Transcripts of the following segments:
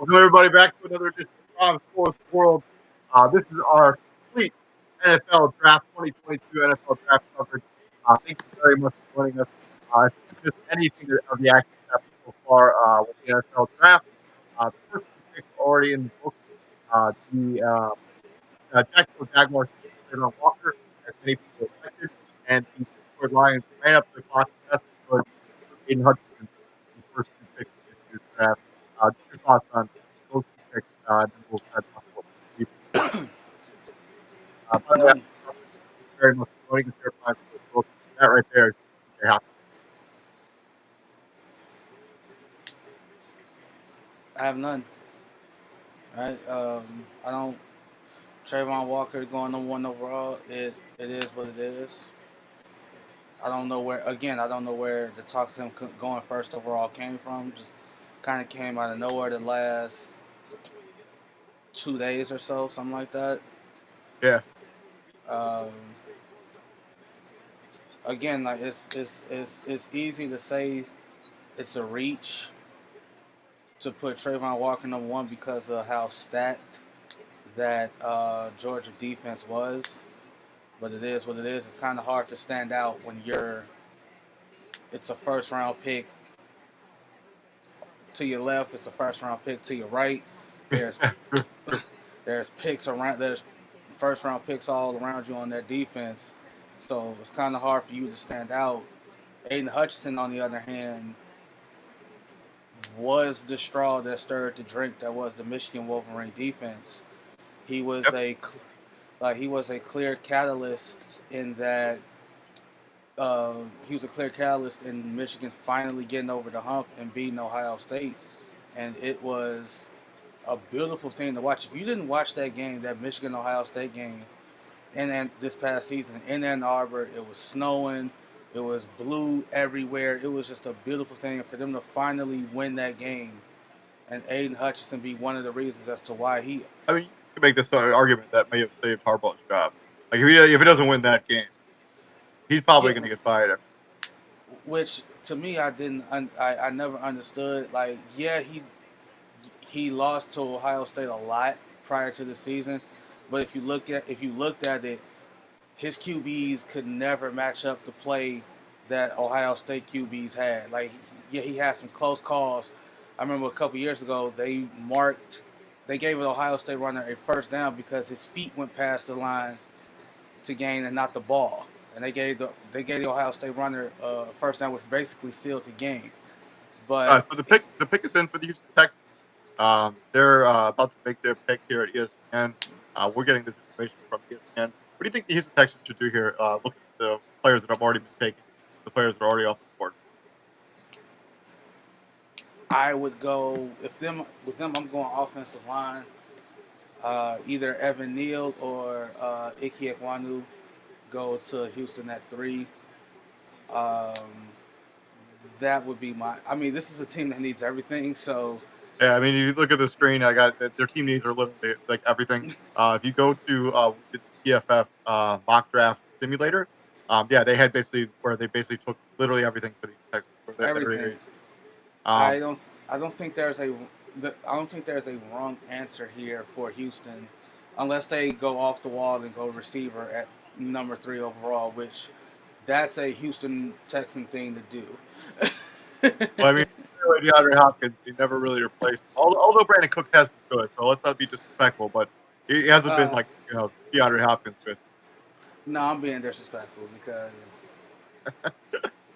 Welcome everybody back to another edition of Sports World. This is our complete NFL Draft 2022 NFL Draft coverage. Thank you very much for joining us. If you missed anything of the action happened so far with the NFL Draft, the first two picks are already in the book. The Jacksonville Jaguars took Trayvon Walker, as many people expected, and the Detroit Lions ran up the clock as best they could with Aiden Hutchinson, the first two picks of this year's draft. Just your thoughts on those two picks, and then we'll kind of talk about the receivers. By the way, None. thank you very much for joining us here at Sports World. That right there is DJ Hopkins. I have none. Right? I don't. Trayvon Walker going number one overall. It is what it is. I don't know where. Again, I don't know where the talks of him going first overall came from. Just kind of came out of nowhere the last 2 days or so, something like that. Yeah, Um, again, like it's easy to say it's a reach to put Trayvon Walker number one because of how stacked that Georgia defense was. But it is what it is. It's kind of hard to stand out when it's a first round pick to your left, it's a first round pick to your right. There's there's picks around, there's first round picks all around you on that defense. So it's kind of hard for you to stand out. Aiden Hutchinson, on the other hand, was the straw that stirred the drink that was the Michigan Wolverine defense. He was yep. he was a clear catalyst in that he was a clear catalyst in Michigan finally getting over the hump and beating Ohio State. And it was a beautiful thing to watch. If you didn't watch that game, that Michigan Ohio State game, and this past season in Ann Arbor, it was snowing, it was blue everywhere. It was just a beautiful thing for them to finally win that game, and Aiden Hutchinson be one of the reasons as to why he. I mean, you can make this argument that may have saved Harbaugh's job. Like if he doesn't win that game, he's probably Yeah, going to get fired. which to me I didn't I never understood. Like, yeah, he lost to Ohio State a lot prior to the season, but if you looked at it, his QBs could never match up the play that Ohio State QBs had. Like, yeah, he had some close calls. I remember a couple years ago they gave an Ohio State runner a first down because his feet went past the line to gain and not the ball, and they gave the Ohio State runner a first down, which basically sealed the game. But So the pick is in for the Houston Texans. They're about to make their pick here at ESPN. We're getting this information from ESPN. What do you think the Houston Texans should do here? Look at the players that have already been taken, the players that are already off the board. I would go with them. I'm going offensive line. Either Evan Neal or Ike Ekwonu go to Houston at 3. Um, that would be my. I mean, this is a team that needs everything. So Yeah, I mean, you look at the screen. I got their team needs are literally like everything. If you go to what's it, PFF mock draft simulator, yeah, they had basically took literally everything for the Texans. For everything. um, I don't. I don't think there's a. I don't think there's a wrong answer here for Houston, unless they go off the wall and go receiver at number 3 overall, which that's a Houston Texan thing to do. well, I mean, DeAndre Hopkins, he never really replaced. Although Brandon Cook has been good, so let's not be disrespectful, but he hasn't been uh, like DeAndre Hopkins good. no, I'm being disrespectful because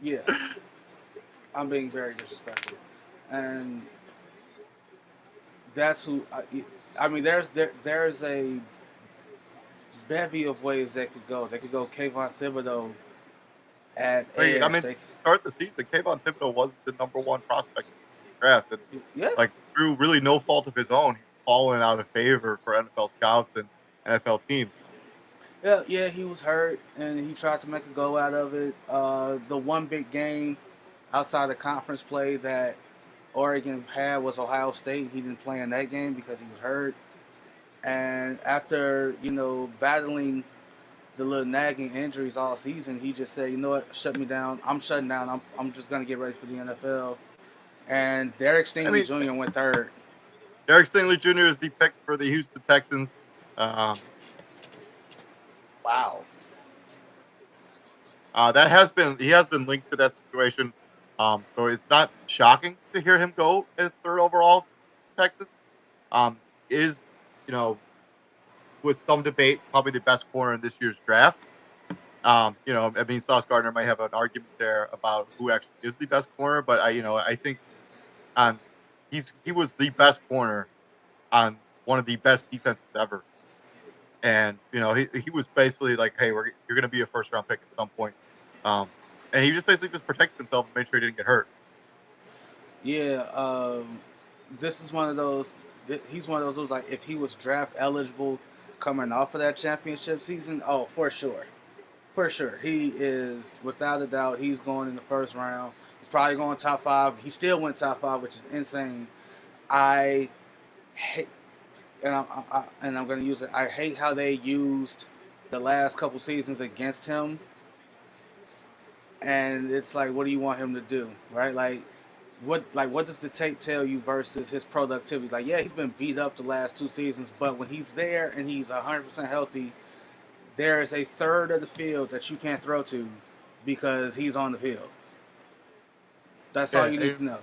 yeah, I'm being very disrespectful, and that's who. I mean, there's a bevy of ways they could go. They could go Kayvon Thibodeau at I edge. mean, start the season, Kayvon Thibodeau was the number one prospect in the draft, and Yeah, like through really no fault of his own, he's fallen out of favor for NFL scouts and NFL teams. yeah. He was hurt, and he tried to make a go out of it. The one big game outside the conference play that Oregon had was Ohio State. He didn't play in that game because he was hurt. And after battling the little nagging injuries all season, he just said, "You know what? Shut me down. I'm shutting down. I'm just gonna get ready for the NFL." And Derek I Stingley mean, Jr. went third. Derek Stingley Jr. is the pick for the Houston Texans. Um, Wow. he has been linked to that situation. So it's not shocking to hear him go as third overall to Texans. Is you know with some debate probably the best corner in this year's draft. I mean, Sauce Gardner might have an argument there about who actually is the best corner, but I think on he was the best corner on one of the best defenses ever. And he was basically like, "Hey, you're going to be a first round pick at some point." Um, and he just basically just protected himself and made sure he didn't get hurt. Yeah. This is one of those. He's one of those like if he was draft eligible coming off of that championship season, oh, for sure. For sure. He is, without a doubt, he's going in the first round. He's probably going top 5. He still went top 5, which is insane. I hate, and I'm going to use it. I hate how they used the last couple seasons against him. And it's like, what do you want him to do, right? What does the tape tell you versus his productivity? Like, yeah, he's been beat up the last 2 seasons, but when he's there and he's 100% healthy, there is a third of the field that you can't throw to because he's on the field. That's all you need to know.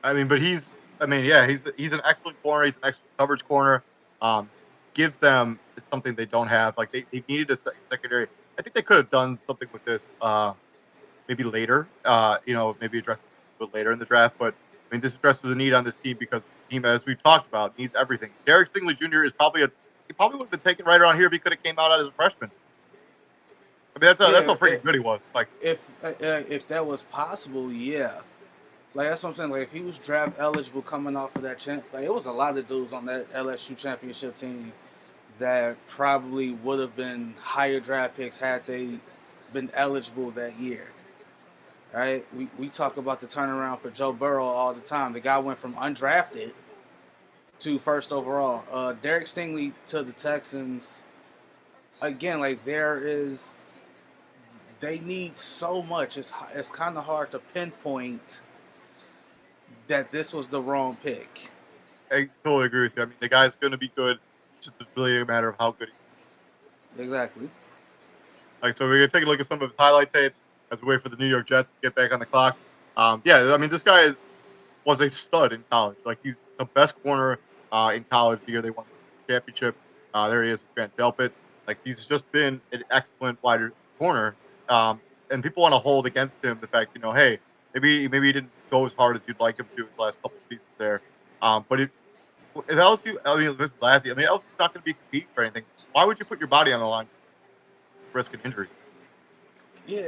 I mean, but he's an excellent corner. He's an excellent coverage corner. Gives them something they don't have. Like they needed a secondary. I think they could have done something with this maybe later. Maybe address it a bit later in the draft. But I mean, this addresses a need on this team because the team, as we've talked about, needs everything. Derek Stingley Jr. is he probably would have been taken right around here if he could have came out as a freshman. I mean, that's how freaking good he was. Like if that was possible, yeah. Like that's what I'm saying. Like if he was draft eligible coming off of that like it was a lot of dudes on that LSU championship team that probably would have been higher draft picks had they been eligible that year. Right? We talk about the turnaround for Joe Burrow all the time. The guy went from undrafted to first overall. Derek Stingley to the Texans. Again, like they need so much. It's kind of hard to pinpoint that this was the wrong pick. I totally agree with you. I mean, the guy's going to be good. It's just really a matter of how good he is. Exactly. Like, so we're going to take a look at some of his highlight tapes as we wait for the New York Jets to get back on the clock. I mean, this guy was a stud in college. Like, he's the best corner in college the year they won the championship. There he is, Van Delpit. Like, he's just been an excellent wide corner. And people want to hold against him the fact, hey, maybe he didn't go as hard as you'd like him to his last couple of seasons there. But if LSU, I mean, this is last year. I mean, LSU's not going to be competing for anything. Why would you put your body on the line, risk an injury? Yeah,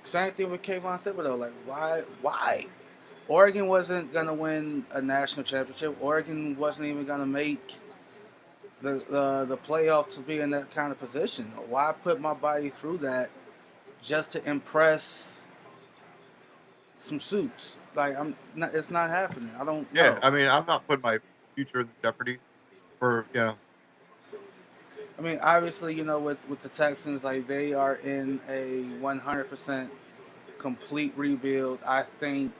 same thing with Kayvon Thibodeau. Like, why? Oregon wasn't going to win a national championship. Oregon wasn't even going to make the playoff to be in that kind of position. Why put my body through that just to impress some suits? Like, it's not happening. I don't know. Yeah, I mean, I'm not putting my future in jeopardy for. I mean, obviously, with the Texans, like they are in a 100% complete rebuild. I think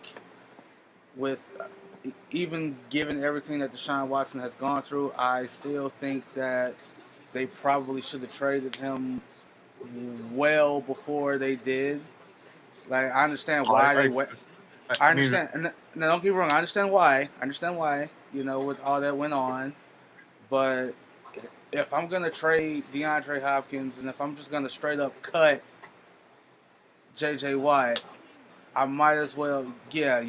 with even given everything that Deshaun Watson has gone through, I still think that they probably should have traded him well before they did. Like, I understand why they went. I understand, and don't get me wrong. I understand why. With all that went on, but if I'm gonna trade DeAndre Hopkins and if I'm just gonna straight up cut JJ Watt, I might as well. Yeah,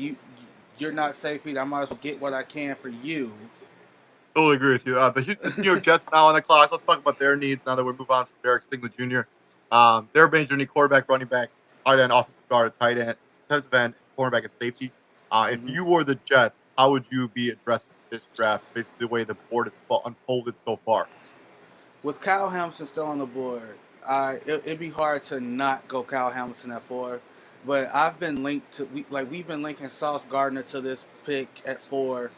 you're not safe either. I might as well get what I can for you. Totally agree with you. The New York Jets now on the clock. Let's talk about their needs now that we move on from Derek Stingley Jr. Their major need quarterback, running back, tight end, offensive guard, tight end, defensive end, cornerback, and safety. If you were the Jets, how would you be addressing this draft, basically the way the board has unfolded so far? With Kyle Hamilton still on the board, it'd be hard to not go Kyle Hamilton at 4. But I've been linked to we've been linking Sauce Gardner to this pick at 4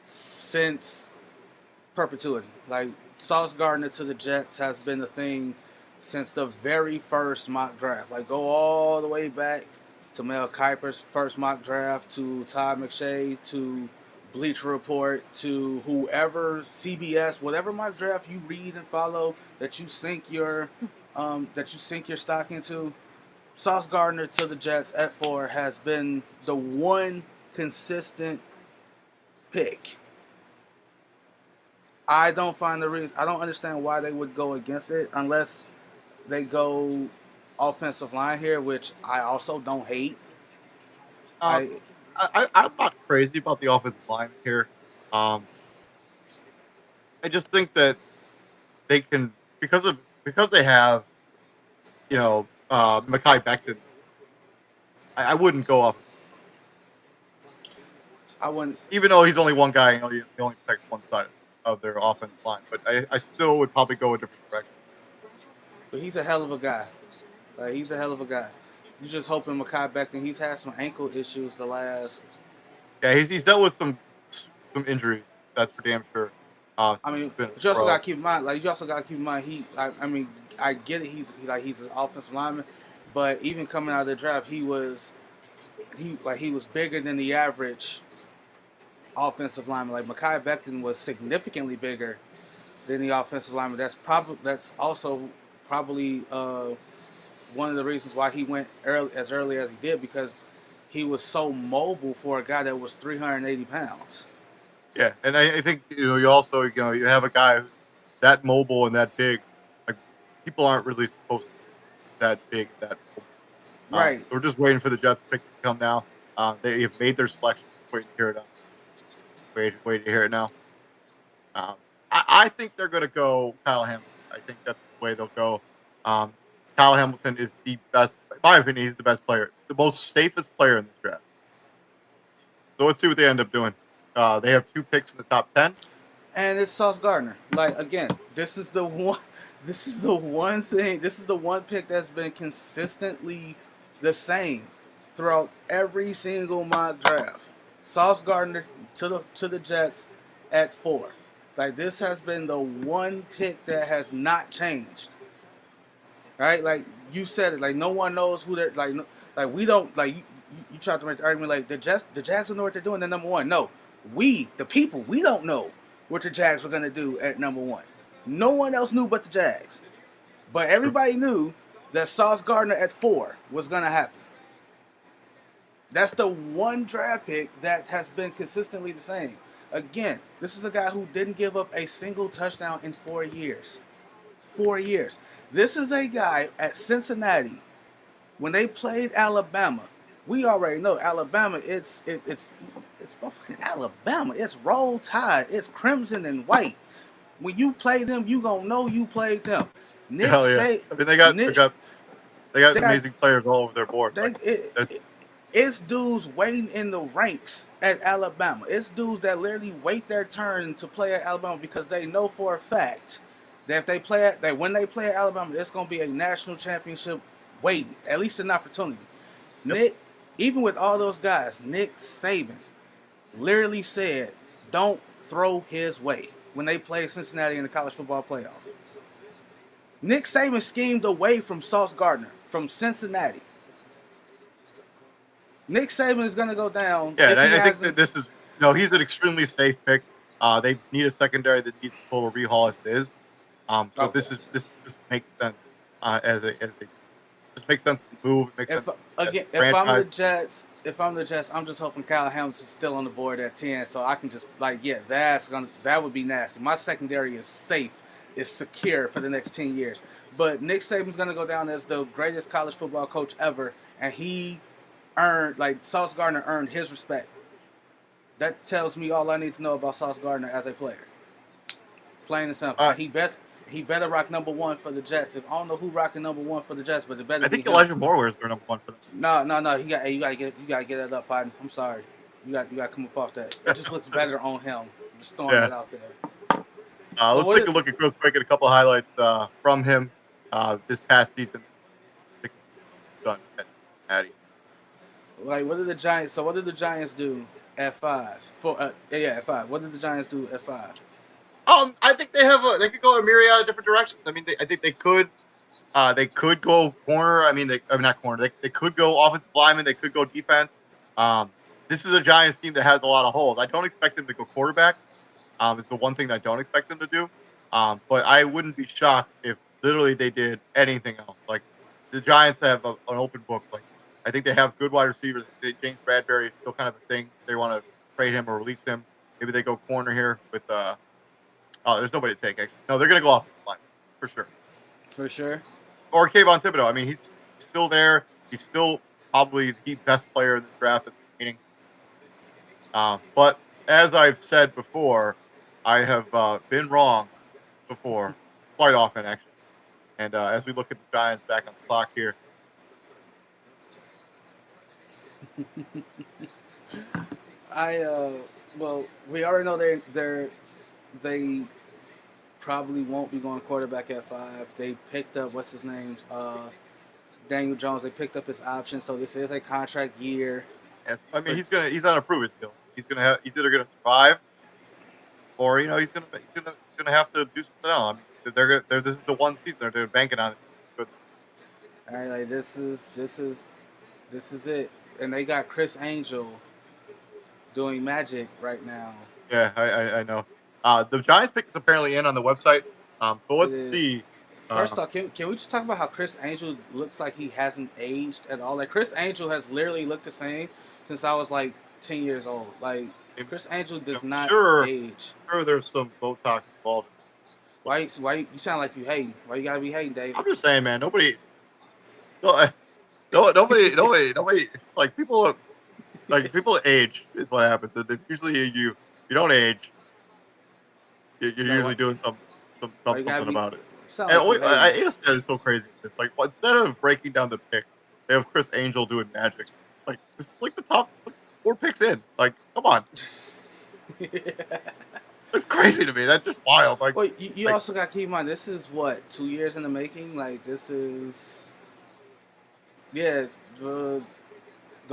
since perpetuity. Like Sauce Gardner to the Jets has been the thing since the very first mock draft. Like go all the way back to Mel Kiper's first mock draft, to Todd McShay, to Bleacher Report to whoever, CBS, whatever mock draft you read and follow that you sink your stock into. Sauce Gardner to the Jets at 4 has been the one consistent pick. I don't find the reason. I don't understand why they would go against it unless they go offensive line here, which I also don't hate. I'm not crazy about the offensive line here. I just think that they can because they have Mekhi Becton. I wouldn't go off, I wouldn't. even though he's only one guy. He only protects one side of their offensive line, but I still would probably go a different direction. But he's a hell of a guy. He's a hell of a guy. You just hoping Mekhi Becton. He's had some ankle issues the last. Yeah, he's dealt with some injuries. That's for damn sure. I mean, but you also got to keep in mind. You also got to keep in mind. I get it. He's an offensive lineman, but even coming out of the draft, he was bigger than the average offensive lineman. Like Mekhi Becton was significantly bigger than the offensive lineman. That's also probably one of the reasons why he went as early as he did, because he was so mobile for a guy that was 380 pounds. Yeah, and I think you also you have a guy who's that mobile and that big. Like, people aren't really supposed to be that big, that mobile. Right. So we're just waiting for the Jets pick to come now. They have made their selection. Wait to hear it now. Wait to hear it now. I think they're going to go Kyle Hamilton. I think that's the way they'll go. Kyle Hamilton is the best. In my opinion, he's the best player, the most safest player in this draft. So let's see what they end up doing. They have 2 picks in the top 10, and it's Sauce Gardner. Again, this is the one. This is the one thing. This is the one pick that's been consistently the same throughout every single mock draft. Sauce Gardner to the Jets at 4. This has been the one pick that has not changed. Right? Like you said it. No one knows who they're we don't you tried to make the argument the Jags don't know what they're doing. They're number 1. No, we the people we don't know what the Jags were gonna do at number 1. No one else knew but the Jags. But everybody knew that Sauce Gardner at 4 was gonna happen. That's the one draft pick that has been consistently the same. Again, this is a guy who didn't give up a single touchdown in 4 years. 4 years. This is a guy at Cincinnati. When they played Alabama, we already know Alabama. It's fucking Alabama. It's Roll Tide. It's crimson and white. When you play them, you gonna know you played them. Hell yeah. They got amazing players all over their board. It's dudes waiting in the ranks at Alabama. It's dudes that literally wait their turn to play at Alabama because they know for a fact that when they play at Alabama, it's gonna be a national championship waiting, at least an opportunity. Yep. Even with all those guys, Nick Saban literally said, "Don't throw his way" when they played Cincinnati in the college football playoff. Nick Saban schemed away from Sauce Gardner from Cincinnati. Nick Saban is going to go down. Yeah, and I think that this is, he's an extremely safe pick. They need a secondary that needs total rehaul as it is. So this just makes sense just makes sense to move. It makes sense. Again, if I'm the Jets, I'm just hoping Kyle Hamilton's still on the board at 10, so I can just that would be nasty. My secondary is safe, is secure for the next 10 years. But Nick Saban's going to go down as the greatest college football coach ever, and he Sauce Gardner earned his respect. That tells me all I need to know about Sauce Gardner as a player. Plain and simple. He better rock number 1 for the Jets. I don't know who rocking number 1 for the Jets, but it better. I think Elijah Moore wears their number 1 for them. No. You gotta get that up, partner. I'm sorry. You gotta come up off that. It just looks better on him. Just throwing it out there. Let's take a look real quick at a couple of highlights from him this past season. Done at Cincinnati. What did the Giants? So what did the Giants do at 5? At 5. What did the Giants do at 5? I think they could go a myriad of different directions. I mean, I think they could go corner. Not corner. They could go offensive lineman. They could go defense. this is a Giants team that has a lot of holes. I don't expect them to go quarterback. Is the one thing that I don't expect them to do. But I wouldn't be shocked if literally they did anything else. Like the Giants have an open book. Like I think they have good wide receivers. James Bradbury is still kind of a thing. They want to trade him or release him. Maybe they go corner here with oh, there's nobody to take actually. No, they're gonna go offensive line for sure. For sure. Or Kayvon Thibodeau. I mean, he's still there. He's still probably the best player in this draft at the beginning. But as I've said before, I have been wrong before, quite often actually. And as we look at the Giants back on the clock here, Well, we already know they probably won't be going quarterback at 5. They picked up what's his name, Daniel Jones. They picked up his option, so this is a contract year. I mean, he's on a prove it still. He's either gonna survive, or he's gonna have to do something else. I mean, this is the one season they're banking on. But All right, like this is it, and they got Chris Angel doing magic right now. yeah, I know. The Giants pick is apparently in on the website. So let's see. First off, can we just talk about how Chris Angel looks like he hasn't aged at all? Like Chris Angel has literally looked the same since I was like 10 years old. Like Chris Angel does not age. Sure, there's some Botox involved. Why you sound like you hating? Why you gotta be hating, Dave? I'm just saying, man. Nobody. Like people age is what happens. And usually you don't age. You're usually doing something about it. And ESPN is so crazy. It's like instead of breaking down the pick, they have Chris Angel doing magic. Like this is like the top 4 picks in. Like, come on. It's crazy to me. That's just wild. Like, well, you also got to keep in mind this is what 2 years in the making. Like this is, yeah. The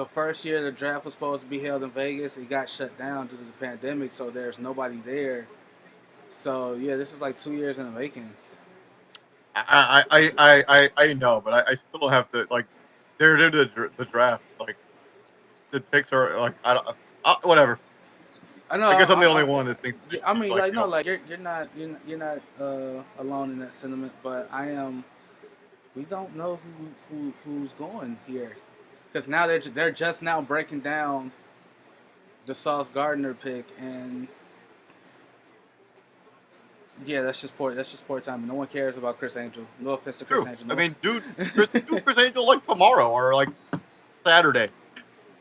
first year the draft was supposed to be held in Vegas, it got shut down due to the pandemic, so there's nobody there. So yeah, this is like 2 years in the making. I know, but I still have to like. They're the draft. Like the picks are like I don't whatever. I know. I guess I'm the only one that thinks. I mean, like no, like you're not alone in that sentiment, but I am. We don't know who's going here, because now they're just now breaking down the Sauce Gardner pick, and yeah, that's just poor timing. No one cares about Chris Angel. No offense to Chris Angel. No. I mean, dude, Chris Angel like tomorrow or like Saturday.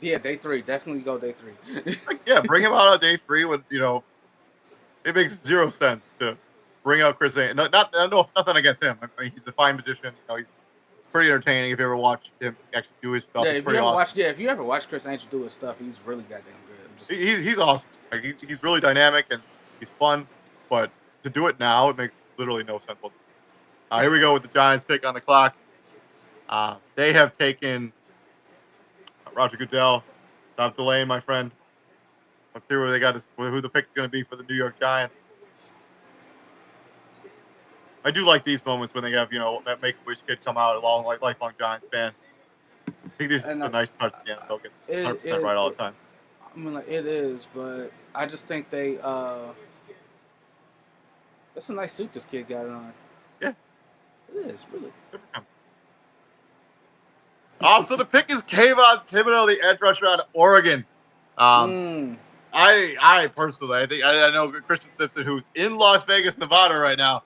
Yeah, day 3. Definitely go day 3. Like, yeah, bring him out on day 3 when it makes 0 sense to bring out Chris Angel. Nothing against him. I mean, he's a fine magician. He's pretty entertaining. If you ever watched him actually do his stuff, yeah, if you ever watch Chris Angel do his stuff, he's really goddamn good. He's awesome. Like he's really dynamic and he's fun. But to do it now, it makes literally no sense whatsoever. Here we go with the Giants pick on the clock. They have taken Roger Goodell. Stop delaying, my friend. Let's hear what they got. Who the pick's going to be for the New York Giants. I do like these moments when they have that Make-A-Wish kid come out, lifelong Giants fan. I think this is a nice touch at the end. They'll get 100% right all the time. I mean, like it is, but I just think they. That's a nice suit this kid got on. Yeah, it is really. So the pick is Kayvon Thibodeau, the edge rusher out of Oregon. I personally, I know Christian Simpson, who's in Las Vegas, Nevada right now,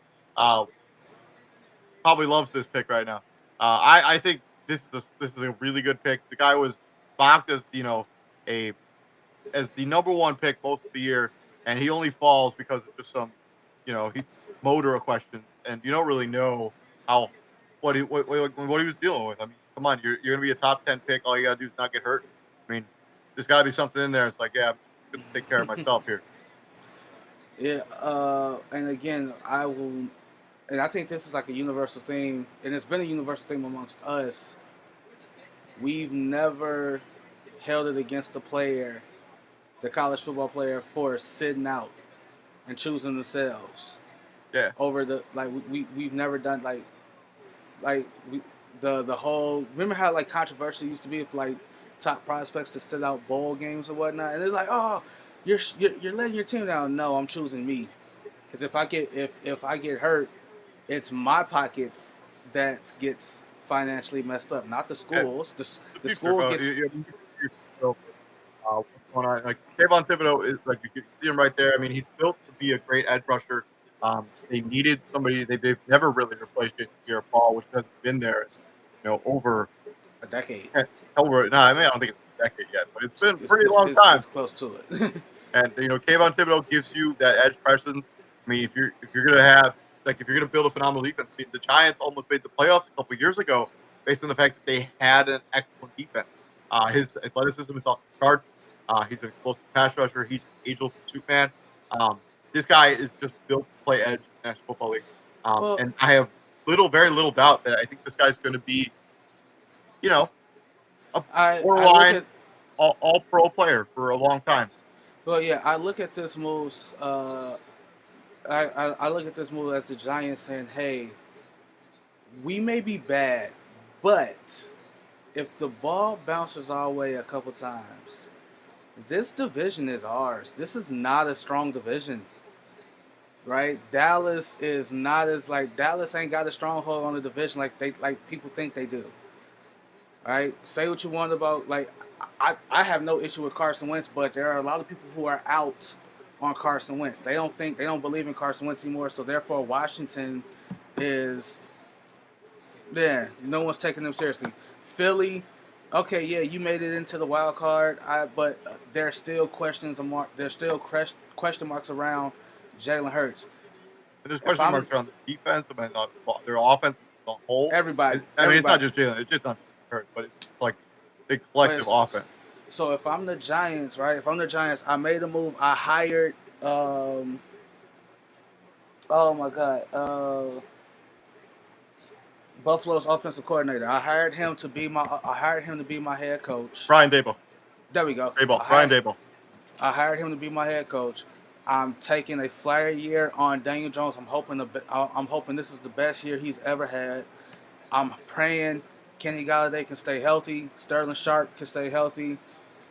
probably loves this pick right now. I think this is a really good pick. The guy was mocked as as the number 1 pick most of the year, and he only falls because of just some motor questions, and you don't really know what he was dealing with. I mean, come on, you're gonna be a top 10 pick. All you gotta do is not get hurt. I mean, there's gotta be something in there. It's like, yeah, I'm gonna take care of myself here. Yeah, and again, I think this is like a universal theme, and it's been a universal theme amongst us. We've never held it against the college football player, for sitting out and choosing themselves. Yeah. Over we've never done the whole, remember how like controversial used to be if like top prospects to sit out bowl games or whatnot, and it's like, oh, you're letting your team down. No, I'm choosing me, because if I get hurt, it's my pockets that gets financially messed up, not the Yeah, schools. the The future, school gets what's going on? Like Kayvon Thibodeau is like you can see him right there. I mean, he's built to be a great edge rusher. They needed somebody. They've never really replaced Jason Pierre-Paul, which hasn't been there, over a decade. over. No, I mean I don't think it's a decade yet, but it's been a pretty long time. It's close to it. And Kayvon Thibodeau gives you that edge presence. I mean, if you're gonna have if you're gonna build a phenomenal defense, I mean, the Giants almost made the playoffs a couple years ago based on the fact that they had an excellent defense. His athleticism is off the charts. He's an explosive pass rusher. He's an age-old pursuit man. This guy is just built to play edge in the National Football League. Well, and I have very little doubt that I think this guy's going to be, a borderline all pro player for a long time. Well, yeah, I look at this move. I look at this move as the Giants saying, "Hey, we may be bad, but if the ball bounces our way a couple times, this division is ours. This is not a strong division, right? Dallas is not as Dallas ain't got a stronghold on the division like people think they do. Right? Say what you want about I have no issue with Carson Wentz, but there are a lot of people who are out on Carson Wentz. They don't believe in Carson Wentz anymore, so therefore Washington is no one's taking them seriously. Philly, okay, yeah, you made it into the wild card, but there's still question marks around Jalen Hurts. There's question marks around the defense, their offense as a whole. Everybody. It's not just Jalen. It's just not Hurts, but it's like the collective offense. So if I'm the Giants, right? If I'm the Giants, I made a move. I hired. Oh my God. Buffalo's offensive coordinator. I hired him to be my head coach. Brian Daboll. There we go. Brian Daboll. I hired him to be my head coach. I'm taking a flyer year on Daniel Jones. I'm hoping this is the best year he's ever had. I'm praying Kenny Galladay can stay healthy. Sterling Sharp can stay healthy.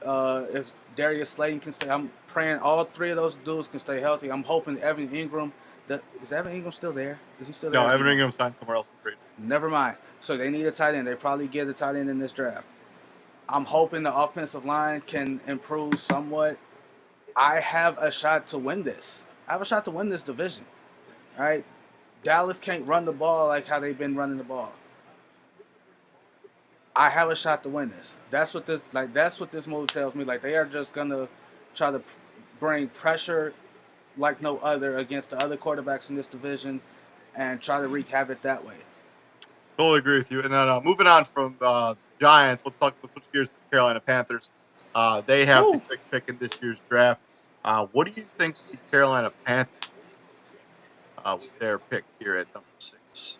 If Darius Slayton can stay, I'm praying all three of those dudes can stay healthy. I'm hoping Evan Ingram. Is Evan Ingram still there? Is he still there? No, Evan Ingram signed somewhere else in Greece. Never mind. So they need a tight end. They probably get a tight end in this draft. I'm hoping the offensive line can improve somewhat. I have a shot to win this. I have a shot to win this division. All right? Dallas can't run the ball like how they've been running the ball. I have a shot to win this. That's what this move tells me. Like, they are just gonna try to bring pressure like no other against the other quarterbacks in this division and try to wreak havoc that way. Totally agree with you. And then moving on from Giants, let's switch gears to the Carolina Panthers. They have the sixth pick in this year's draft. What do you think the Carolina Panthers with their pick here at number 6?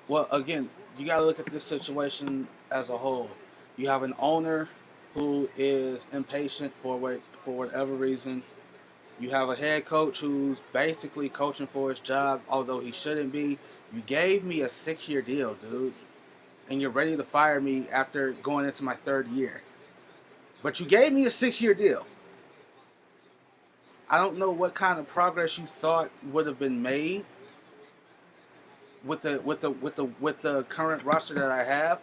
Well, again, you got to look at this situation as a whole. You have an owner who is impatient for whatever reason. You have a head coach who's basically coaching for his job, although he shouldn't be. You gave me a 6-year deal, dude, and you're ready to fire me after going into my 3rd year. But you gave me a 6-year deal. I don't know what kind of progress you thought would have been made with the current roster that I have.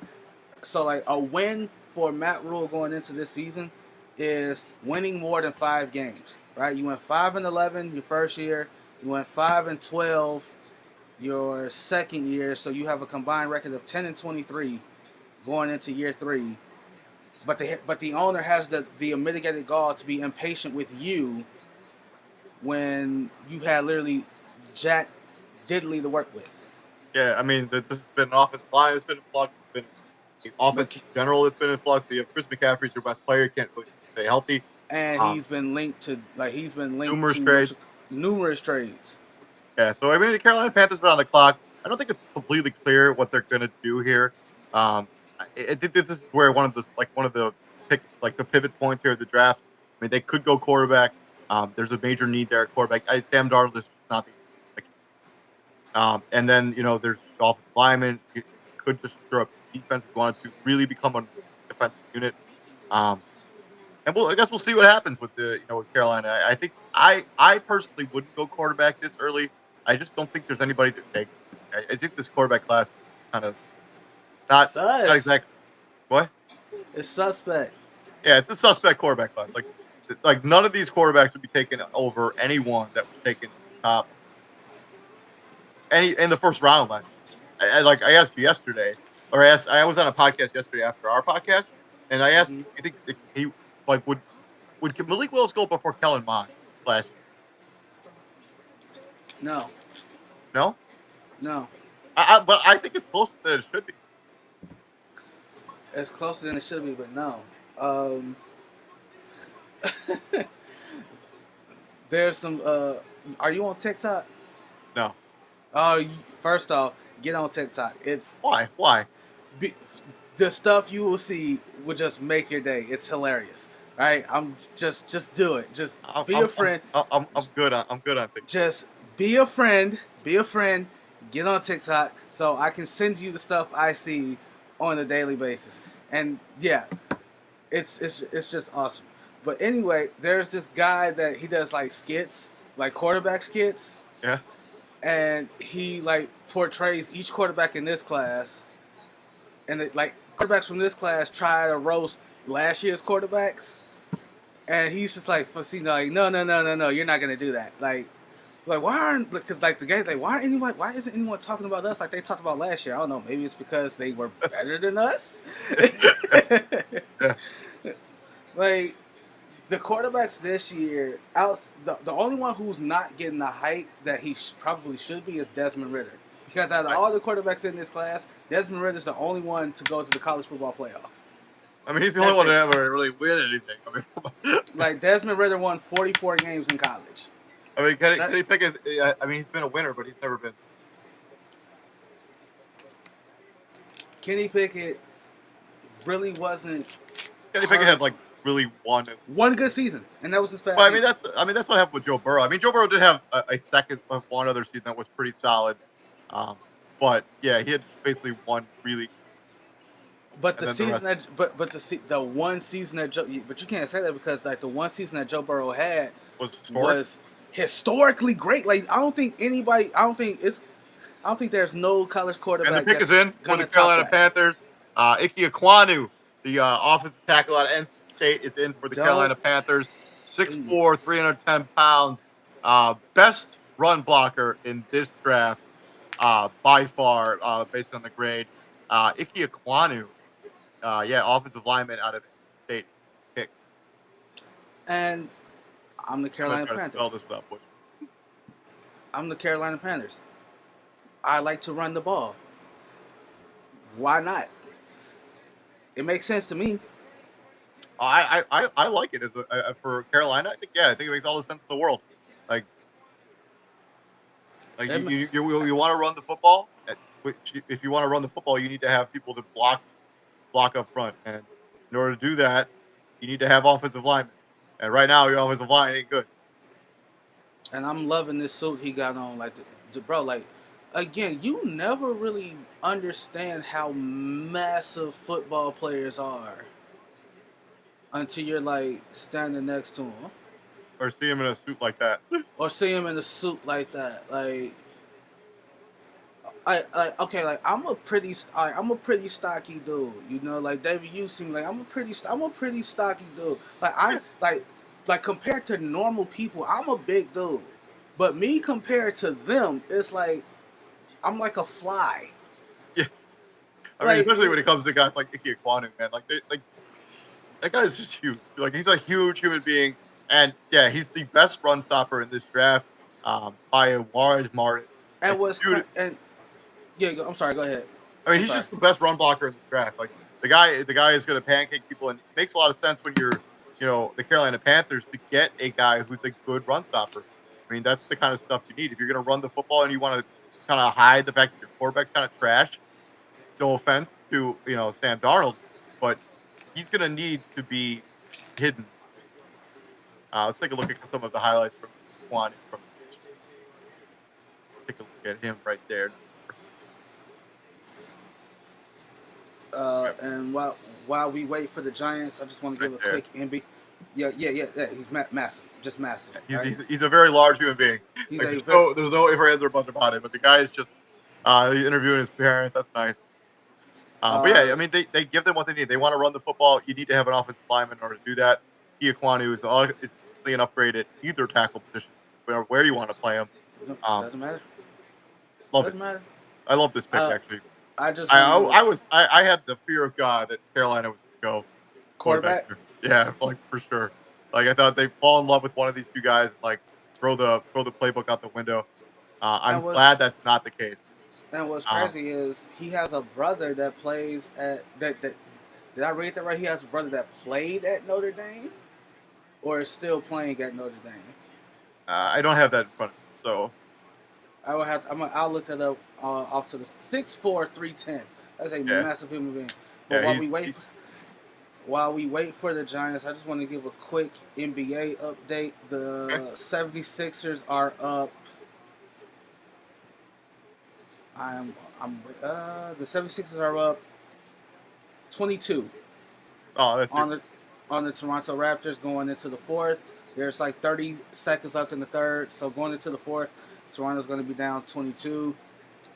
So, like, a win for Matt Rule going into this season is winning more than 5 games, right? You went 5-11 your first year. You went 5-12 your second year. So you have a combined record of 10-23 going into year 3. But the owner has the unmitigated gall to be impatient with you when you had literally Jack Diddley to work with. Yeah, I mean, this has been an offensive line. It's been in flux. It's been offense in general. It's been in flux. You have Chris McCaffrey's your best player. He can't really stay healthy. And he's been linked to numerous trades. Yeah, so I mean, the Carolina Panthers have been on the clock. I don't think it's completely clear what they're going to do here. I think this is where one of the pivot points here at the draft. I mean, they could go quarterback. There's a major need there at quarterback. Sam Darnold is not the and then there's offensive lineman. could just shore up the defense if you wanted to really become a defensive unit. Um, and I guess we'll see what happens with with Carolina. I think I personally wouldn't go quarterback this early. I just don't think there's anybody to take. I think this quarterback class is kind of not Sus. exactly what. It's suspect. Yeah, it's a suspect quarterback class. Like none of these quarterbacks would be taken over anyone that was taken in the top any in the first round last year. I asked you yesterday, or I was on a podcast yesterday after our podcast, and I asked, Hmm. you think that he like would Malik Willis go before Kellen Mond last year? No, No, no. but I think it's closer than it should be. It's closer than it should be, but no. Um, there's some. Are you on TikTok? No, Oh, first off, get on TikTok. It's why? Why? be, the stuff you will see will just make your day. It's hilarious. Right? I'm just do it. Just I'm be I'm a I'm friend. I'm good on TikTok. Just be a friend. Be a friend. Get on TikTok so I can send you the stuff I see on a daily basis. And yeah, it's just awesome. But anyway, there's this guy that he does like skits, like quarterback skits, Yeah. and he like portrays each quarterback in this class, and like quarterbacks from this class try to roast last year's quarterbacks, and he's just like, like, no, you're not gonna do that. Like why aren't because like the game's like why isn't anyone talking about us like they talked about last year? I don't know. Maybe it's because they were better than us. Yeah. Like the quarterbacks this year, the only one who's not getting the hype that he probably should be is Desmond Ritter. Because out of all the quarterbacks in this class, Desmond Ritter's the only one to go to the college football playoff. I mean, he's the only That's one to it. ever really win anything. Like Desmond Ritter won 44 games in college. Kenny Pickett. I mean, he's been a winner, but he's never been. Kenny Pickett really wasn't Kenny Pickett had like really one good season, and that was his past. Well, I mean that's what happened with Joe Burrow. I mean, Joe Burrow did have a second one other season that was pretty solid, but yeah, he had basically one really. But the season that, but the one season that Joe, but you can't say that because like the one season that Joe Burrow had was historically great. Like I don't think there's no college quarterback. And the pick is in for the Carolina Panthers. Ike Ekwonu, the offensive tackle out of NC State, is in for the Carolina Panthers. 6'4", 310 pounds. Best run blocker in this draft by far, based on the grade. Ike Ekwonu, offensive lineman out of State. Pick. And I'm the Carolina Panthers. I'm the Carolina Panthers. I like to run the ball. Why not? It makes sense to me. I like it for Carolina. I think it makes all the sense in the world. Like you want to run the football. If you want to run the football, you need to have people to block up front, and in order to do that, you need to have offensive linemen. And right now, your offensive line ain't good. And I'm loving this suit he got on. Like, bro, like, again, you never really understand how massive football players are until you're like standing next to him, or see him in a suit like that, Like, okay, like I'm a pretty stocky dude, you know. Like David, you seem like I'm a pretty stocky dude. Like compared to normal people, I'm a big dude, but me compared to them, it's like I'm like a fly. Yeah, I mean, especially when it comes to guys like Ike Ekwonu, man. Like that guy's just huge. Like he's a huge human being, and yeah, he's the best run stopper in this draft by a large margin. And I'm sorry. Go ahead. I mean, he's just the best run blocker in this draft. Like the guy is going to pancake people, and it makes a lot of sense when you're, the Carolina Panthers to get a guy who's a good run stopper. I mean, that's the kind of stuff you need if you're going to run the football and you want to kind of hide the fact that your quarterback's kind of trash. No offense to Sam Darnold, but he's going to need to be hidden. Let's take a look at some of the highlights from Swan. Take a look at him right there. And while we wait for the Giants, I just want to Right give a there. quick MB. Yeah. He's massive, just massive. Right? He's a very large human being. He's Like a very there's no ifs, ands, or buts about it. But the guy is just he's interviewing his parents. That's nice. But yeah, uh, I mean, they give them what they need. They want to run the football. You need to have an offensive lineman in order to do that. Iquanu is simply an upgrade at either tackle position, where you want to play him. doesn't matter. Love it. Doesn't matter. I love this pick Uh, actually. I just want to give a I had the fear of God that Carolina was going to go quarterback quarterback. here. Yeah, like for sure. Like I thought they'd fall in love with one of these two guys, and like throw the playbook out the window. I'm And was glad that's not the case. and what's Um, crazy is he has a brother that plays at that. Did I read that right? He has a brother that played at Notre Dame, or is still playing at Notre Dame. I don't have that in front of me, so I will have. I'll look that up off to the 6'4", 310. That's a yeah, massive human being. But yeah. while we wait for the Giants, I just want to give a quick NBA update. Okay. The 76ers are up. The 76ers are up 22 Oh, that's on the Toronto Raptors going into the fourth. There's like 30 seconds left in the third, so going into the fourth, Toronto's going to be down 22,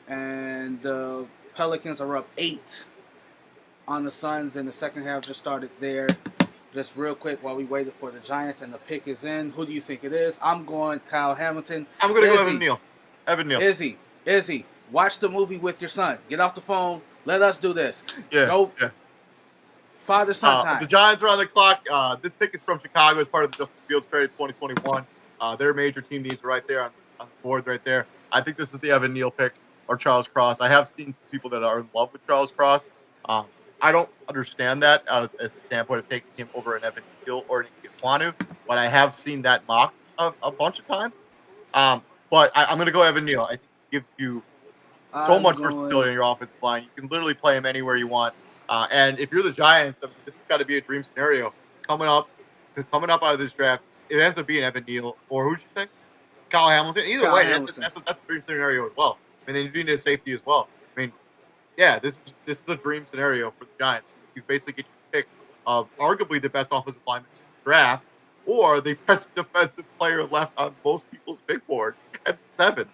and the Pelicans are up 8 on the Suns, and the second half just started there. Just real quick while we waited for the Giants and the pick is in. Who do you think it is? I'm going Kyle Hamilton. I'm gonna go Evan Neal. Evan Neal. Izzy, watch the movie with your son. Get off the phone. Let us do this. Yeah. Go. Yeah. Father-son time. The Giants are on the clock. This pick is from Chicago as part of the Justin Fields trade 2021. Their major team needs are right there on the board right there. I think this is the Evan Neal pick or Charles Cross. I have seen some people that are in love with Charles Cross. I don't understand that as a standpoint of taking him over an Evan Neal or an Iquanu, but I have seen that mocked a bunch of times. But I'm going to go Evan Neal. I think he gives you so much versatility in your offensive line. You can literally play him anywhere you want. And if you're the Giants, this has got to be a dream scenario. Coming up out of this draft, it ends up being Evan Neal or who'd you say? Kyle Hamilton. Either way, that's a dream scenario as well. I mean, they need a safety as well. I mean, yeah, this is a dream scenario for the Giants. You basically get your pick of arguably the best offensive lineman in the draft, or the best defensive player left on most people's big board at 7.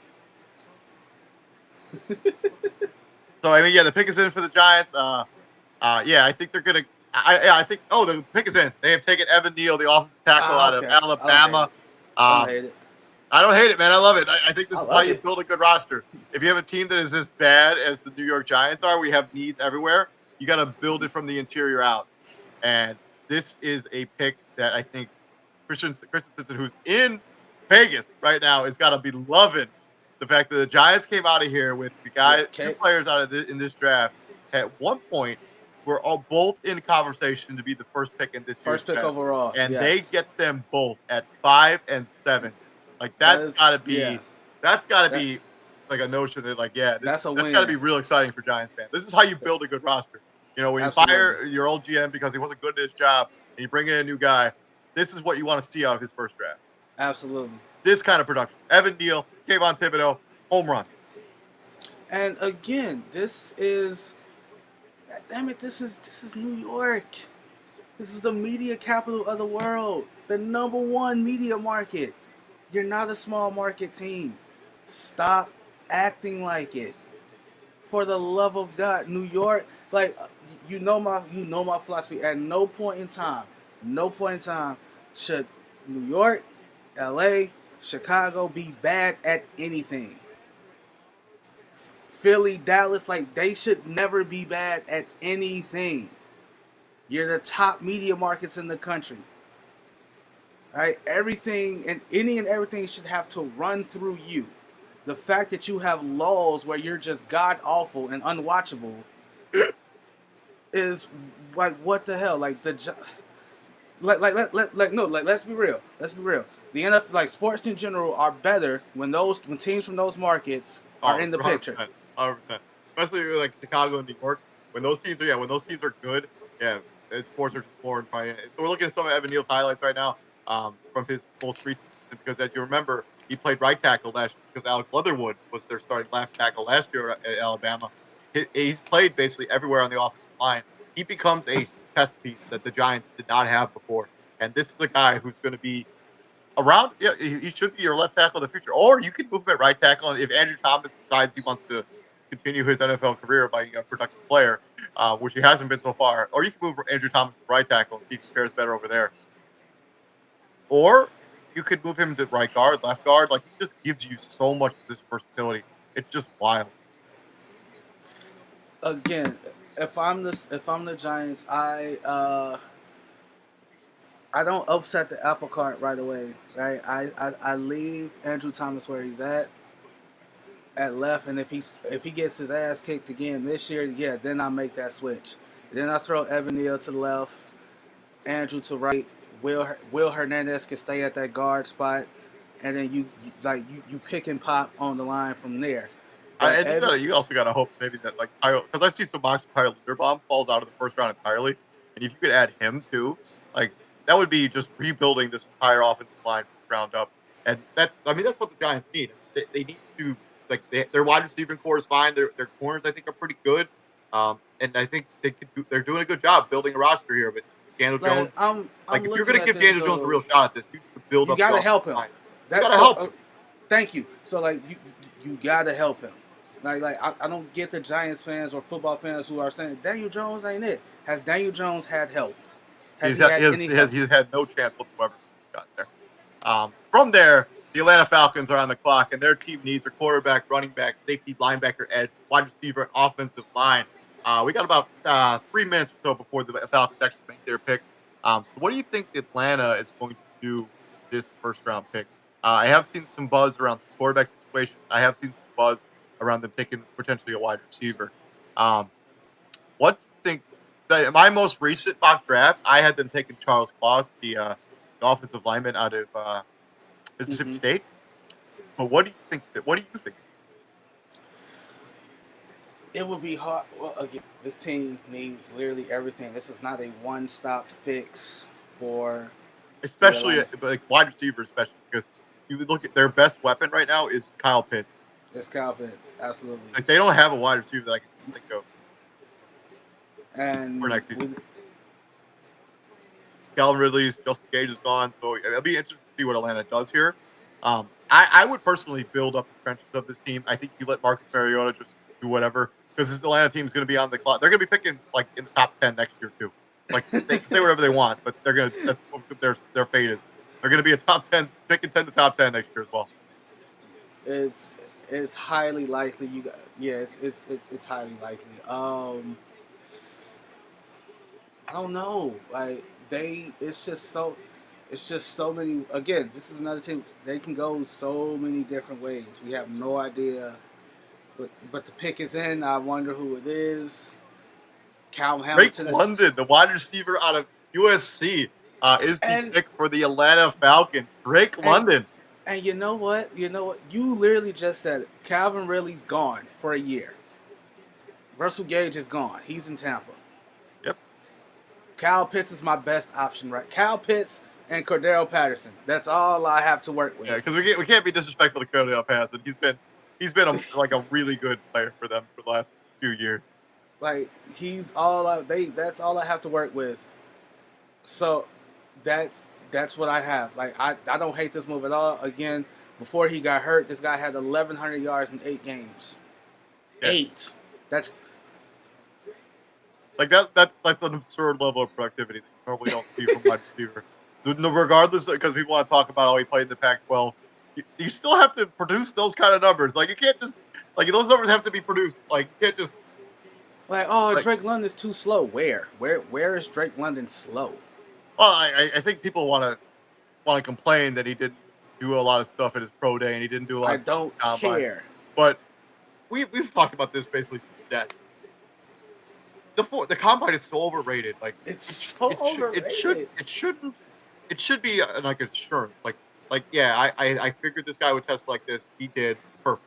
So I mean, yeah, the pick is in for the Giants. Yeah, I think they're gonna. I think. Oh, the pick is in. They have taken Evan Neal, the offensive tackle out of Alabama. I don't hate it. I don't hate it, man. I love it. I think this is how you it. build a good roster. If you have a team that is as bad as the New York Giants are, we have needs everywhere. You got to build it from the interior out. And this is a pick that I think Christian Simpson, who's in Vegas right now, is got to be loving the fact that the Giants came out of here with the guy, two players out of in this draft. At one point, we're all both in conversation to be the first pick in this first pick overall, and they get them both at 5 and 7. Like that's got to be like a notion that that's got to be real exciting for Giants fans. This is how you build a good roster. You know, when you fire your old GM because he wasn't good at his job and you bring in a new guy, this is what you want to see out of his first draft. Absolutely. This kind of production. Evan Neal, Kayvon Thibodeau, home run. And again, this is New York. This is the media capital of the world. The number one media market. You're not a small market team. Stop acting like it. For the love of God, New York, like you know my philosophy. At no point in time should New York, LA, Chicago be bad at anything. Philly, Dallas, like they should never be bad at anything. You're the top media markets in the country. Right? Everything and everything should have to run through you. The fact that you have lulls where you're just god awful and unwatchable is like what the hell? Like let's be real. Let's be real. The NFL, like sports in general, are better when teams from those markets are in the 100%, picture. 100%. Especially like Chicago and New York. When those teams are good, sports are more in fire. So we're looking at some of Evan Neal's highlights right now from his most recent season because as you remember, he played right tackle last year because Alex Leatherwood was their starting left tackle last year at Alabama. He's played basically everywhere on the offensive line, he becomes a chess piece that the Giants did not have before. And this is a guy who's going to be around. Yeah, he should be your left tackle in the future. Or you can move him at right tackle if Andrew Thomas decides he wants to continue his NFL career by being a productive player, which he hasn't been so far. Or you can move Andrew Thomas to right tackle and see if he fares better over there. Or you could move him to right guard, left guard. Like, he just gives you so much of this versatility. It's just wild. Again, if I'm the Giants, I don't upset the apple cart right away, right? I leave Andrew Thomas where he's at left, and if he gets his ass kicked again this year, yeah, then I make that switch. Then I throw Evan Neal to the left, Andrew to right. Will Hernandez can stay at that guard spot, and then you pick and pop on the line from there. And you also got to hope maybe that, like, because I see some mocks of Tyler Linderbaum falls out of the first round entirely, and if you could add him too, like, that would be just rebuilding this entire offensive line from the ground up. And that's what the Giants need. They need to, like, their wide receiver core is fine. Their corners, I think, are pretty good. And I think they're doing a good job building a roster here. But Daniel Jones, if you're going to give Daniel Jones a real shot at this, you should build up. You got to help him. You got to help him. Thank you. So, like, you got to help him. Like I don't get the Giants fans or football fans who are saying Daniel Jones ain't it. Has Daniel Jones had help? He's had no chance whatsoever to got there. From there, the Atlanta Falcons are on the clock, and their team needs a quarterback, running back, safety, linebacker, edge, wide receiver, offensive line. We got about 3 minutes or so before the Falcons actually make their pick. So what do you think Atlanta is going to do this first-round pick? I have seen some buzz around the quarterback situation. I have seen some buzz around them taking potentially a wide receiver. What do you think? My most recent mock draft, I had them taking Charles Claus, the offensive lineman out of Mississippi State. But what do you think? It would be hard. Well, again, this team needs literally everything. This is not a one-stop fix for, especially like wide receiver, especially because you look at their best weapon right now is Kyle Pitts. It's Kyle Pitts, absolutely. Like, they don't have a wide receiver that I can think of. And for next season. Calvin Ridley's, Justin Gage is gone, so it'll be interesting to see what Atlanta does here. I would personally build up the trenches of this team. I think you let Marcus Mariota just do whatever, because this Atlanta team is going to be on the clock. They're going to be picking, like, in the top 10 next year too. Like, they can say whatever they want, but they're going to. That's what their fate is. They're going to be a top 10, picking 10 to top 10 next year as well. It's highly likely it's highly likely. I don't know. Like, it's just so many. Again, this is another team. They can go so many different ways. We have no idea. But the pick is in. I wonder who it is. Calvin Hamilton. Drake London, the wide receiver out of USC, is the pick for the Atlanta Falcons. Drake London. And you know what? You literally just said it. Calvin Ridley's gone for a year. Russell Gage is gone. He's in Tampa. Yep. Kyle Pitts is my best option, right? Kyle Pitts and Cordero Patterson. That's all I have to work with. Yeah, because we can't be disrespectful to Cordero Patterson. He's been a really good player for them for the last few years. Like, that's all I have to work with. So that's what I have. Like, I don't hate this move at all. Again, before he got hurt, this guy had 1,100 yards in 8 games. Yeah. 8. That's like that's an absurd level of productivity that you normally don't see from wide receiver. Regardless, because people want to talk about how he played in the Pac-12, you still have to produce those kind of numbers. Like, you can't just, like, those numbers have to be produced. Like, you can't just, like, Drake London's too slow. Where is Drake London slow? Well, I think people want to complain that he didn't do a lot of stuff at his pro day and he didn't do a lot. I don't care. But we've talked about this basically since death. The combine is so overrated. Like, it's overrated. It should be like insurance. Like yeah, I figured this guy would test like this. He did perfect.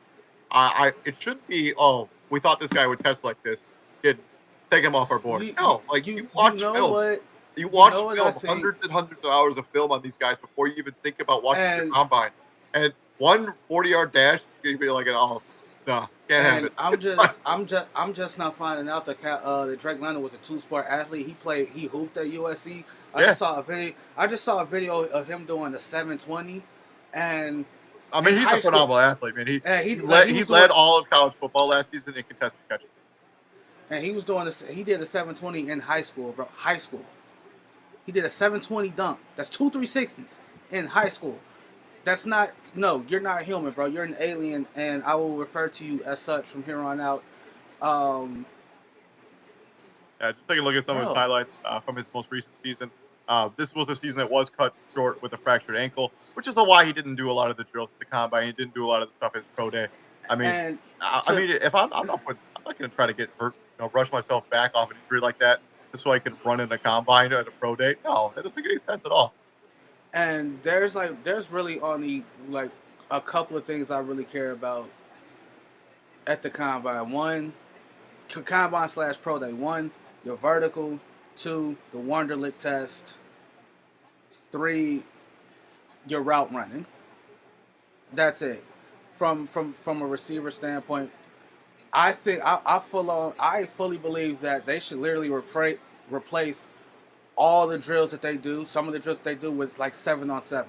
It shouldn't be. Oh, we thought this guy would test like this. Didn't take him off our board. No, like, you watch film. You watch film, hundreds and hundreds of hours of film on these guys before you even think about watching the combine. And one 40-yard dash, you'd be like, oh, nah, Can't have And it. I'm just not finding out that Drake London was a two-sport athlete. He hooped at USC. Yeah. I just saw a video of him doing the 720, and I in mean, he's a high school, phenomenal athlete, man. and He led all of college football last season in contested catches. and he was doing this. He did a 720 in high school, bro. High school. He did a 720 dunk. That's 2 360s in high school. That's not no. You're not human, bro. You're an alien, and I will refer to you as such from here on out. Um, Yeah, just take a look at some of his bro, highlights from his most recent season. This was a season that was cut short with a fractured ankle, which is why he didn't do a lot of the drills at the combine. He didn't do a lot of the stuff at his pro day. I mean, and I to mean, if I'm not going to try to get hurt, rush myself back off an injury like that just so I can run in a combine at a pro day. No, that doesn't make any sense at all. and there's really only like a couple of things I really care about at the combine. One, combine slash pro day. One, your vertical. Two, the Wonderlic test. Three, your route running. That's it. From a receiver standpoint, I think I fully believe that they should literally replace all the drills that they do. Some of the drills that they do with like 7-on-7.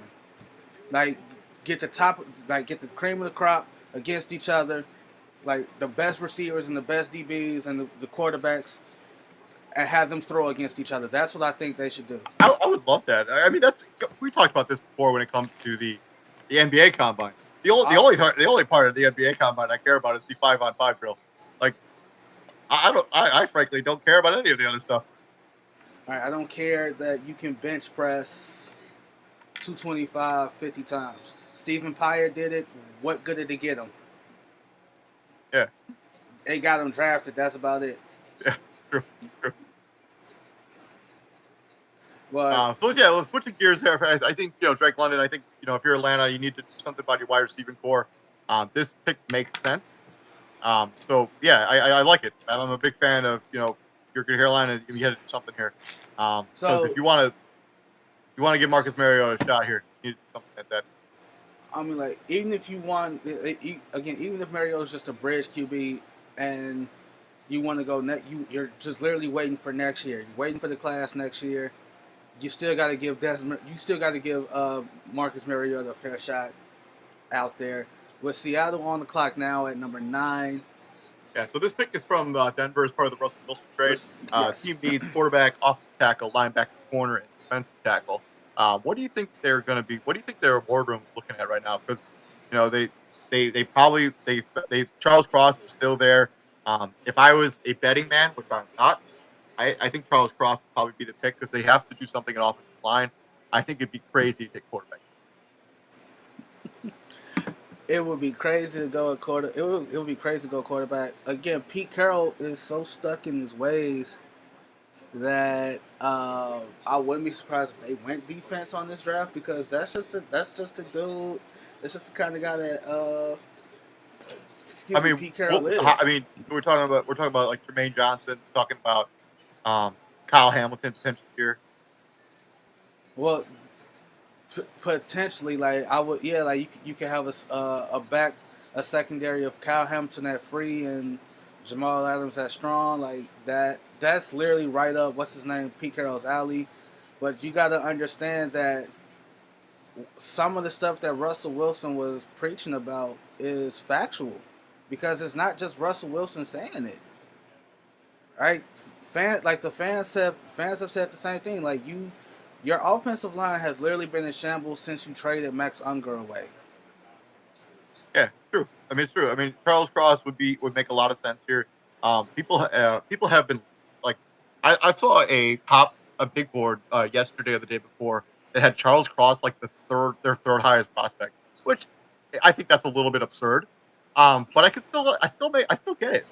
Like get the top, like get the cream of the crop against each other. Like the best receivers and the best DBs and the quarterbacks, and have them throw against each other. That's what I think they should do. I would love that. I mean, we talked about this before when it comes to the NBA combine. The only part of the NBA combine I care about is the 5-on-5 drill. Like I frankly don't care about any of the other stuff. All right, I don't care that you can bench press 225 50 times. Stephen Pyre did it. What good did it get him? Yeah. They got him drafted. That's about it. Yeah, true. But So yeah, switching gears here. I think Drake London. I think if you're Atlanta, you need to do something about your wide receiving core. This pick makes sense. So yeah, I like it. I'm a big fan of you're good Carolina. You got to do something here. Because if you want to give Marcus Mariota a shot here, you need to do something like that. I mean, like even if you want again, even if Mariota's just a bridge QB and you want to go you're just literally waiting for next year. You're waiting for the class next year. You still got to give Marcus Mariota a fair shot out there. With Seattle on the clock now at number 9. Yeah, so this pick is from Denver as part of the Russell Wilson trade. Yes. Team needs quarterback, offensive tackle, linebacker, corner, and defensive tackle. What do you think they're going to be? What do you think their boardroom is looking at right now? Because they probably Charles Cross is still there. If I was a betting man, which I'm not, I think Charles Cross would probably be the pick because they have to do something at offensive line. I think it'd be crazy to take quarterback. It would be crazy to go It would be crazy to go quarterback again. Pete Carroll is so stuck in his ways that I wouldn't be surprised if they went defense on this draft because that's just the dude. That's just the kind of guy that Pete Carroll is. I mean, we're talking about like Jermaine Johnson, talking about Kyle Hamilton potentially here. Well, potentially, like I would, yeah, like you could have a secondary of Kyle Hamilton at free and Jamal Adams at strong, like that. That's literally right up what's his name, Pete Carroll's alley. But you got to understand that some of the stuff that Russell Wilson was preaching about is factual, because it's not just Russell Wilson saying it, right? The fans have said the same thing. Like your offensive line has literally been in shambles since you traded Max Unger away. Yeah, true. I mean, it's true. I mean, Charles Cross would make a lot of sense here. People have been like, I saw a big board yesterday or the day before that had Charles Cross like their third highest prospect, which I think that's a little bit absurd. But I still get it.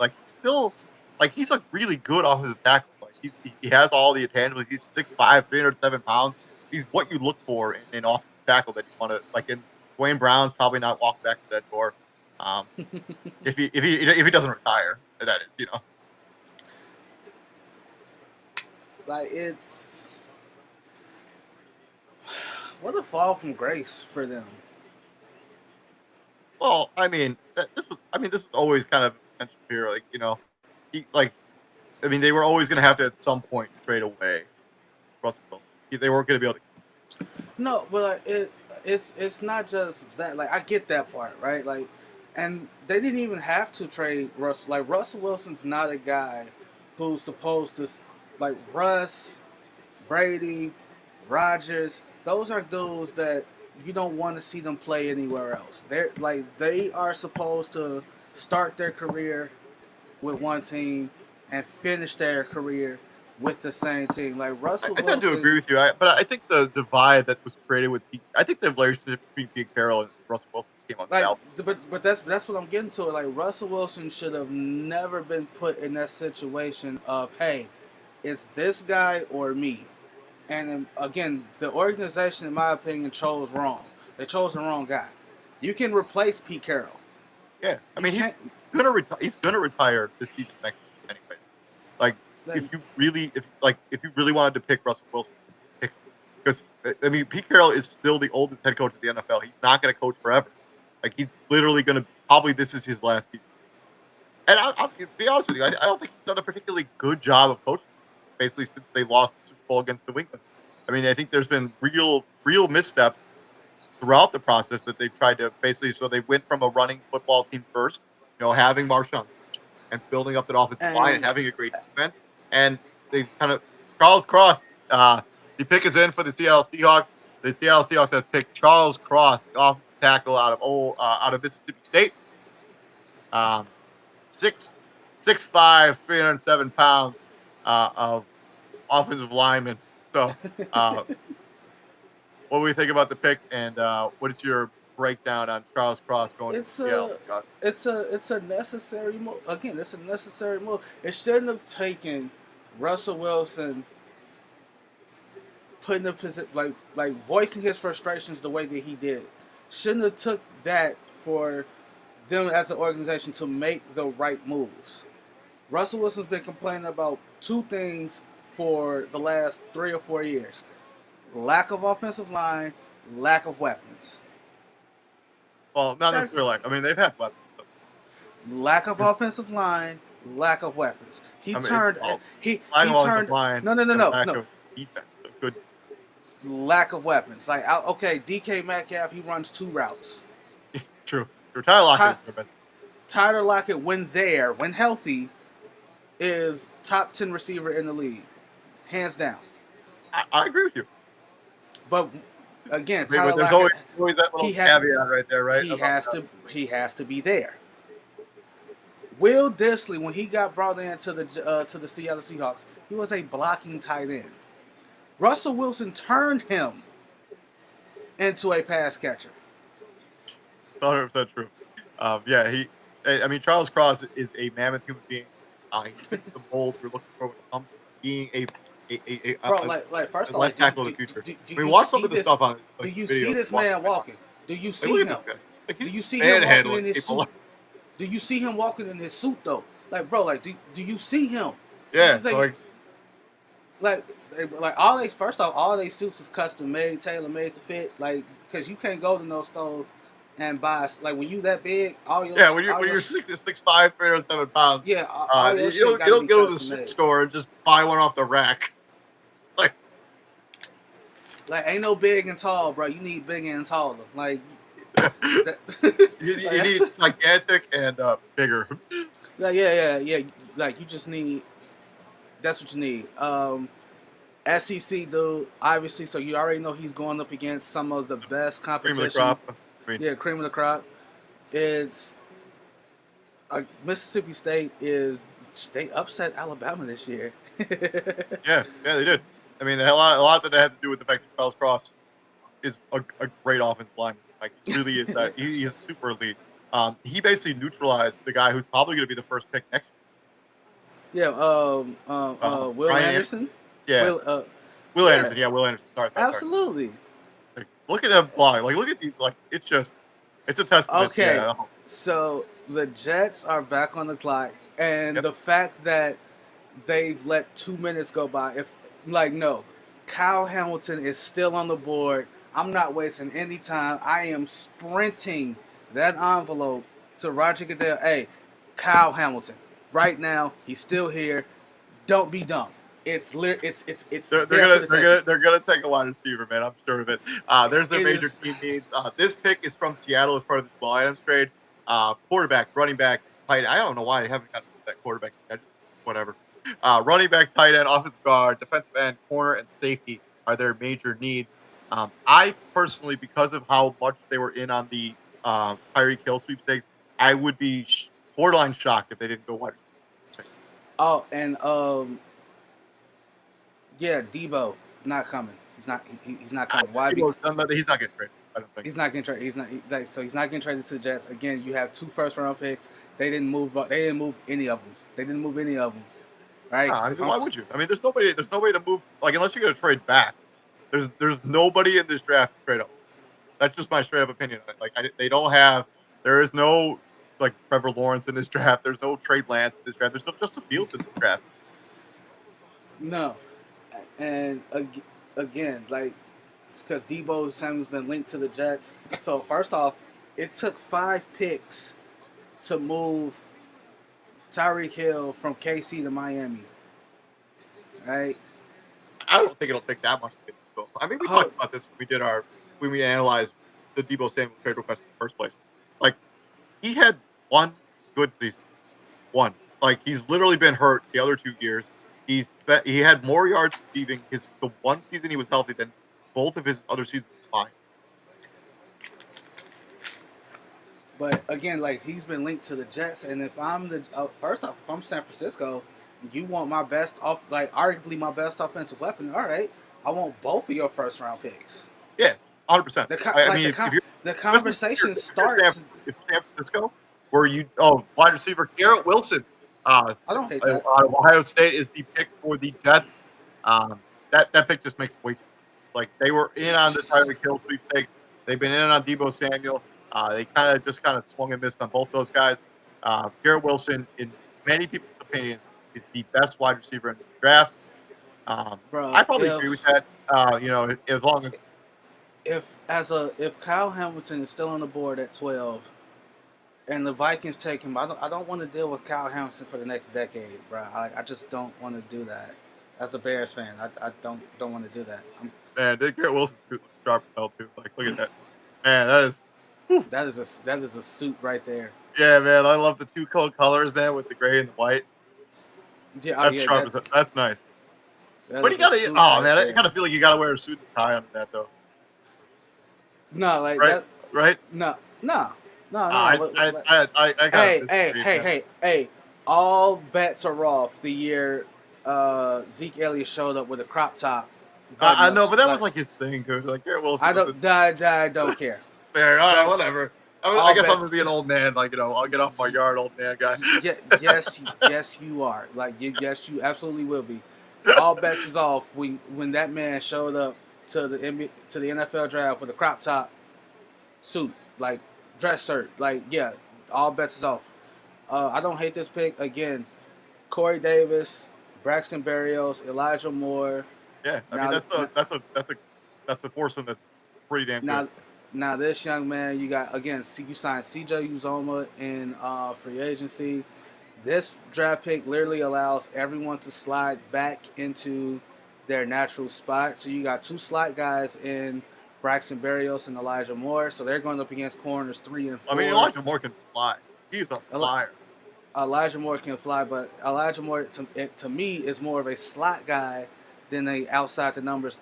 He's a really good offensive tackle. Like he has all the intangibles. He's 6'5", 307 pounds. He's what you look for in an offensive tackle that you want to like in. Dwayne Brown's probably not walking back to that door. If he doesn't retire, that is, Like it's what a fall from grace for them. Well, this was always kind of potential here. He like they were always going to have to at some point trade away Russell Wilson. They weren't going to be able to. No, but like, it's not just that. Like I get that part, right? Like, and they didn't even have to trade Russell. Like Russell Wilson's not a guy who's supposed to like Russ, Brady, Rodgers. Those are dudes that you don't want to see them play anywhere else. They are supposed to start their career with one team and finish their career with the same team. Like Russell I tend to Wilson. agree with you, but I think the divide that was created with I think the relationship between Pete Carroll and Russell Wilson came on Like, south. but that's what I'm getting to. Like Russell Wilson should have never been put in that situation of, hey, it's this guy or me. And again, the organization, in my opinion, chose wrong. They chose the wrong guy. You can replace Pete Carroll. Yeah, he's can't- gonna retire this season next season anyways. Like, if you really wanted to pick Russell Wilson, because Pete Carroll is still the oldest head coach of the NFL. He's not going to coach forever. Like, he's literally going to probably this is his last season. And I'll be honest with you, I don't think he's done a particularly good job of coaching, basically since they lost the Super Bowl against New England. I think there's been real missteps throughout the process that they've tried to basically. So they went from a running football team first, having Marshawn and building up that offensive line and having a great defense. And they kind of Charles Cross, the pick is in for the Seattle Seahawks. The Seattle Seahawks have picked Charles Cross, the offensive tackle out of Mississippi State. 6'5", 307 pounds of offensive lineman. So, what do we think about the pick, and what is your breakdown on Charles Cross going to Seattle? It's a necessary move. Again, it's a necessary move. It shouldn't have taken Russell Wilson putting a position like voicing his frustrations the way that he did. Shouldn't have took that for them as an organization to make the right moves. Russell Wilson's been complaining about two things for the last 3 or 4 years: lack of offensive line, lack of weapons. Well, not necessarily lack. They've had weapons. Lack of offensive line, lack of weapons. He turned. No. Lack of defense. Good. Lack of weapons. Like, okay, DK Metcalf, he runs 2 routes. True. Tyler Lockett, when healthy, is top 10 receiver in the league, hands down. I agree with you. But again, Tyler Lockett, always that little caveat right there, right? He has to be there. Will Dissly, when he got brought into the Seattle Seahawks, he was a blocking tight end. Russell Wilson turned him into a pass catcher. 100% true. Charles Cross is a mammoth human being. He fits the mold we're looking for when it comes to being first of all, left tackle of the future. Watch some of the stuff on. Do you see this man walking? Do you see him? Do you see him walking in his suit? Do you see him walking in his suit though? Do you see him? Yeah, all they suits is custom made, tailor made to fit. Like, because you can't go to no store and buy, like, when you that big, all your when you're 6'5", 307 pounds. Yeah, you don't go to the store and just buy one off the rack. Like ain't no big and tall, bro. You need big and taller. Like you need gigantic and bigger. Yeah. Like you just need. That's what you need. SEC dude, obviously. So you already know he's going up against some of the best competition. Cream of the crop. Cream of the crop. It's Mississippi State they upset Alabama this year. yeah, they did. A lot that had to do with the fact that Charles Cross is a great offensive lineman. Like, he really is that. He is super elite. He basically neutralized the guy who's probably going to be the first pick next year. Yeah, Will Anderson. Yeah, Will Anderson. Yeah, Will Anderson. Sorry. Absolutely. Like, look at him fly. Like, look at these. Like, it's a testament. Okay, yeah. So the Jets are back on the clock, and the fact that they've let 2 minutes go by, no, Kyle Hamilton is still on the board. I'm not wasting any time. I am sprinting that envelope to Roger Goodell. Hey, Kyle Hamilton. Right now, he's still here. Don't be dumb. It's They're there for gonna the they're taking. gonna they're gonna take a wide receiver, man. I'm sure of it. There's their It major is team needs. This pick is from Seattle as part of the Jamal Adams trade. Quarterback, running back, tight end. I don't know why I haven't gotten that quarterback. I just whatever. Running back, tight end, offensive guard, defensive end, corner, and safety are their major needs. I personally, because of how much they were in on the Tyreek Hill sweepstakes, I would be borderline shocked if they didn't go wide receiver. oh and yeah, Debo not coming. He's not coming. Why? Because He's not getting traded. I don't think. he's not getting traded. He's not getting traded to the Jets again. You have 2 first-round picks. They didn't move. They didn't move any of them. They didn't move any of them. Right? I mean, why would you? I mean, there's nobody. There's no way to move. Like, unless you're going to trade back. There's nobody in this draft to trade up. That's just my straight up opinion on it. Like, they don't have. There is no like Trevor Lawrence in this draft. There's no Trey Lance in this draft. There's no Justin Fields in this draft. No, and again, like because Debo Samuel's been linked to the Jets. So first off, it took 5 picks to move Tyreek Hill from KC to Miami. Right? I don't think it'll take that much to get this goal. I mean, we talked about this when we analyzed the Debo Samuel trade request in the first place. Like, he had one good season. One. Like, he's literally been hurt the other 2 years. He had more yards receiving the one season he was healthy than both of his other seasons combined. But again, like he's been linked to the Jets, and if I'm the first off, if I'm San Francisco, you want my best off, like arguably my best offensive weapon. All right, I want both of your first-round picks. Yeah, 100%. The conversation starts. If San Francisco, where wide receiver Garrett Wilson, I don't hate that. Ohio State is the pick for the Jets. That pick just makes it way too much. Like, they were in on the Tyreek Hill sweepstakes. They've been in on Debo Samuel. They kind of swung and missed on both those guys. Garrett Wilson, in many people's opinion, is the best wide receiver in the draft. Bro, I probably agree with that. As long as if Kyle Hamilton is still on the board at 12, and the Vikings take him, I don't want to deal with Kyle Hamilton for the next decade, bro. I just don't want to do that. As a Bears fan, I don't want to do that. Man, Garrett Wilson's sharp as hell too. Like, look at that. Man, that is. Whew. That is a suit right there. Yeah, man, I love the 2 cold colors, man, with the gray and the white. Yeah, that's sharp. That's nice. That but you gotta. Oh man, I kind of feel like you gotta wear a suit and tie under that though. No, like right? that. Right? No. Hey! All bets are off the year Zeke Elliott showed up with a crop top. I know, but that was like his thing, dude. Like, Garrett Wilson. I don't care. Fair, all right, whatever. I guess I'm gonna be an old man, like, I'll get off my yard, old man guy. Yes, you are. Like, yes, you absolutely will be. All bets is off when that man showed up to the NFL draft with a crop top suit, like dress shirt. Like, yeah, all bets is off. I don't hate this pick. Again, Corey Davis, Braxton Berrios, Elijah Moore. Yeah, I mean that's a foursome that's pretty damn good. Now this young man, you signed C.J. Uzomah in free agency. This draft pick literally allows everyone to slide back into their natural spot. So you got 2 slot guys in Braxton Berrios and Elijah Moore. So they're going up against corners 3 and 4. I mean, Elijah Moore can fly. He's a flyer. Elijah Moore can fly, but Elijah Moore, to me, is more of a slot guy than a outside the numbers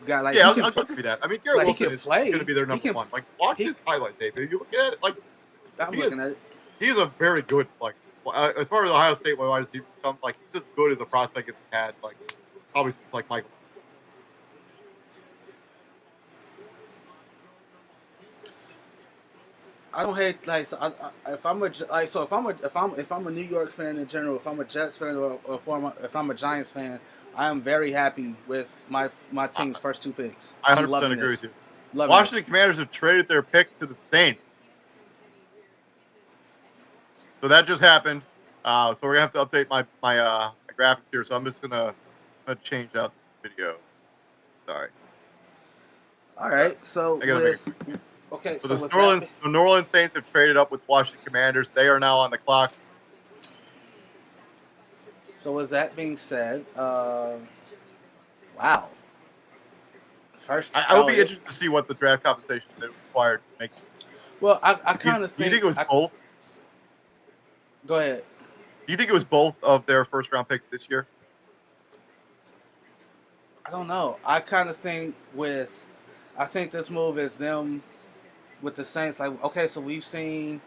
guy. Like, yeah, I'll give you that. I mean, Garrett Wilson is going to be their number 1. Like, watch his highlight tape. If you look at it, like, I'm looking at it. He's a very good, like, as far as Ohio State wide receiver comes, like, he's as good as a prospect as he had, like, probably since, like, Michael. I don't hate, like, so if I'm a New York fan in general, if I'm a Jets fan or if I'm a Giants fan, I am very happy with my team's first 2 picks. I 100% agree with you. Washington Commanders have traded their pick to the Saints. So that just happened. So we're gonna have to update my graphics here. So I'm just gonna change out the video. Sorry. All right. So Okay, So so the New Orleans Saints have traded up with Washington Commanders. They are now on the clock. so with that being said, wow. First, I would be interested to see what the draft compensation they required to make. Well, I Do kind of you think it was both? Go ahead. Do you think it was both of their first round picks this year? I don't know. I kind of think I think this move is them with the Saints. Like, okay, so we've seen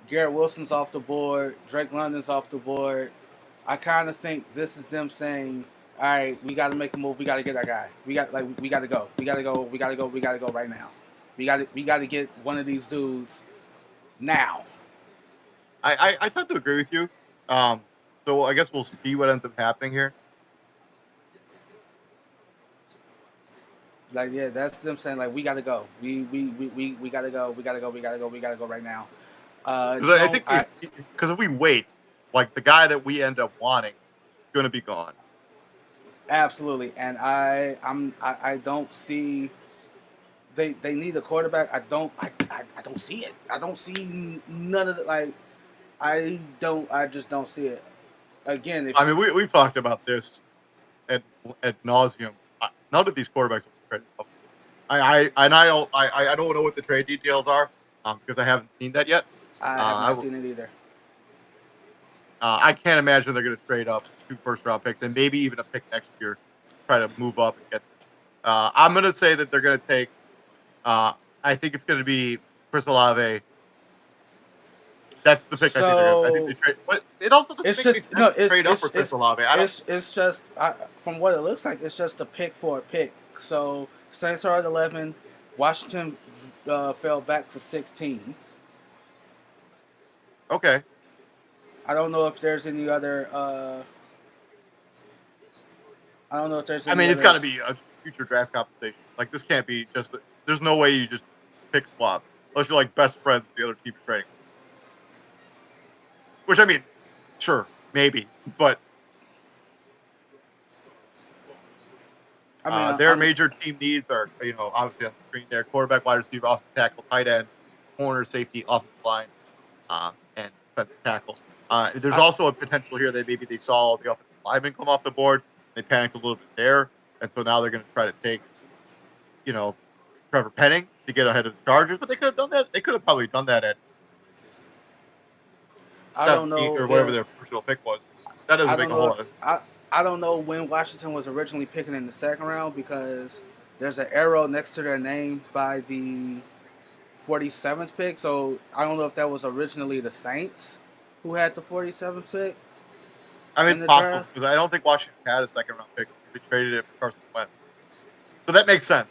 Garrett Wilson's off the board, Drake London's off the board. I kind of think this is them saying, "All right, we got to make a move. We got to get that guy. We got to go. We got to go. We got to go. We got to go right now. We got to get one of these dudes now." I tend to agree with you. So I guess we'll see what ends up happening here. Like, yeah, that's them saying like we gotta go. We gotta go. We gotta go. We gotta go. We gotta go right now. Because I think because if we wait, like the guy that we end up wanting is going to be gone. Absolutely, and I don't see they need a quarterback. I don't see it. I don't see none of it. Like I just don't see it. Again, I mean we've talked about this at nauseum. None of these quarterbacks will be traded up. I don't know what the trade details are because I haven't seen that yet. I have not seen it either. I can't imagine they're going to trade up 2 first-round picks and maybe even a pick next year to try to move up and get. I'm going to say that they're going to take. I think it's going to be Chris Olave. That's the pick. I think they trade. But it also doesn't make sense to trade up for Chris Olave. It's just from what it looks like, it's just a pick for a pick. So Saints are at 11. Washington fell back to 16. Okay. I don't know if there's any other. I don't know if there's. I mean, it's got to be a future draft compensation. Like this can't be just. There's no way you just pick swap unless you're like best friends with the other team trading. Which I mean, sure, maybe, but I mean, their major team needs are obviously on the screen there: quarterback, wide receiver, offensive tackle, tight end, corner, safety, offensive line, and defensive tackle. There's also a potential here that maybe they saw the offensive lineman come off the board. They panicked a little bit there, and so now they're going to try to take, Trevor Pennington to get ahead of the Chargers. But they could have done that. They could have probably done that at I don't know or whatever their original pick was. That doesn't make a whole lot. I don't know when Washington was originally picking in the second round because there's an arrow next to their name by the 47th pick. So I don't know if that was originally the Saints who had the 47th pick. I mean, it's possible because I don't think Washington had a second round pick. They traded it for Carson Wentz. So that makes sense.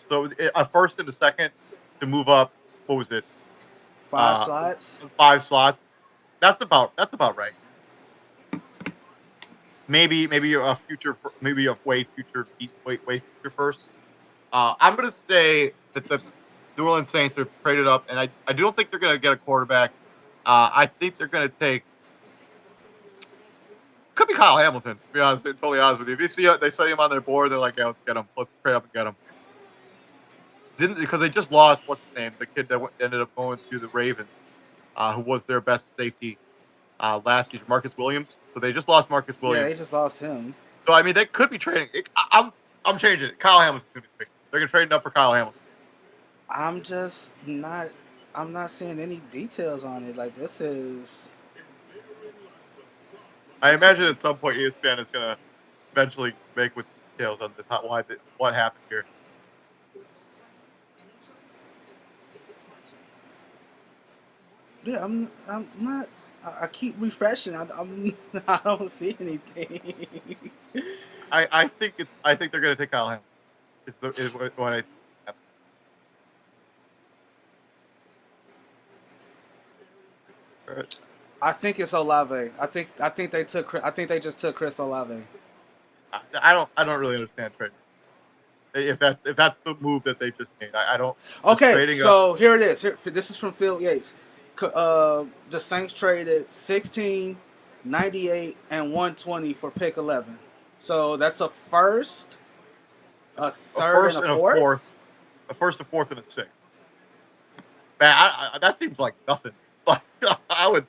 So a first and a second to move up. What was it? 5 slots. 5 slots. That's about right. Maybe a future, maybe a way future first. I'm gonna say that the New Orleans Saints are traded up, and I don't think they're gonna get a quarterback. I think they're gonna take. Could be Kyle Hamilton. To be honest, totally honest with you. If they see him on their board, they're like, "Yeah, let's get him. Let's trade up and get him." Because they just lost what's his name, the kid that ended up going to the Ravens, who was their best safety last season, Marcus Williams. So they just lost Marcus Williams. Yeah, they just lost him. So I mean, they could be trading. I'm changing it. Kyle Hamilton's going to be picked. They're going to trade up for Kyle Hamilton. I'm not seeing any details on it. Like this is. I imagine at some point ESPN is going to eventually make with details on this. What happened here. Yeah, I'm not. I keep refreshing. I don't see anything. I think they're going to take Kyle Hamilton. Is what I think. Right. I think it's Olave. I think they just took Chris Olave. I don't really understand trade. If that's the move that they just made, I don't. Okay, so here it is. This is from Phil Yates. The Saints traded 16, 98, and 120 for pick 11. So that's a first, a third, and a fourth. A first, a fourth, and a sixth. that seems like nothing. Like, I would.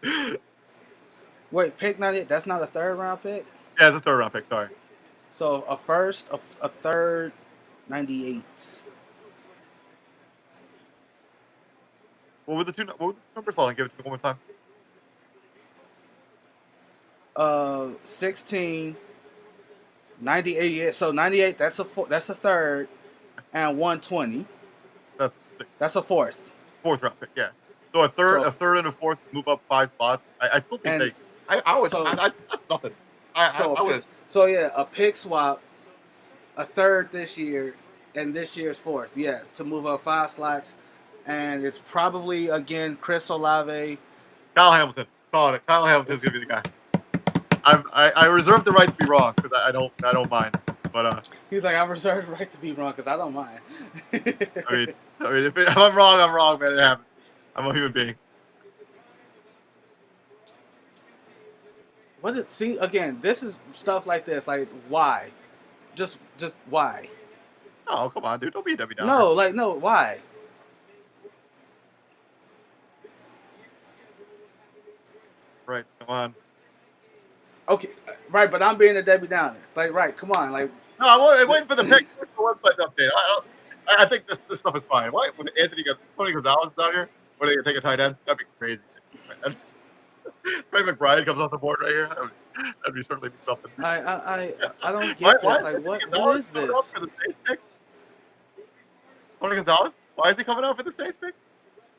Wait, pick 98. That's not a third round pick. Yeah, it's a third round pick. Sorry. So a first, a third, 98. What were the two numbers? Hold on, give it to me one more time. 16, 98. Yeah, so 98. That's a third, and 120. That's a fourth. Fourth round pick. Yeah. So a third, and a fourth move up 5 spots. I still think I would. So, that's nothing. So yeah, a pick swap, a third this year, and this year's fourth. Yeah, to move up 5 slots, and it's probably again Chris Olave. Kyle Hamilton. Call it. Kyle Hamilton's gonna be the guy. I reserve the right to be wrong because I don't mind. But he's like, I reserve the right to be wrong because I don't mind. I mean, if I'm wrong, I'm wrong, man. It happens. I'm a human being. See again? This is stuff like this. Like why? Just why? Oh come on, dude! Don't be a Debbie Downer. No, why? Right, come on. Okay, right, but I'm being a Debbie Downer. Like, right, come on, like. No, I'm waiting for the pick. The website update. I think this stuff is fine. Why? When Tony Gonzalez is out here, what are they gonna take a tight end? That'd be crazy. Ray McBride comes off the board right here. That'd be certainly something. I don't get this. Like, what is this? For the Saints pick? Tony Gonzalez? Why is he coming out for the Saints pick?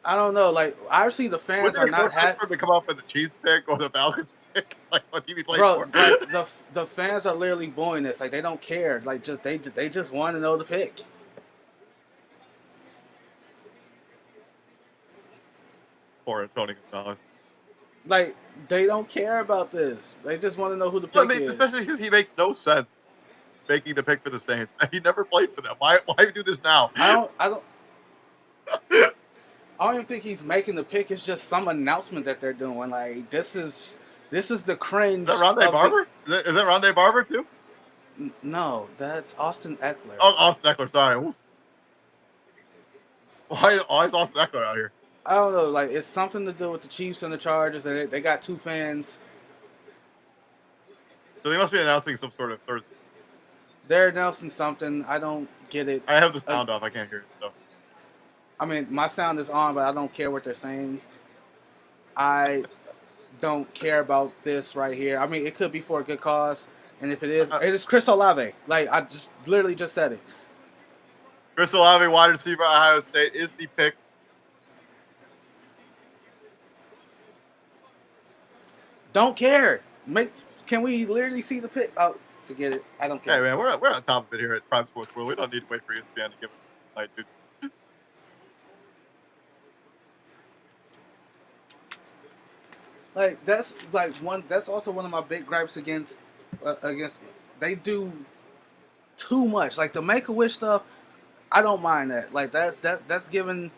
I don't know. Like, obviously the fans are not happy to come out for the Chiefs pick or the Falcons pick. Like, what TV plays for? Like, the fans are literally booing this. Like, they don't care. Like, they just want to know the pick. Poor Tony Gonzalez. Like, they don't care about this. They just want to know who the pick is. Especially because he makes no sense making the pick for the Saints. He never played for them. Why do this now? I don't even think he's making the pick. It's just some announcement that they're doing. Like, this is the cringe. Is that Rondé Barber? Is that Rondé Barber too? No, that's Austin Eckler. Oh, Austin Eckler. Sorry. Why is Austin Eckler out here? I don't know. Like, it's something to do with the Chiefs and the Chargers, and they got 2 fans. So they must be announcing some sort of Thursday. They're announcing something. I don't get it. I have the sound off. I can't hear it. So. I mean, my sound is on, but I don't care what they're saying. I don't care about this right here. I mean, it could be for a good cause, and if it is, it is Chris Olave. Like, I just literally just said it. Chris Olave, wide receiver, Ohio State, is the pick. Don't care. Can we literally see the pick? Oh, forget it. I don't care. Hey, man, we're on top of it here at Prime Sports World. We don't need to wait for ESPN to give it a light, dude. Like, that's also one of my big gripes against they do too much. Like, the Make-A-Wish stuff, I don't mind that. Like, that's giving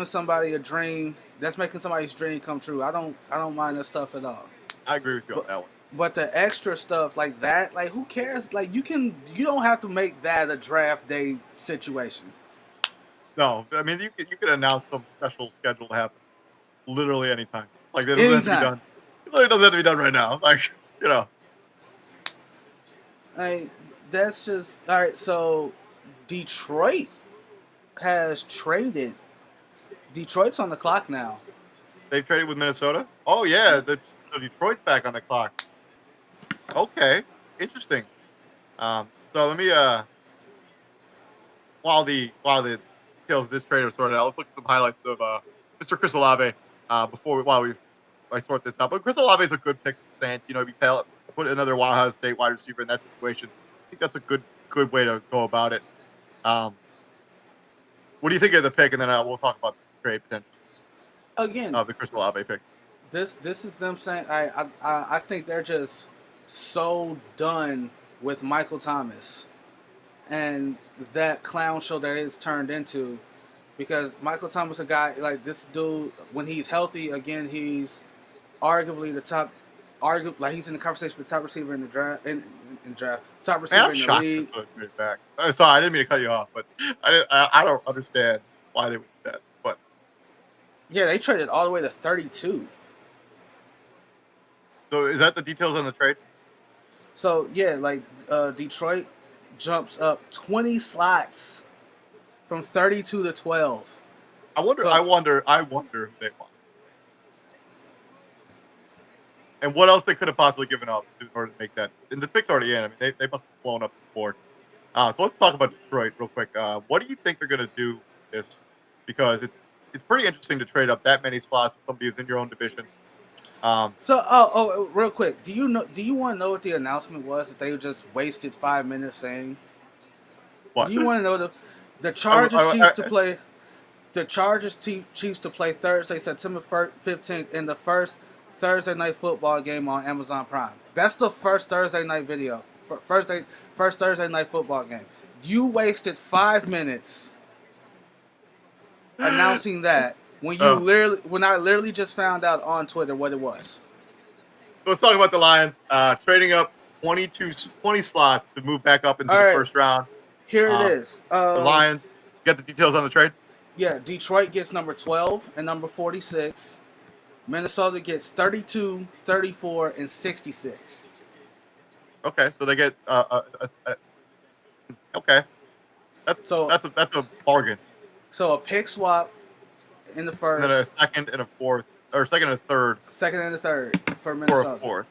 somebody a dream. That's making somebody's dream come true. I don't mind that stuff at all. I agree with you on that one. But the extra stuff like that, like, who cares? Like, you don't have to make that a draft day situation. No, I mean you could announce some special schedule to happen literally anytime. Like, it doesn't have to be done. It literally doesn't have to be done right now. Like, you know. Like, that's just all right. So Detroit has traded. Detroit's on the clock now. They've traded with Minnesota? Oh, yeah. The Detroit's back on the clock. Okay. Interesting. So let me, while the details of this trade are sorted out, let's look at some highlights of Mr. Chris Olave while I sort this out. But Chris Olave is a good pick for the Saints. You know, if you put another Ohio State wide receiver in that situation, I think that's a good way to go about it. What do you think of the pick? And then we'll talk about the trade potential. Again, the Chris Olave pick. This is them saying I think they're just so done with Michael Thomas and that clown show that it's turned into, because Michael Thomas, a guy like this dude, when he's healthy, again, he's arguably the top. Like, he's in the conversation for top receiver in the draft. Top receiver in the league. Back. Sorry, I didn't mean to cut you off, but I don't understand why they would do that. But Yeah, they traded all the way to 32. So is that the details on the trade? So yeah, like Detroit jumps up 20 slots from 32 to 12. I wonder So who they want. And what else they could have possibly given up in order to make that. And the pick's already in. I mean, they must have blown up the board. So let's talk about Detroit real quick. What do you think they're going to do with this? Because it's pretty interesting to trade up that many slots with somebody who's in your own division. real quick, do you know? Do you want to know what the announcement was that they just wasted 5 minutes saying? What? Do you want to know the I, Chargers I, Chiefs I, to play? The Chargers Chiefs to play Thursday, September 15th in the first Thursday night football game on Amazon Prime. That's the first Thursday night video. First Thursday night football game. You wasted 5 minutes announcing that when I literally just found out on Twitter what it was. So let's talk about the Lions trading up 20 slots to move back up into the first round. Here it is. The Lions. Get the details on the trade? Yeah, Detroit gets number 12 and number 46. Minnesota gets 32, 34, and 66. Okay, so they get okay. That's a bargain. So a pick swap in the first, and then a second and a fourth, or second and a third. Second and a third for Minnesota. For a fourth.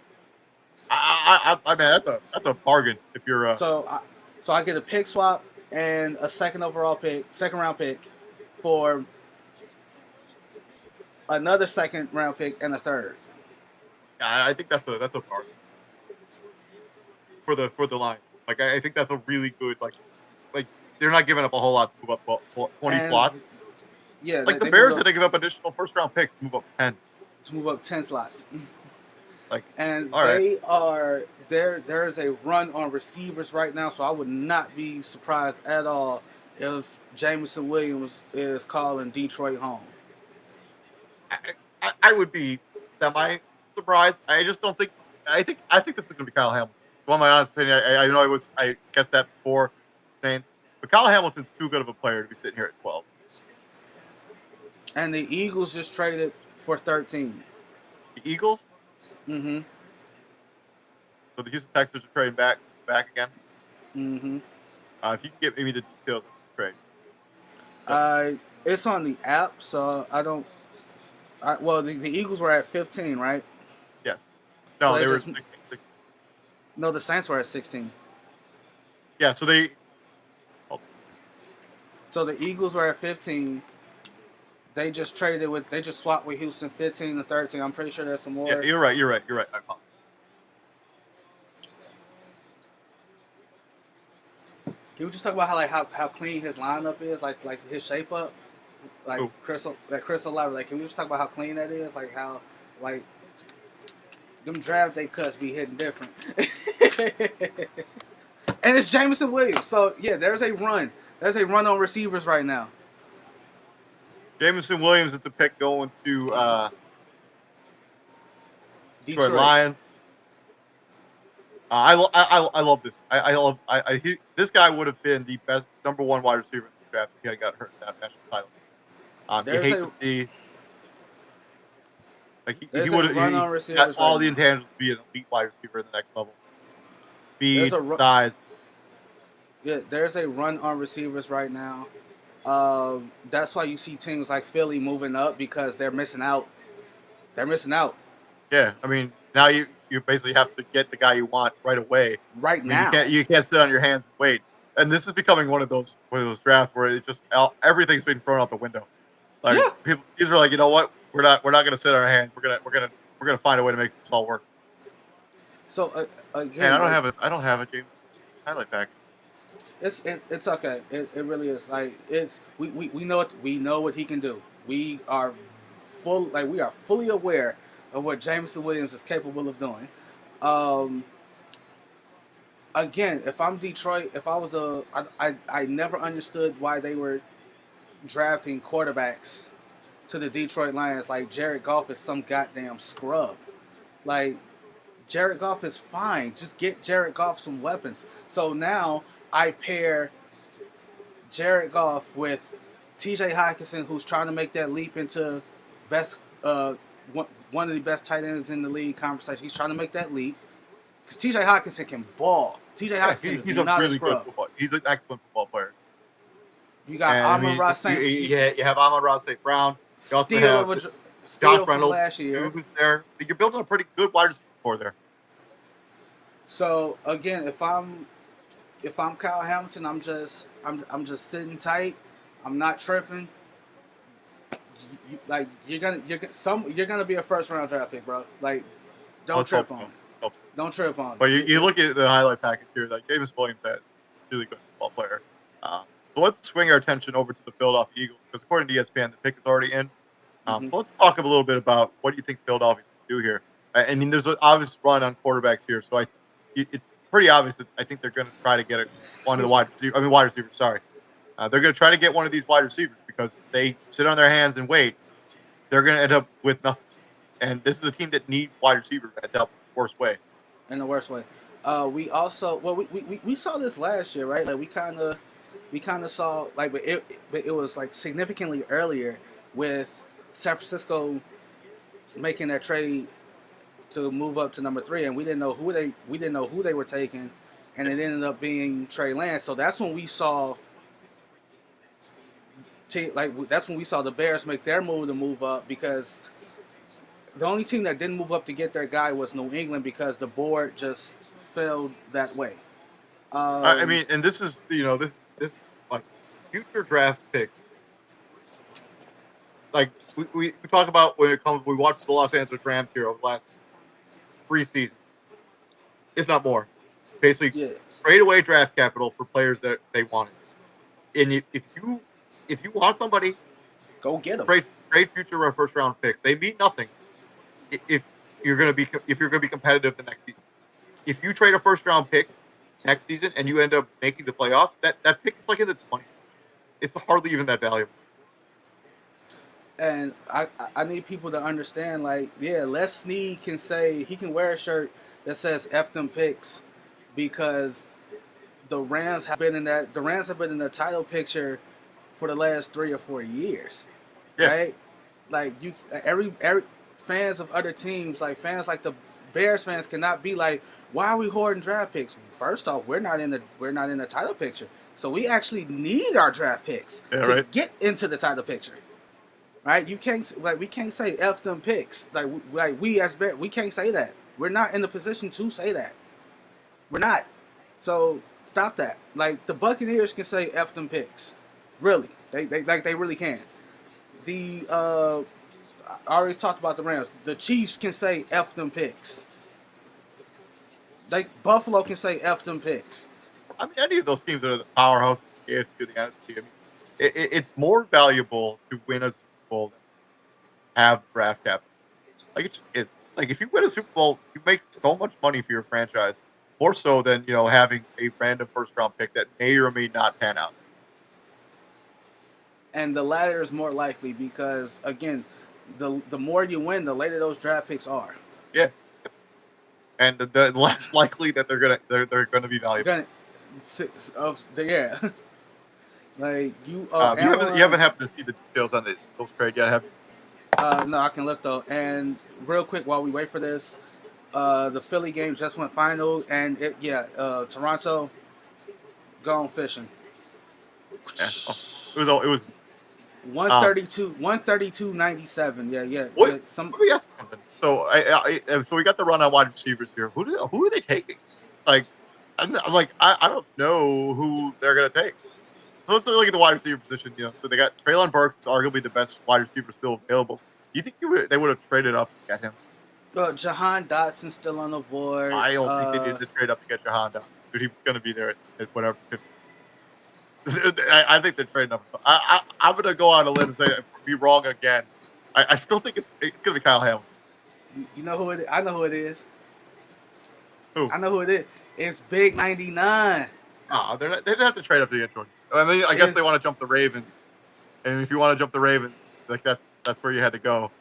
I mean that's a bargain if you're. So I get a pick swap and a second round pick for another second round pick and a third. I think that's a bargain for the line. Like I think that's a really good like they're not giving up a whole lot to move up 20 slots. Yeah, like the Bears had to give up additional first round picks to move up 10. To move up 10 slots. Like and they are there's a run on receivers right now, so I would not be surprised at all if Jameson Williams is calling Detroit home. I would be semi surprised. I just don't think. I think this is going to be Kyle Hamilton. Well, my honest opinion, I know I guessed that before Saints, but Kyle Hamilton's too good of a player to be sitting here at 12. And the Eagles just traded for 13. The Eagles? Mm-hmm. So the Houston Texans are trading back again. Mm-hmm. If you can give me the details of the trade. It's on the app, so I don't. The Eagles were at 15, right? Yes. No, so they were 16. No, the Saints were at 16. Yeah, so they. Oh. So the Eagles were at 15. They just swapped with Houston 15 to 13. I'm pretty sure there's some more. Yeah, you're right. I apologize. Can we just talk about how clean his lineup is, like his shape up, like Ooh. Crystal Lab. Like, can we just talk about how clean that is? Like how them draft day cuts be hitting different. And it's Jameson Williams. So yeah, there's a run. There's a run on receivers right now. Jameson Williams at the pick going to Detroit Lions. I love this. This guy would have been the best number one wide receiver in the draft if he had got hurt in that national title. You hate to see. Like he would have got all the intangibles to be an elite wide receiver in the next level. Speed, size. Yeah, there's a run on receivers right now. That's why you see teams like Philly moving up because they're missing out. Yeah, I mean now you basically have to get the guy you want right away. Now, you can't sit on your hands and wait. And this is becoming one of those drafts where it just everything's being thrown out the window. Like people are like, you know what? We're not going to sit on our hands. We're gonna find a way to make this all work. So again, man, I don't have a James highlight pack. It's okay. It really is. Like we know what he can do. We are fully aware of what Jameson Williams is capable of doing. Again, if I'm Detroit, if I was I never understood why they were drafting quarterbacks to the Detroit Lions. Like Jared Goff is some goddamn scrub. Like Jared Goff is fine. Just get Jared Goff some weapons. So now I pair Jared Goff with TJ Hockenson, who's trying to make that leap into best one of the best tight ends in the league conversation. He's trying to make that leap because T.J. Hockenson can ball. T.J. Hockenson he's is a not a really good scrub. football. He's an excellent football player. You got And I Amon mean, Ross St. you have Amon-Ra St. Brown. You also Steal have of a Josh steal from Reynolds, last year. who's there. You're building a pretty good wide receiver core there. So again, if I'm Kyle Hamilton, I'm just sitting tight. I'm not tripping. You're gonna be a first round draft pick, bro. Like, don't trip on it. Don't trip on it. But you look at the highlight package here, like Jameson Williams has a really good football player. So let's swing our attention over to the Philadelphia Eagles because according to ESPN, the pick is already in. So let's talk a little bit about what do you think Philadelphia's going to do here. I mean, there's an obvious run on quarterbacks here, so it's pretty obvious that I think they're going to try to get one of the wide receivers. Sorry, they're going to try to get one of these wide receivers because if they sit on their hands and wait, they're going to end up with nothing. And this is a team that needs wide receivers at the worst way. In the worst way. We also we saw this last year, right? Like we kind of saw but it was like significantly earlier with San Francisco making that trade to move up to number 3, and we didn't know who they were taking, and it ended up being Trey Lance. So that's when we saw the Bears make their move to move up, because the only team that didn't move up to get their guy was New England because the board just fell that way. I mean, and this is this like future draft pick. Like we talk about when it comes, we watched the Los Angeles Rams here over the last 3 seasons, if not more. Basically, trade away draft capital for players that they wanted. And if you want somebody, go get them. Trade future first round picks. They mean nothing if you're going to be competitive the next season. If you trade a first round pick next season and you end up making the playoffs, that pick is like in the 20s. It's hardly even that valuable. And I need people to understand, like, Les Snead can say, he can wear a shirt that says F them picks, because the Rams have been in the title picture for the last 3 or 4 years. Yeah. Right? Like, every fans of other teams, like fans like the Bears fans, cannot be like, why are we hoarding draft picks? First off, we're not in the title picture. So we actually need our draft picks to get into the title picture. Right? You can't, like, we can't say F them picks. Like we as Bears, we can't say that. We're not in the position to say that. We're not. So stop that. Like, the Buccaneers can say F them picks. Really. They really can. I already talked about the Rams. The Chiefs can say F them picks. Like, Buffalo can say F them picks. I mean, any of those teams that are the powerhouse of the AFC to the NFC, I mean, it's more valuable to win a Super Bowl than have draft capital. Like, it just is. Like, if you win a Super Bowl, you make so much money for your franchise, more so than having a random first round pick that may or may not pan out. And the latter is more likely because, again, the more you win, the later those draft picks are. Yeah. And the less likely that they're gonna be valuable. Yeah. Like, you haven't happened to see the details on those trade yet, have you? No, I can look though. And real quick, while we wait for this, the Philly game just went final, and Toronto gone fishing. Yeah. Oh, it was 132-97. Yeah. Let me ask you something. So so we got the run on wide receivers here. Who are they taking? Like, I'm like, I don't know who they're gonna take. So let's look at the wide receiver position. So they got Treylon Burks, arguably the best wide receiver still available. Do you think they would have traded up to get him? Jahan Dotson's still on the board. I don't think they needed to trade up to get Jahan Dotson. Dude, he was going to be there at whatever 50. I think they're trading up. I'm going to go on a limb and say, be wrong again. I still think it's going to be Kyle Hamilton. You know who it is? I know who it is. Who? I know who it is. It's Big 99. They didn't have to trade up to get Jordan. I mean, I guess they want to jump the Ravens. And if you want to jump the Ravens, like that's where you had to go.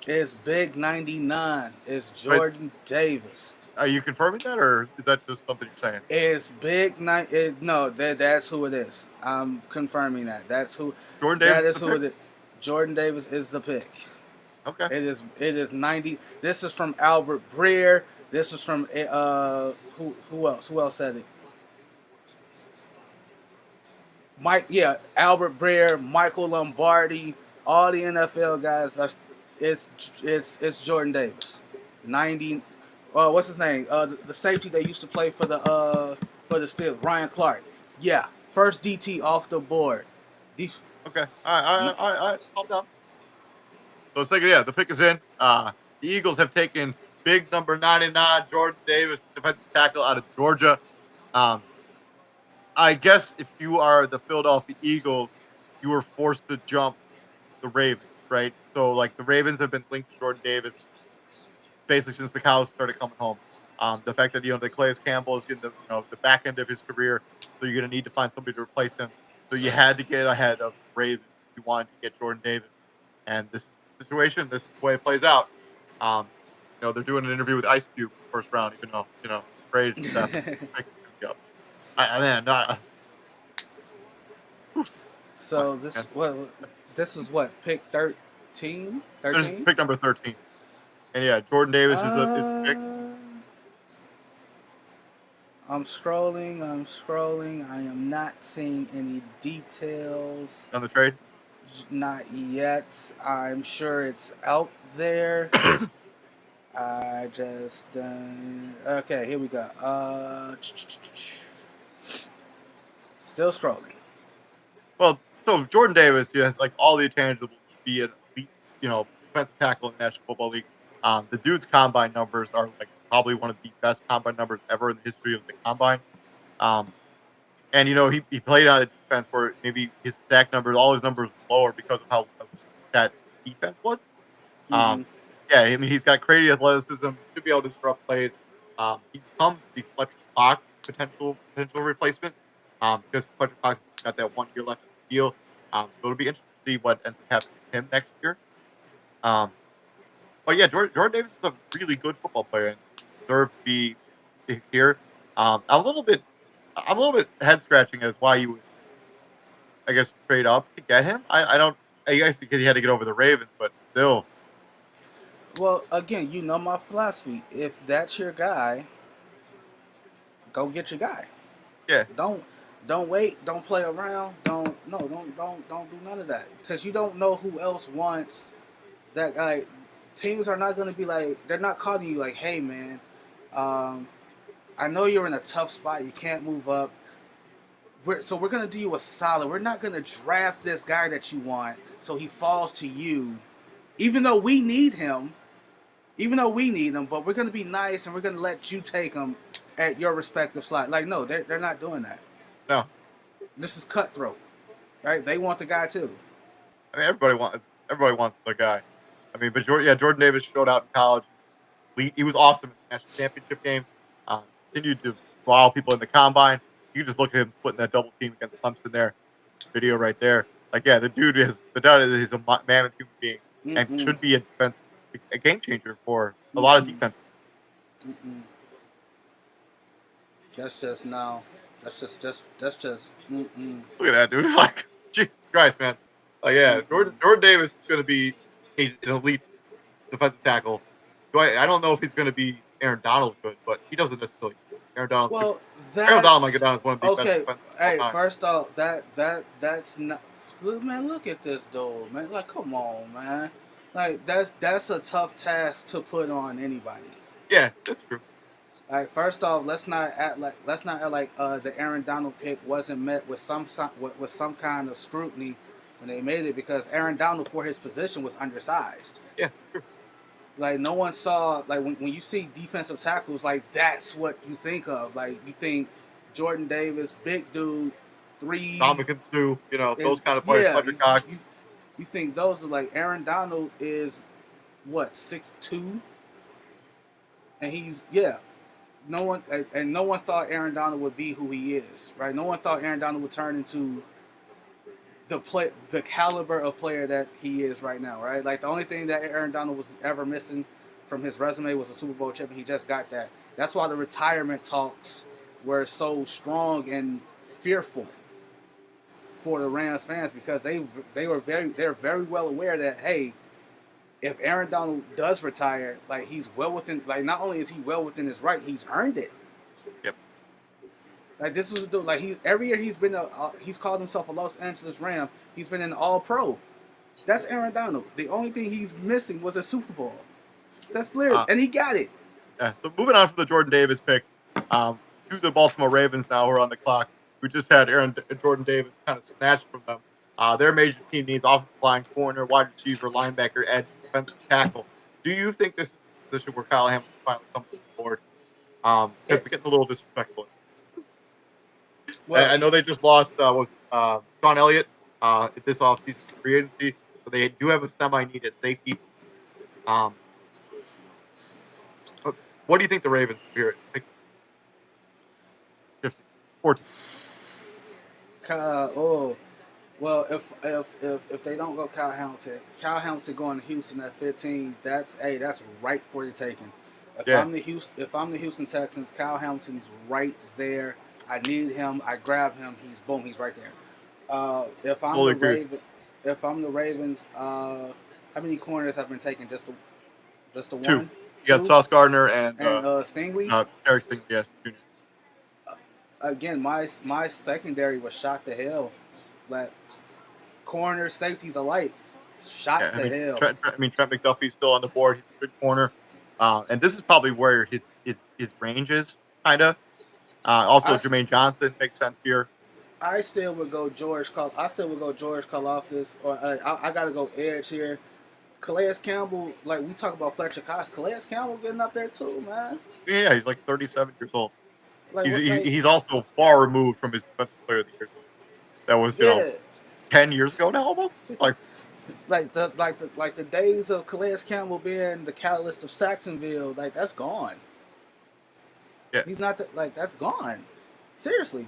It's Big 99. It's Jordan Davis. Are you confirming that, or is that just something you're saying? It's Big 9. No, that's who it is. I'm confirming that. That's who. Jordan Davis. That is who it is. Jordan Davis is the pick. Okay. It is 90. This is from Albert Breer. This is from who else? Who else said it? Albert Breer, Michael Lombardi, all the NFL guys. It's Jordan Davis. 90. What's his name? The safety that used to play for the Steelers, Ryan Clark. Yeah, first DT off the board. Okay. All right. Calm down. So it's like, yeah, the pick is in. The Eagles have taken big number 99, Jordan Davis, defensive tackle out of Georgia. I guess if you are the Philadelphia Eagles, you were forced to jump the Ravens, right? So, like, the Ravens have been linked to Jordan Davis basically since the cows started coming home. The fact that, the Calais Campbell is in the back end of his career, so you're going to need to find somebody to replace him. So you had to get ahead of the Ravens if you wanted to get Jordan Davis. And this is the situation. This is the way it plays out. They're doing an interview with Ice Cube first round, even though, afraid that's up. So this is what, pick 13? This is pick number 13. And yeah, Jordan Davis is the pick. I'm scrolling. I am not seeing any details On the trade? Not yet. I'm sure it's out there. I just okay, here we go. Still scrolling. Well, so Jordan Davis, he has like all the intangibles to be an elite, defensive tackle in the National Football League. The dude's combine numbers are like probably one of the best combine numbers ever in the history of the combine. And he played on a defense where maybe his sack numbers, all his numbers were lower because of how that defense was. Mm-hmm. Yeah, I mean, he's got crazy athleticism, should be able to disrupt plays. He becomes the Fletcher Cox potential replacement because Fletcher Cox has got that 1 year left in the deal. So it'll be interesting to see what ends up happening with him next year. But yeah, Jordan Davis is a really good football player and deserves to be here. I'm a little bit head scratching as why you would, I guess, trade up to get him. I guess because he had to get over the Ravens, but still. Well, again, my philosophy. If that's your guy, go get your guy. Yeah. Don't wait. Don't play around. Don't do none of that because you don't know who else wants that guy. Teams are not going to be like, they're not calling you like, hey man, I know you're in a tough spot. You can't move up. So we're going to do you a solid. We're not going to draft this guy that you want so he falls to you, even though we need him. But we're going to be nice and we're going to let you take him at your respective slot. Like, no, they're not doing that. No. This is cutthroat, right? They want the guy too. I mean, everybody wants the guy. I mean, but Jordan Davis showed out in college. He was awesome in the national championship game. Continued to wow people in the combine. You just look at him splitting that double team against Clemson there. Video right there. Like, yeah, the dude is a mammoth human being and should be a game changer for a lot of defense. That's just now. That's just. Look at that dude. Like, Jesus Christ, man. Like, yeah, Jordan Davis is going to be an elite defensive tackle. I don't know if he's going to be Aaron Donald good, but he doesn't necessarily. Aaron Donald might go down as one of the best defensive. Hey, first off, that's not. Man, look at this dude, man. Like, come on, man. Like, that's a tough task to put on anybody. Yeah, that's true. All right, first off, let's not act like the Aaron Donald pick wasn't met with some kind of scrutiny when they made it, because Aaron Donald for his position was undersized. Yeah, true. Like, no one saw, like, when you see defensive tackles, like, that's what you think of. Like, you think Jordan Davis, big dude, 3. Dominican 2, those kind of players. Yeah, you think those are like, Aaron Donald is, what, 6'2"? And he's, no one thought Aaron Donald would be who he is, right? No one thought Aaron Donald would turn into the caliber of player that he is right now, right? Like, the only thing that Aaron Donald was ever missing from his resume was a Super Bowl chip, and he just got that. That's why the retirement talks were so strong and fearful for the Rams fans because they're very well aware that, hey, if Aaron Donald does retire, like he's well within, like not only is he well within his right, he's earned it. Yep. Like this is like every year he's called himself a Los Angeles Ram. He's been an All Pro. That's Aaron Donald. The only thing he's missing was a Super Bowl. That's literally, and he got it. Yeah. So moving on from the Jordan Davis pick, to the Baltimore Ravens now who are on the clock. We just had Jordan Davis kind of snatched from them. Their major team needs offensive line, corner, wide receiver, linebacker, edge, defensive tackle. Do you think this is a position where Kyle Hamilton finally comes to the board? Because it's getting a little disrespectful. Well, I know they just lost Sean Elliott this offseason free agency, so they do have a semi-need at safety. What do you think the Ravens do here? 14. Well, if they don't go Kyle Hamilton going to Houston at 15, that's right for the taking. I'm the Houston Texans, Kyle Hamilton's right there. I need him. I grab him. He's right there. If I'm the Ravens, how many corners have been taken? Just the one. Two. You got Sauce Gardner and Stingley. Eric Stingley, yes. Again, my secondary was shot to hell. Like corner safeties alike, shot to hell. Trent McDuffie's still on the board. He's a good corner, and this is probably where his range is, kind of. Also, Jermaine Johnson makes sense here. I still would go George Karlaftis, or I gotta go edge here. Calais Campbell, like we talk about Fletcher Cox, Calais Campbell getting up there too, man. Yeah, he's like 37 years old. Like, he's also far removed from his defensive player of the year. That was 10 years ago now, almost. Like the days of Calais Campbell being the catalyst of Saxonville, like that's gone. Yeah, he's not that's gone. Seriously,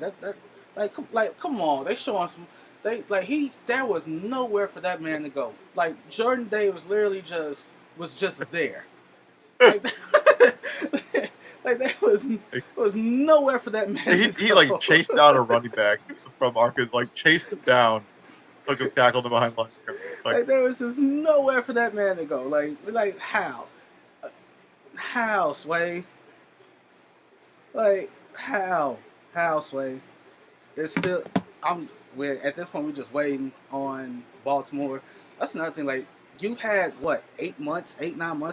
come on, they showing some. There was nowhere for that man to go. Like Jordan Davis literally was just there. There was nowhere for that man. He like chased down a running back from Arkansas, like chased him down, took him, tackled him behind line. Like there was just nowhere for that man to go. Like how Sway? Like how Sway? It's still at this point we're just waiting on Baltimore. That's another thing. Like you had what 9 months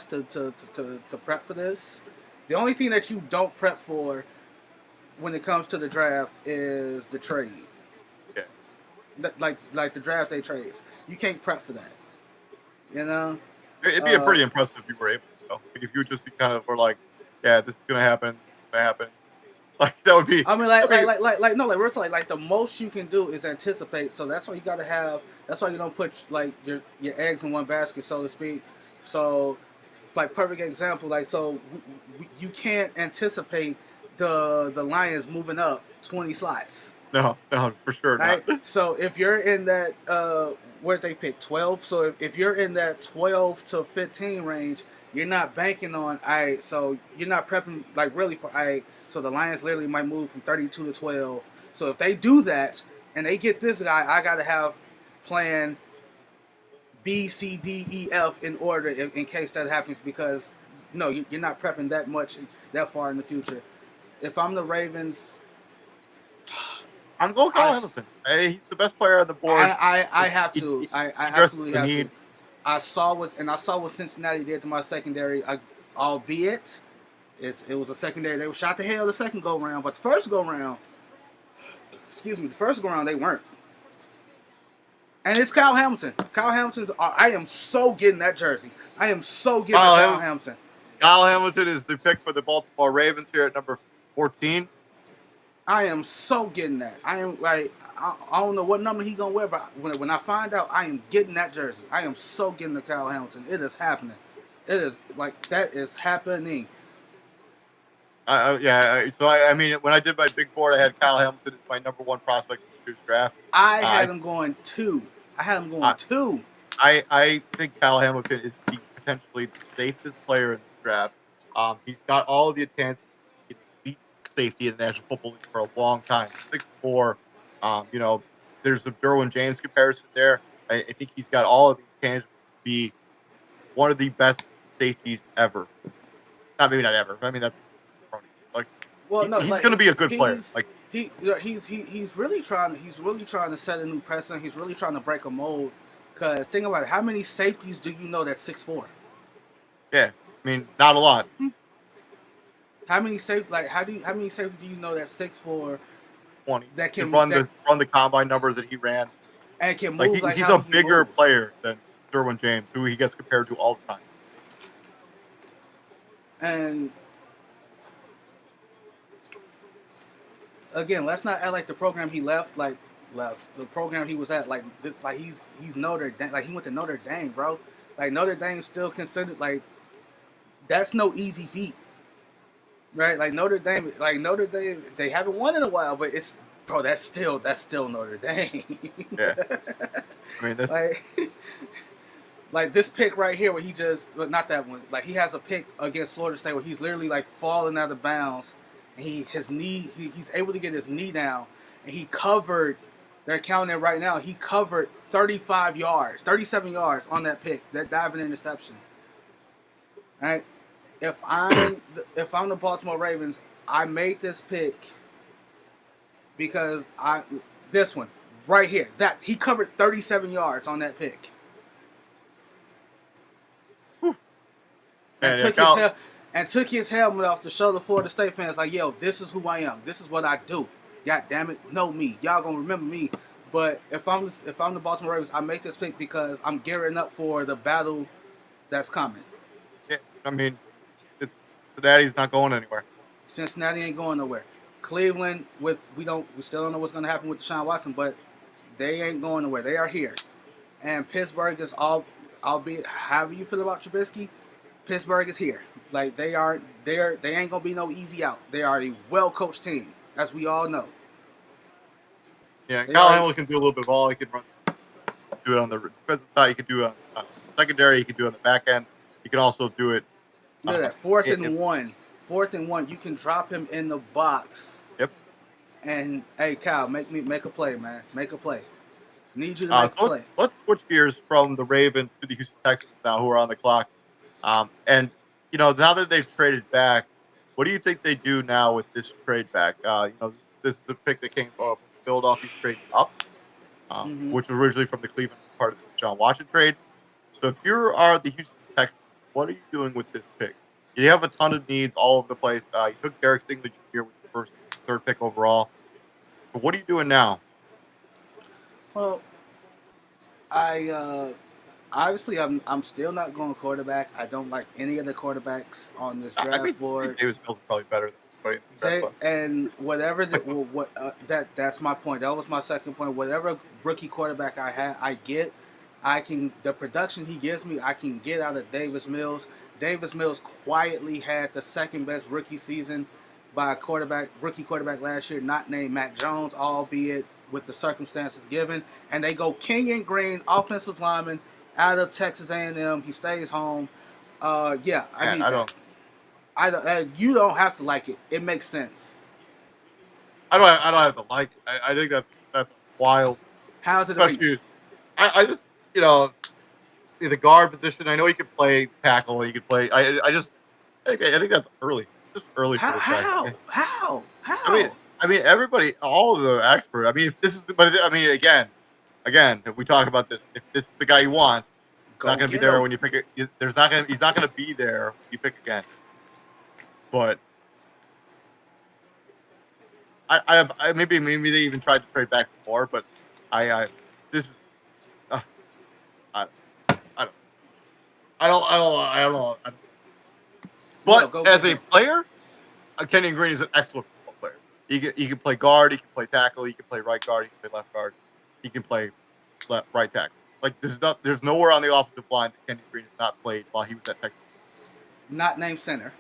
to prep for this. The only thing that you don't prep for when it comes to the draft is the trade. Yeah. Like the draft day trades. You can't prep for that. You know? It'd be pretty impressive if you were able to. Like if you just kind of were like, yeah, this is gonna happen. Like that would be. I mean, we're talking like the most you can do is anticipate. So that's why you gotta have. That's why you don't put like your eggs in one basket, so to speak. So. Like perfect example, like so you can't anticipate the Lions moving up 20 slots. No, for sure right? Not. So if you're in that where'd they pick 12? So if you're in that 12 to 15 range, you're not banking on so you're not prepping like really for so the Lions literally might move from 32 to 12. So if they do that and they get this guy, I gotta have plan B, C, D, E, F in order in case that happens because you're not prepping that far in the future. If I'm the Ravens, I'm going Kyle Hamilton. Hey, he's the best player on the board. I have to. I absolutely have to. I saw what Cincinnati did to my secondary, albeit it was a secondary. They were shot to hell the second go round, but the first go round they weren't. And it's Kyle Hamilton. Kyle Hamilton's. I am so getting that jersey. I am so getting Kyle Hamilton. Kyle Hamilton is the pick for the Baltimore Ravens here at number 14. I am so getting that. I am like I don't know what number he gonna wear, but when I find out, I am getting that jersey. I am so getting the Kyle Hamilton. It is happening. It is that is happening. Yeah. So I mean, when I did my big board, I had Kyle Hamilton as my number one prospect in this draft. I had him going 2. I had him going 2. I think Kyle Hamilton is potentially the safest player in the draft. He's got all of the advantages. He's beat safety in the National Football League for a long time. 6'4", there's a Derwin James comparison there. I think he's got all of these tangibles to be one of the best safeties ever. Maybe not ever. I mean, that's like Well, no, he's going to like be a good player. he's Like he's really trying to set a new precedent. He's really trying to break a mold. Because think about it, how many safeties do you know that's 6'4"? yeah, I mean, not a lot. How many safety do you know that's 6'4" 20 that to can run the combine numbers that he ran. and can Like move like he's how a he can bigger move? player than Derwin James, who he gets compared to all the time. And again, let's not act like the program he left the program he was at like this, like he's Notre Dame, like he went to Notre Dame, bro. Like Notre Dame still considered like that's no easy feat, right? Like Notre Dame, they haven't won in a while, but it's bro, that's still Notre Dame. Yeah, I mean this. like like this pick right here where he just not that one, like he has a pick against Florida State where he's literally like falling out of bounds and he's able to get his knee down and he covered, they're counting it right now, he covered 37 yards on that pick, that diving interception. Right? If I'm the Baltimore Ravens, I made this pick because this one right here, that he covered 37 yards on that pick. And took his helmet off to show the Florida State fans, like, yo, this is who I am. This is what I do. God damn it, know me. Y'all gonna remember me. But if I'm the Baltimore Ravens, I make this pick because I'm gearing up for the battle that's coming. Yeah, I mean, Cincinnati's not going anywhere. Cincinnati ain't going nowhere. Cleveland, we still don't know what's gonna happen with Deshaun Watson, but they ain't going nowhere. They are here. And Pittsburgh is albeit however you feel about Trubisky, Pittsburgh is here. Like they ain't gonna be no easy out. They are a well coached team, as we all know. Yeah, Kyle Hamilton can do a little bit of all. He can do it on the defensive side. He can do it on secondary. He can do it on the back end. He can also do it. Look at that, fourth and one. You can drop him in the box. Yep. And hey, Kyle, make a play, man. Make a play. Need you to make a play. Let's switch gears from the Ravens to the Houston Texans now, who are on the clock. And now that they've traded back, what do you think they do now with this trade back? This is the pick that came from Philadelphia trade up, which was originally from the Cleveland part of the John Watson trade. So if you are the Houston Texans, what are you doing with this pick? You have a ton of needs all over the place. You took Derek Stingley Jr. with the third pick overall. But what are you doing now? Well, obviously I'm still not going quarterback. I don't like any of the quarterbacks on this draft board. Davis Mills is probably better than that's my point. That was my second point. Whatever rookie quarterback I get, the production he gives me, I can get out of Davis Mills. Davis Mills quietly had the second best rookie season by a rookie quarterback last year, not named Mac Jones, albeit with the circumstances given. And they go Kenyon Green, offensive lineman, out of Texas A&M. He stays home. I you don't have to like it. It makes sense. I don't have to like it. I think that's wild. How's it a reach? I just the guard position. I know he can play tackle. He can play. I think that's early. Just early for this guy. How? I mean, everybody, all of the experts. I mean, if this is, again, if we talk about this, if this is the guy you want, he's not going to be there when you pick it. He's not going to be there when you pick again. But I maybe they even tried to trade back some more, but I don't know. But as a player, Kenyon Green is an excellent football player. He can play guard, he can play tackle, he can play right guard, he can play left guard, he can play right tackle. Like there's nowhere on the offensive line that Kenyon Green has not played while he was at Texas. Not named center.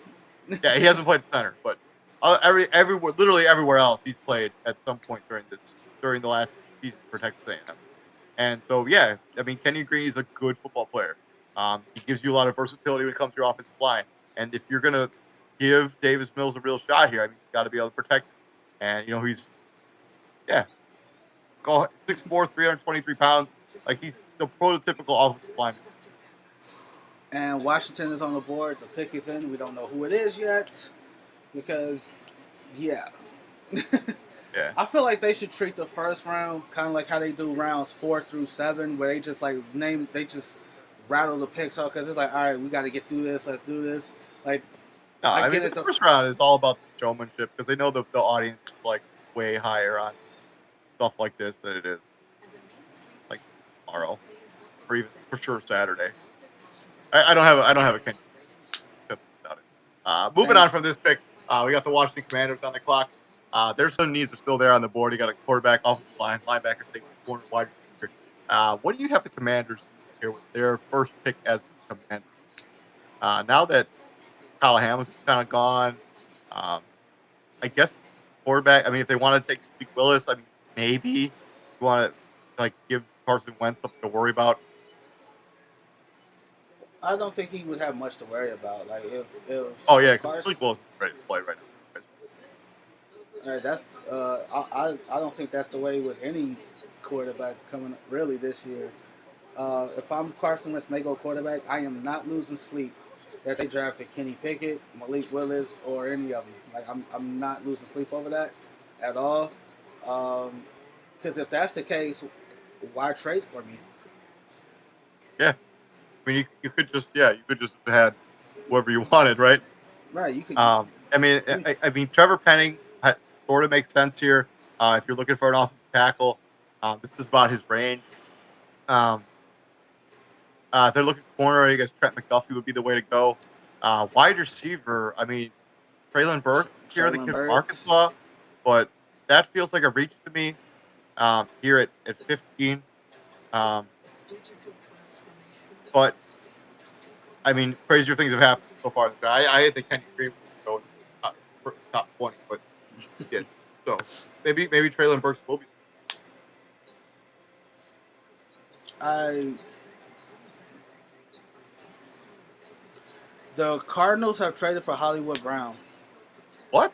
Yeah, he hasn't played center, but literally everywhere else he's played at some point during the last season for Texas A&M. And so yeah, I mean Kenyon Green is a good football player. He gives you a lot of versatility when it comes to your offensive line. And if you're gonna give Davis Mills a real shot here, I mean you got to be able to protect him. And 6'4", 323 pounds. Like, he's the prototypical offensive lineman. And Washington is on the board. The pick is in. We don't know who it is yet because, yeah. Yeah. I feel like they should treat the first round kind of like how they do rounds 4 through 7, where they just they just rattle the picks out because it's like, all right, we got to get through this. Let's do this. Like, No, I I get mean, it. the first round is all about the showmanship because they know the audience is, like, way higher on stuff like this than it is, like, tomorrow or even for sure Saturday. I don't have a Kenny about it. Moving And on from this pick, we got the Washington Commanders on the clock. Their some needs are still there on the board. You got a quarterback, offensive line, linebacker, safety, corner, wide receiver. What do you have the Commanders do here with their first pick as the Commanders? Now that Kyle Hamilton's kind of gone, um, I guess quarterback. I mean, if they want to take Zeke Willis, I mean, maybe you want to, like, give Carson Wentz something to worry about. I don't think he would have much to worry about. Like Oh yeah, if because Carson, Zeke Willis is ready to play right now. that's I don't think that's the way with any quarterback coming really this year. If I'm Carson Wentz and they go quarterback, I am not losing sleep that they drafted Kenny Pickett, Malik Willis, or any of them. Like I'm not losing sleep over that at all. Because if that's the case, why trade for me? Yeah, I mean, you could just have had whoever you wanted, right? Right? You could. I mean, You, Trevor Penning sort of makes sense here. If you're looking for an offensive tackle, this is about his range. Um, if they're looking for corner, I guess Trent McDuffie would be the way to go. Wide receiver, I mean, Traylon Burks here, the Traylon kid from Burks. Arkansas, but that feels like a reach to me here at 15. Um, but I mean, crazier things have happened so far. I think Kenny Green was top 20, but he did. So maybe Traylon Burks will be. I The Cardinals have traded for Hollywood Brown. What?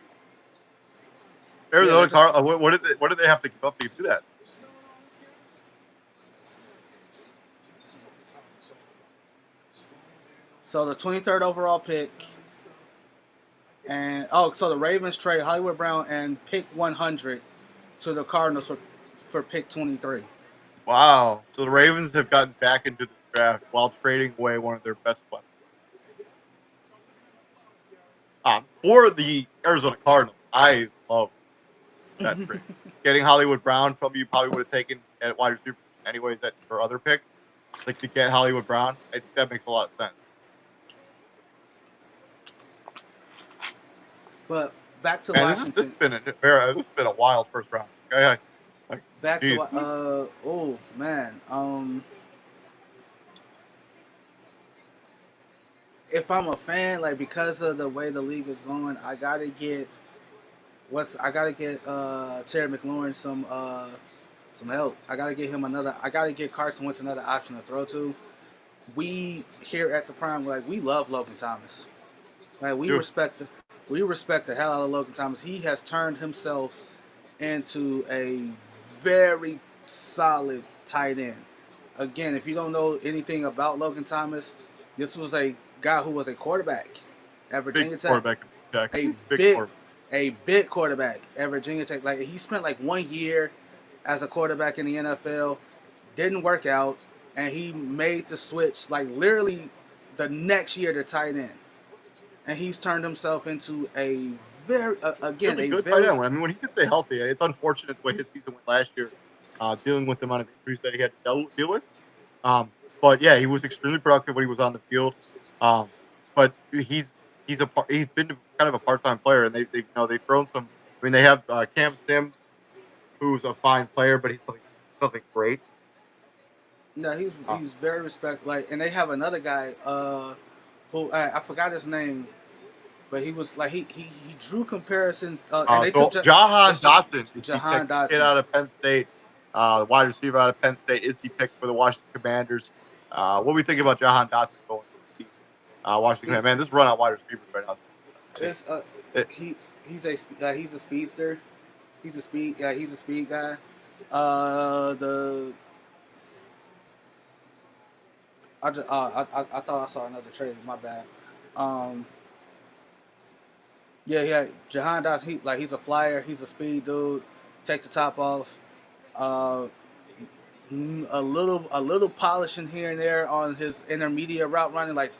Yeah, Arizona Car. What did they have to give up to do that? So the 23rd overall pick, and so the Ravens trade Hollywood Brown and pick 100 to the Cardinals for pick 23. Wow. So the Ravens have gotten back into the draft while trading away one of their best weapons. For the Arizona Cardinals, I love that trade. Getting Hollywood Brown from you probably would have taken at wide receiver anyways at your other pick. Like, to get Hollywood Brown, I think that makes a lot of sense. But back to Man, Washington. this has been a wild first round. Okay, like, Back geez. to oh man. If I'm a fan, like because of the way the league is going, I gotta get Terry McLaurin some help. I gotta get him I gotta get Carson Wentz another option to throw to. We here at the Prime, like, we love Logan Thomas. Like we respect the hell out of Logan Thomas. He has turned himself into a very solid tight end. Again, if you don't know anything about Logan Thomas, this was a guy who was a quarterback at Virginia Tech. A big quarterback at Virginia Tech. Like, he spent like 1 year as a quarterback in the NFL, didn't work out, and he made the switch like literally the next year to tight end. And he's turned himself into a very really good tight end. I mean, when he can stay healthy, it's unfortunate the way his season went last year, dealing with the amount of injuries that he had to deal with. But yeah, he was extremely productive when he was on the field. But he's been kind of a part-time player, and they've thrown some. I mean, they have Cam Sims, who's a fine player, but he's something great. No, he's very respected. Like, and they have another guy who I forgot his name, but he was like he drew comparisons. And they took Jahan Dotson is Jahan the Dotson, kid out of Penn State, the wide receiver out of Penn State, is the pick for the Washington Commanders. What do we think about Jahan Dotson going to Washington Commanders? Man, this run on wide receivers right now. He's a speedster. He's a speed guy. The I thought I saw another trade. My bad. Um, yeah. Jahan Dotson, he's a flyer. He's a speed dude. Take the top off. Uh, a little polishing here and there on his intermediate route running, like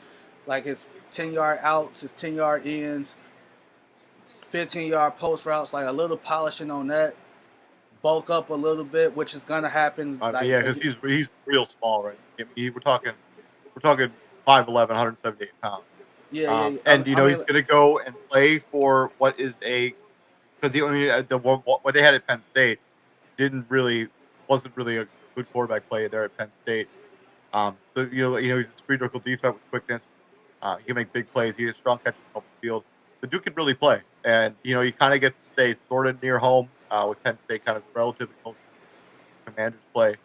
his 10-yard outs, his 10-yard ends, 15-yard post routes, like a little polishing on that. Bulk up a little bit, which is gonna happen. I mean, Like yeah, because he's real small, right? I mean, we're talking 5'11", 178 pounds. yeah. And I mean, he's going to go and play for what is because what they had at Penn State wasn't really a good quarterback play there at Penn State. So he's a spherical defense with quickness. He can make big plays. He has strong catches from the field. The dude can really play, and he kind of gets to stay sort of near home with Penn State, kind of relatively close to Commanders play.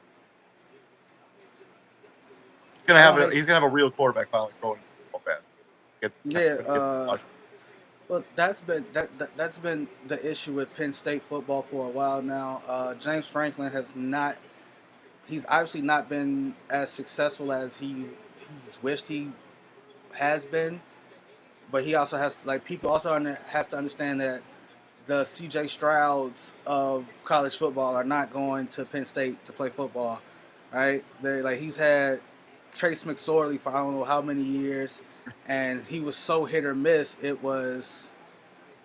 He's gonna have a real quarterback finally throwing the ball fast. yeah. Well, that's been the issue with Penn State football for a while now. James Franklin has not. He's obviously not been as successful as he's wished he has been, but he also has people also has to understand that the C.J. Strouds of college football are not going to Penn State to play football, right? They he's had Trace McSorley for I don't know how many years, and he was so hit or miss. It was,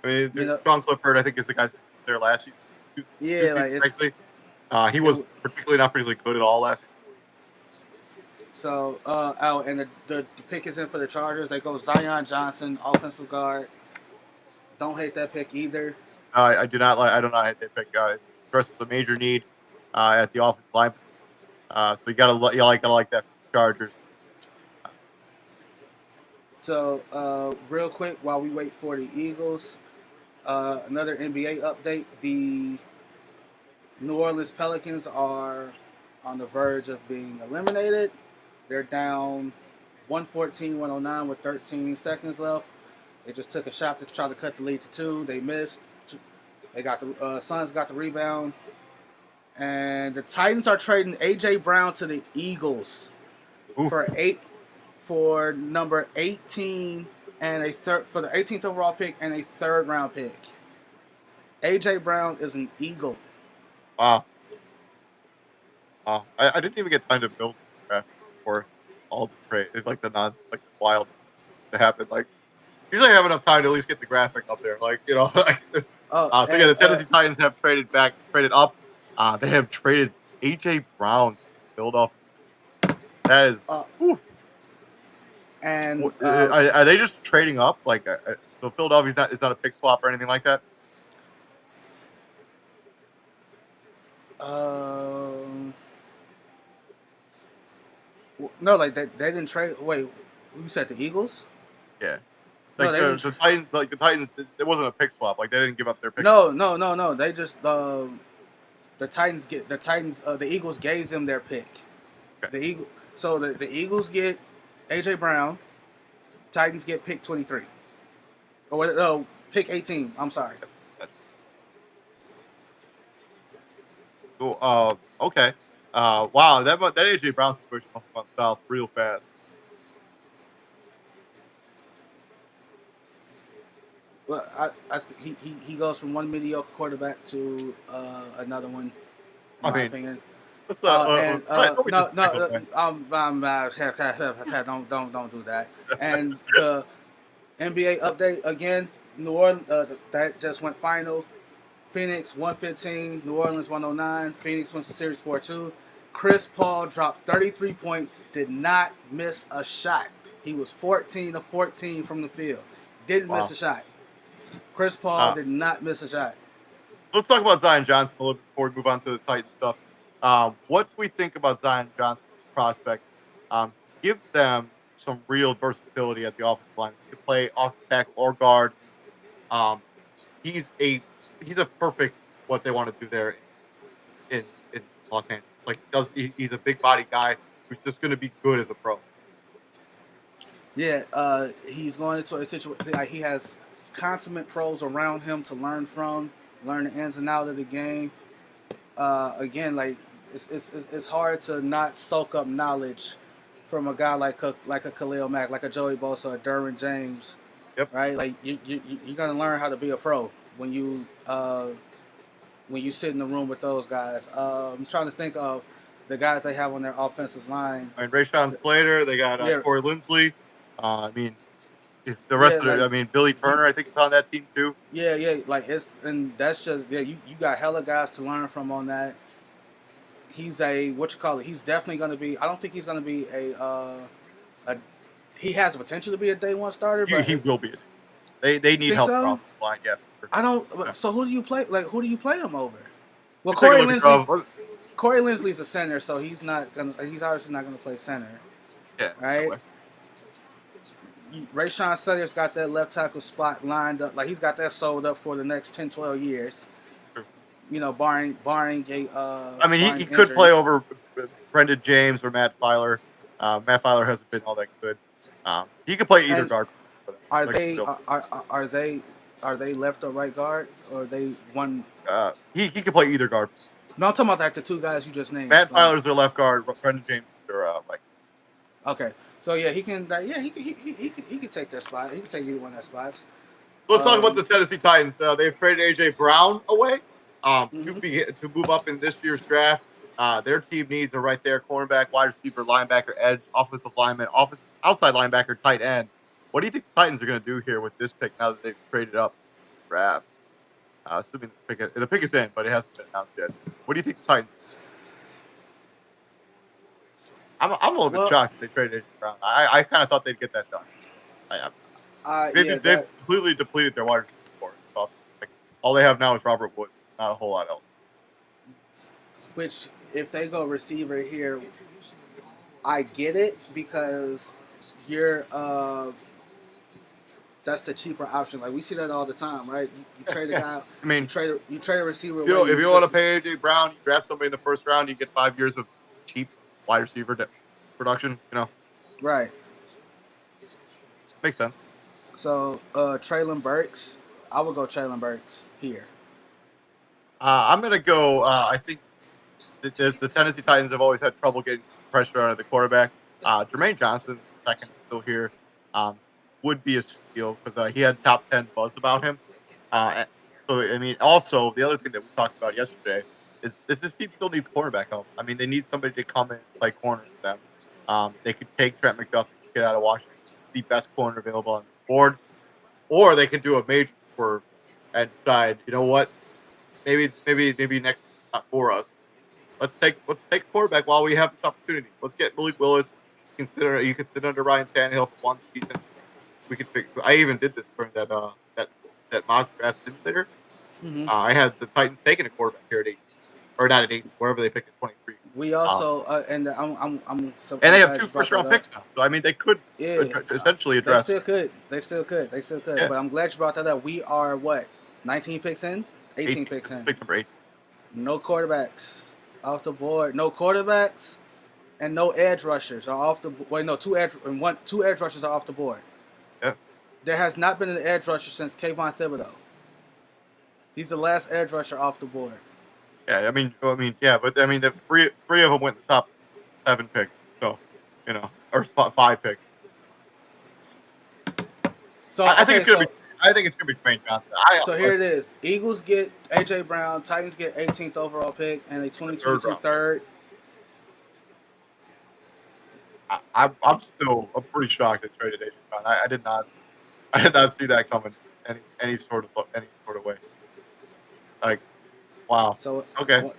I mean, you know, Sean Clifford, I think, is the guy there last season. Two yeah, seasons, actually. He was not particularly good at all last season. So, and the pick is in for the Chargers. They go Zion Johnson, offensive guard. Don't hate that pick either. I do not hate that pick, guys. Addresses a major need at the offensive line. So you gotta like that for the Chargers. So, real quick, while we wait for the Eagles, another NBA update. The New Orleans Pelicans are on the verge of being eliminated. They're down 114-109 with 13 seconds left. They just took a shot to try to cut the lead to 2. They missed. They got the Suns got the rebound, and the Titans are trading AJ Brown to the Eagles for number 18 and for the 18th overall pick and a third-round pick. AJ Brown is an Eagle. Wow. I didn't even get time to build the graphic for all the trade. It's like the wild to happen. Like usually I have enough time to at least get the graphic up there. The Tennessee Titans have traded up. They have traded AJ Brown to Philadelphia. That is. And are they just trading up? So Philadelphia's not a pick swap or anything like that. No, they didn't trade. Wait, you said the Eagles? Yeah. The Titans, it wasn't a pick swap. They didn't give up their pick. No. They just the Eagles gave them their pick. Okay. The Eagles get AJ Brown. Titans get pick 23. Pick 18. I'm sorry. So, okay. Wow, that AJ Brown situation must have gone south real fast. Well, I he goes from one mediocre quarterback to another one. In my opinion. Don't do that. And the NBA update again. New Orleans that just went final. Phoenix 115, New Orleans 109. Phoenix wins the series 4-2. Chris Paul dropped 33 points, did not miss a shot. He was 14 of 14 from the field. Didn't miss a shot. Chris Paul did not miss a shot. Let's talk about Zion Johnson a little bit before we move on to the Titans stuff. What do we think about Zion Johnson's prospect? Gives them some real versatility at the offensive line. He can play off tackle or guard. He's a perfect what they want to do there in Los Angeles. He's a big body guy who's just going to be good as a pro. Yeah, he's going into a situation he has consummate pros around him to learn from, learn the ins and outs of the game. again, like it's hard to not soak up knowledge from a guy like a Khalil Mack, like a Joey Bosa, or Derwin James, Yep. right? Like you're gonna learn how to be a pro when you sit in the room with those guys. I'm trying to think of the guys they have on their offensive line. I mean, Rashawn Slater. They got Yeah, Corey Linsley. I mean, if the rest yeah, of it. I mean, Billy you, Turner. I think is on that team too. yeah, like and that's just you got hella guys to learn from on that. He's a what you call it. He's definitely going to be. I don't think he's going to be a. He has the potential to be a day one starter, but He will be. They need think help so. off the line. Yeah. I don't. Yeah. So who do you play? Like who do you play him over? Well, Take a look at Corey Linsley's a center, so he's not gonna. He's obviously not gonna play center. Yeah. Right. Rashawn Sutter's got that left tackle spot lined up. Like he's got that sold up for the next 10, 12 years. Sure. You know, barring a. I mean, he could play over Brendan James or Matt Filer. Matt Filer hasn't been all that good. He could play either guard. Are they left or right guard, or are they one? He could play either guard. No, I'm talking about like the two guys you just named. Matt Filer's their left guard. Brendan James is their right. Okay, so yeah, he can. Yeah, he can take that spot. He can take either one of that spots. Let's talk about the Tennessee Titans. They've traded AJ Brown away to move up in this year's draft. Their team needs are right there: cornerback, wide receiver, linebacker, edge, offensive lineman, outside linebacker, tight end. What do you think the Titans are going to do here with this pick now that they've traded up draft? Assuming the pick is in, but it hasn't been announced yet. What do you think the Titans? I'm a little bit shocked that they traded AJ Brown. I kind of thought they'd get that done. They've completely depleted their wide receiver core. Like, all they have now is Robert Woods, not a whole lot else. Which, if they go receiver here, I get it because you're that's the cheaper option. Like we see that all the time, right? You trade a guy. I mean, you trade a receiver. You know, if you want to pay AJ Brown, you draft somebody in the first round, you get 5 years of cheap wide receiver production. You know, right? Makes sense. So, Treylon Burks, I would go Treylon Burks here. I'm gonna go. I think the Tennessee Titans have always had trouble getting pressure out of the quarterback. Jermaine Johnson, second, still here. Would be a steal because he had top 10 buzz about him. So, I mean, also, the other thing that we talked about yesterday is this team still needs cornerback help. I mean, they need somebody to come in and play corner with them. They could take Trent McDuffie, get out of Washington, the best corner available on the board, or they can do a major swerve and decide, you know what, maybe next not for us. Let's take a quarterback while we have this opportunity. Let's get Malik Willis. You can sit under Ryan Tannehill for one season. We could pick. I even did this during that mock draft simulator. I had the Titans taking a quarterback here at 8, or not at 8, wherever they picked at 23. We also and I'm and they have 2 first-round picks now, so I mean they could essentially address. They still could. Yeah. But I'm glad you brought that up. We are what 19 picks in, 18 picks in. Pick number 8. No quarterbacks off the board. No quarterbacks, and no edge rushers are off the. Wait, no, two edge rushers are off the board. Yeah. There has not been an edge rusher since Kayvon Thibodeau. He's the last edge rusher off the board. Yeah, I mean, yeah, but I mean, the three of them went the top 7 picks, so you know, or 5 picks. So I think it's gonna be Jermaine Johnson. So here it is: Eagles get AJ Brown, Titans get 18th overall pick, and a 2022 third. I'm pretty shocked they traded AJ Brown. I did not see that coming any sort of way. Like, wow. So okay.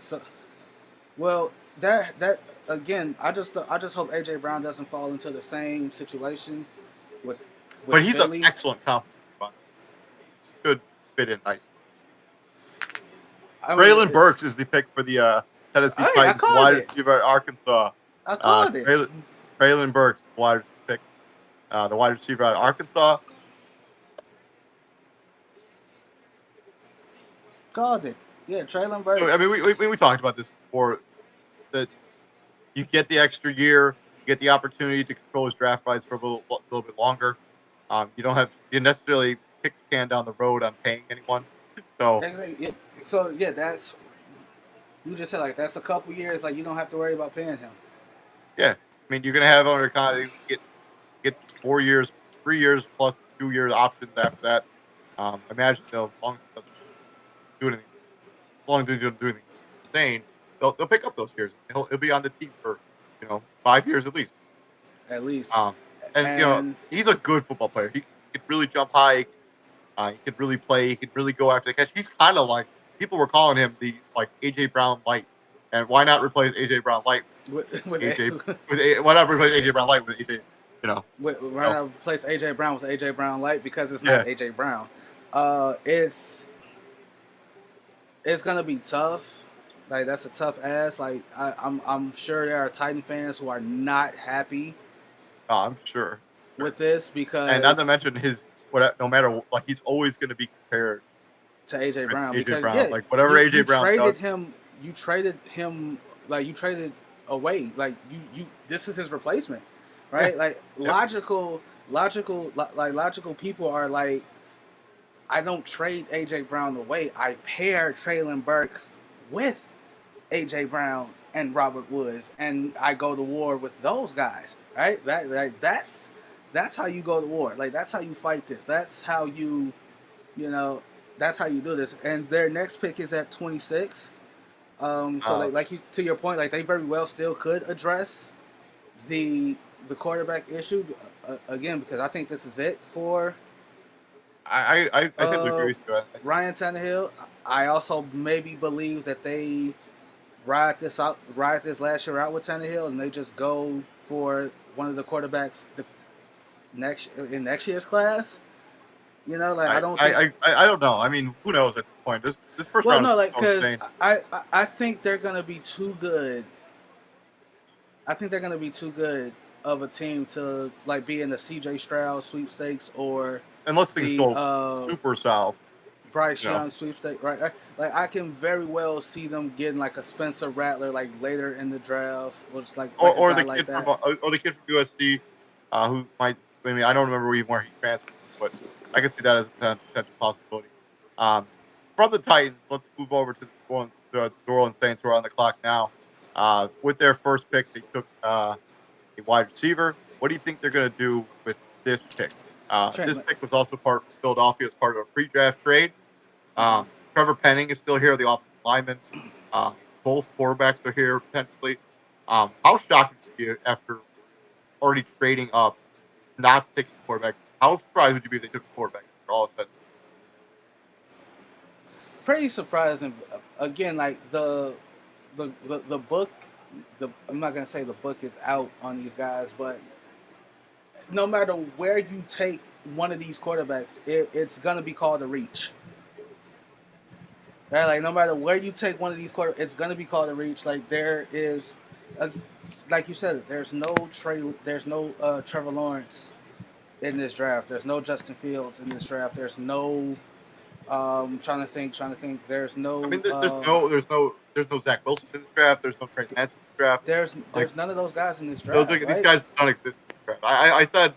Well, that again, I just hope AJ Brown doesn't fall into the same situation with but he's Philly. An excellent compliment. Could fit in nice. Braylon Burks is the pick for the Tennessee Titans wide receiver at Arkansas. I called it. Braylon Burks, wide receiver pick, the wide receiver out of Arkansas. Called it. Yeah, Treylon Burks. I mean, we talked about this before. That you get the extra year, you get the opportunity to control his draft rights for a little bit longer. You necessarily kick the can down the road on paying anyone. So that's You just said like that's a couple years. Like you don't have to worry about paying him. Yeah, I mean, you're gonna have under contract. Get 4 years, 3 years plus 2 years options after that. I imagine they'll, as long as he doesn't do anything, as long as he doesn't do anything insane, they'll pick up those years. He'll be on the team for 5 years at least. At least. Um, and And he's a good football player. He could really jump high. He could really play. He could really go after the catch. He's kind of like, people were calling him the like AJ Brown light. And why not replace AJ Brown light with AJ? Why not replace AJ Brown light with AJ? Why not replace AJ Brown with AJ Brown light, because it's Yeah. not AJ Brown. It's gonna be tough. Like that's a tough ass. Like I'm sure there are Titan fans who are not happy I'm sure. with this because And not to mention no matter like, he's always going to be compared to AJ Brown AJ because Brown. Like whatever AJ Brown traded does. him. You traded him. Like you traded away. Like you. This is his replacement, right? Yeah. Like logical people are like, I don't trade AJ Brown away. I pair Traylon Burks with AJ Brown and Robert Woods, and I go to war with those guys. Right? That's how you go to war. Like that's how you fight this. That's how that's how you do this. And their next pick is at 26. So to your point, like they very well still could address the quarterback issue again, because I think this is it for I tend to agree with you. Ryan Tannehill. I also maybe believe that they ride this last year out with Tannehill, and they just go for one of the quarterbacks next year's class. I don't think, I don't know. I mean, who knows at this point? This first round. Well, no, like because I think they're gonna be too good. I think they're gonna be too good of a team to like be in the CJ Stroud sweepstakes or unless things go super south. Bryce Young sweepstakes, right? Like I can very well see them getting like a Spencer Rattler like later in the draft, or just like or the like kid from USC, who might. I mean, I don't remember where he transferred, but I can see that as a potential possibility. From the Titans, let's move over to the New Orleans Saints, who are on the clock now. With their first pick, they took a wide receiver. What do you think they're going to do with this pick? This pick was also part of Philadelphia as part of a pre-draft trade. Trevor Pennington is still here, the offensive lineman. Both quarterbacks are here potentially. How shocking would you be after already trading up, not taking a quarterback? How surprised would you be if they took a quarterback after all is said? Pretty surprising. Again, like the book. I'm not gonna say the book is out on these guys, but no matter where you take one of these quarterbacks, it's gonna be called a reach. Right? Like no matter where you take one of these quarterbacks, it's gonna be called a reach. Like there is, like you said, there's no Trevor Lawrence in this draft. There's no Justin Fields in this draft. There's no. Trying to think. There's no. I mean, there's no Zach Wilson in this draft. There's no Trey Lance in this draft. There's none of those guys in this draft. These guys don't exist in this draft. I said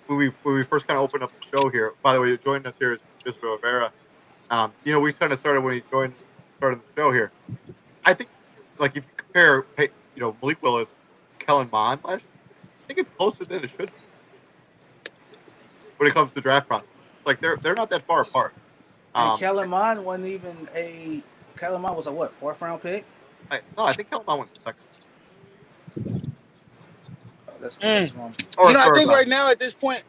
when we first kind of opened up the show here. By the way, joining us here is Israel Rivera. We kind of started when he started the show here. I think, like, if you compare, Malik Willis to Kellen Mond last year, I think it's closer than it should be when it comes to draft process. Like, they're not that far apart. And Kellen Mond wasn't even Kellen Mond was a what, 4th round pick? I think Kellen Mond went second. That's wrong. I think right now at this point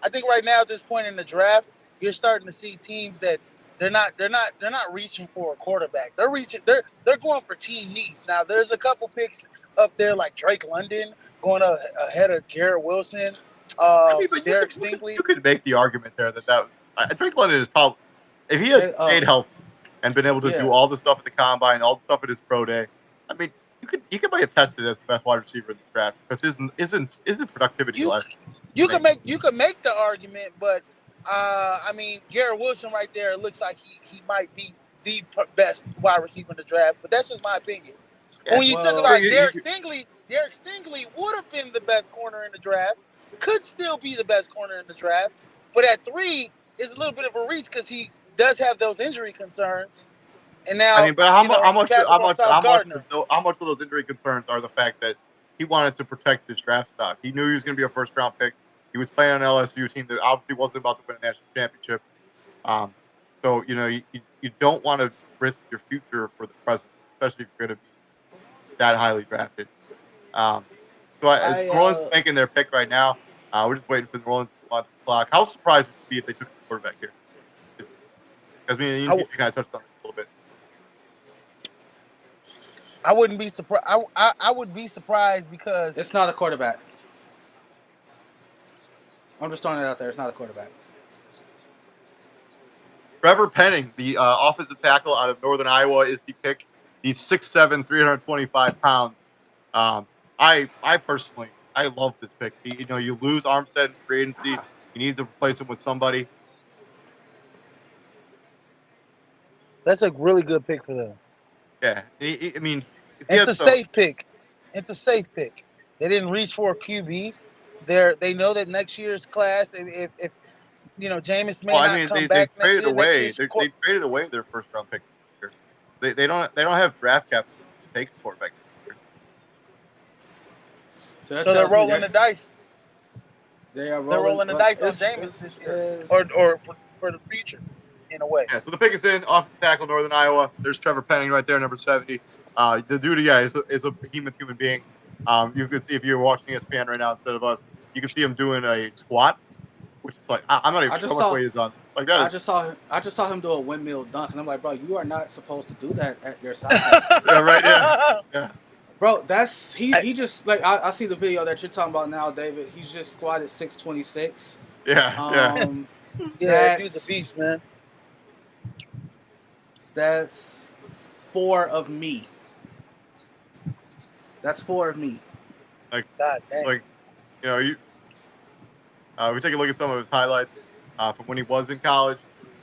in the draft, you're starting to see teams that they're not reaching for a quarterback. They're going for team needs. Now there's a couple picks up there like Drake London going ahead of Garrett Wilson, Derek Stingley. You could make the argument there that Drake London is probably, if he had stayed healthy and been able to do all the stuff at the combine, all the stuff at his pro day, I mean, you could be attested as the best wide receiver in the draft because his productivity last year. You could make the argument, but I mean, Garrett Wilson right there looks like he might be the best wide receiver in the draft, but that's just my opinion. Yeah, when you talk about Derek Stingley would have been the best corner in the draft, could still be the best corner in the draft, but at 3 is a little bit of a reach because he does have those injury concerns. And now, I mean, but how much Gardner. of those injury concerns are the fact that he wanted to protect his draft stock? He knew he was going to be a first round pick. He was playing on an LSU team that obviously wasn't about to win a national championship. So you don't want to risk your future for the present, especially if you're going to be that highly drafted. So New Orleans making their pick right now. We're just waiting for New Orleans to watch the clock. How surprised would you be if they took the quarterback here? Because you kind of touched on this a little bit. I wouldn't be surprised. I would be surprised because it's not a quarterback. I'm just throwing it out there. It's not a quarterback. Trevor Pennington, the offensive tackle out of Northern Iowa, is the pick. He's 6'7", 325 pounds. I personally, I love this pick. You lose Armstead in free agency. You need to replace him with somebody. That's a really good pick for them. Yeah, I mean, it's a safe pick. It's a safe pick. They didn't reach for a QB. They know that next year's class, if Jameis may not come back next year. They traded away their first round pick this year. They don't have draft caps to take a quarterback this year. So they're rolling the dice. They're rolling the dice on Jameis this year, or for the future, in a way. Yeah. So the pick is in offensive tackle, Northern Iowa. There's Trevor Pennington right there, number 70. The dude, is a behemoth human being. You can see if you're watching ESPN right now instead of us, you can see him doing a squat, which is like I'm not even sure how much weight is on. Like that. I just saw him do a windmill dunk, and I'm like, bro, you are not supposed to do that at your size. Yeah, right. Yeah. Bro, that's he just like I see the video that you're talking about now, David. He's just squatted 626. Yeah. Yeah, he's a beast, man. That's 4 of me. That's 4 of me. Like, God dang. Like, we take a look at some of his highlights from when he was in college.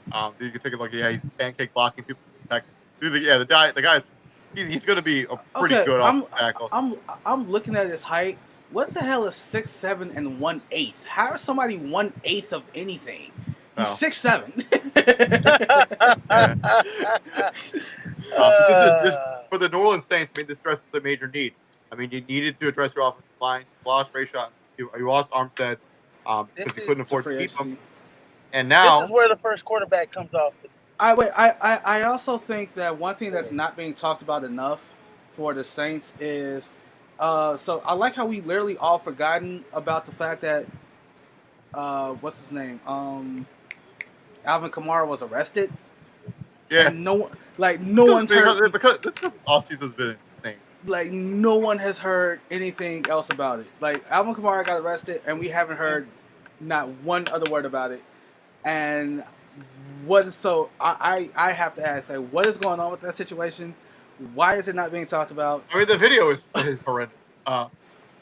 You can take a look. Yeah, he's pancake blocking people in Texas. The guy's he's going to be a pretty good offensive tackle. I'm looking at his height. What the hell is 6'7" and 1/8? How is somebody 1/8 of anything? He's 6'7". This for the New Orleans Saints. I mean, this addresses a major need. I mean, you needed to address your offensive line. You lost Rayshon. You lost Armstead because you couldn't afford to keep him. And now this is where the first quarterback comes off. I also think that one thing that's not being talked about enough for the Saints is so I like how we literally all forgotten about the fact that what's his name? Alvin Kamara was arrested. Yeah. And no one's heard because this offseason's been insane. Like no one has heard anything else about it. Like Alvin Kamara got arrested and we haven't heard not one other word about it. And I have to ask, like, what is going on with that situation? Why is it not being talked about? I mean, the video is horrendous.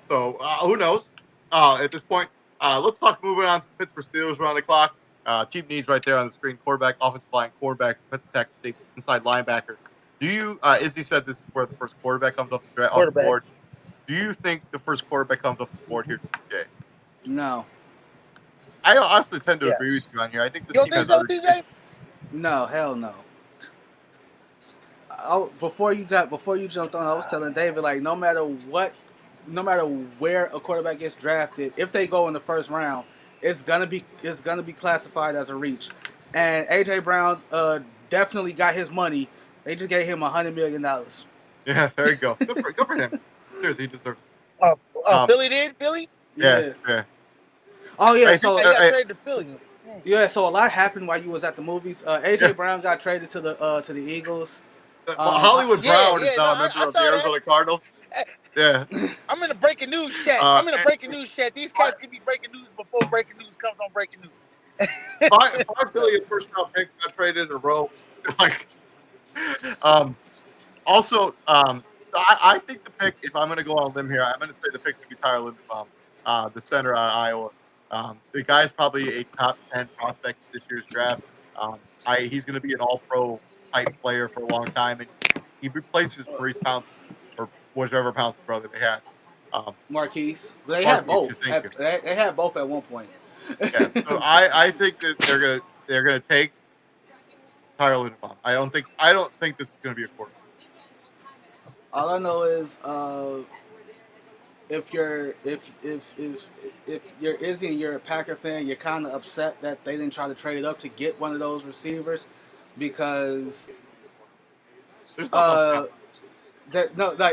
So who knows? At this point, let's talk moving on to Pittsburgh Steelers around the clock. Team needs right there on the screen: quarterback, offensive line, quarterback, defensive tackle, safety, inside linebacker. Do you, Izzy said this is where the first quarterback comes off the board. Do you think the first quarterback comes off the board here today? No. I honestly tend to agree with you on here. I think this team has so, TJ? No, hell no. Before you jumped on, I was telling David, like, no matter where a quarterback gets drafted, if they go in the first round, it's gonna be classified as a reach. And AJ Brown definitely got his money. They just gave him $100 million. Yeah, there you go. Good for him. Seriously, he deserves it. Philly did? Philly? Yeah. Oh yeah, so they got traded to Philly. Yeah, so a lot happened while you was at the movies. AJ Brown got traded to the Eagles. Hollywood Brown is now a member of the Arizona Cardinals. Yeah. I'm in the breaking news chat. These cats give me breaking news before breaking news comes on breaking news. 5 billion first round picks got traded in a row. I think the pick, if I'm going to go on a limb here, I'm going to say the pick's going to be Tyler Linderbaum, the center out of Iowa. The guy's probably a top 10 prospect this year's draft. He's going to be an all-pro type player for a long time, and he replaces Maurice Pouncey, or whichever Pouncey brother they had. Marquise. They had both. They had both at one point. Yeah, so I think that they're gonna take Tyler Linderbaum. I don't think this is going to be a quarterback. All I know is if you're Izzy and you're a Packer fan, you're kind of upset that they didn't try to trade up to get one of those receivers because like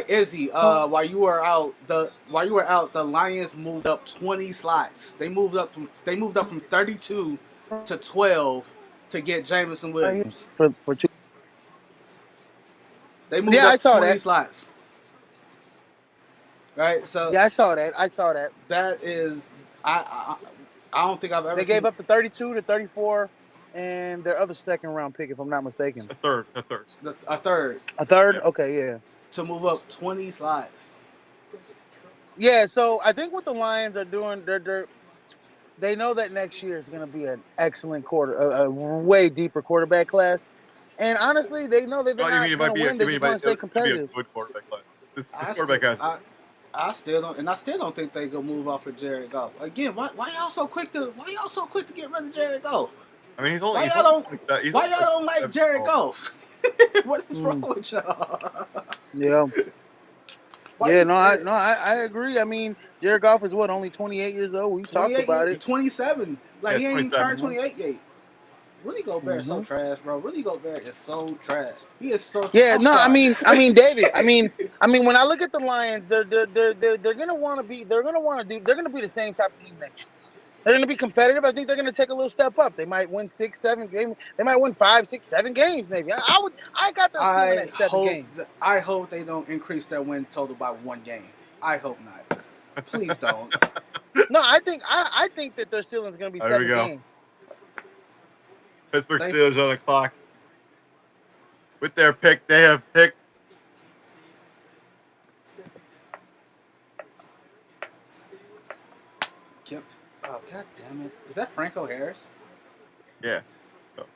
Izzy, while you were out, the Lions moved up 20 slots. They moved up from 32 to 12 to get Jameson Williams. For two. They moved up 20 slots. Right, so yeah, I saw that. That is, I don't think I've ever. They gave up the 32 to 34, and their other second round pick, if I'm not mistaken. A third. A third. Yeah. Okay, yeah. To move up 20 slots. Yeah, so I think what the Lions are doing, they know that next year is going to be an excellent a way deeper quarterback class, and honestly, they know that they're not going to win. They just want to stay competitive. Be a good quarterback class. This quarterback has. I still don't think they go move off of Jared Goff. Again, why y'all so quick to get rid of Jared Goff? I mean, why y'all don't like Jared Goff? What is wrong with y'all? Yeah. I agree. I mean, Jared Goff is only 28 years old. We talked about it. 27. Like, he ain't even turned 28 yet. Rudy Gobert is so trash, bro. Rudy Gobert is so trash. He is so. Yeah, I mean, David. I mean, when I look at the Lions, they're gonna want to be. They're gonna be the same type of team next year. They're gonna be competitive. I think they're gonna take a little step up. They might win 6, 7 games. They might win 5, 6, 7 games. Maybe. I got them at 7 games. I hope they don't increase their win total by 1 game. I hope not. Please don't. No, I think that their ceiling is gonna be 7 games. Pittsburgh Steelers on the clock. With their pick, they have picked. Oh, God damn it. Is that Franco Harris? Yeah. All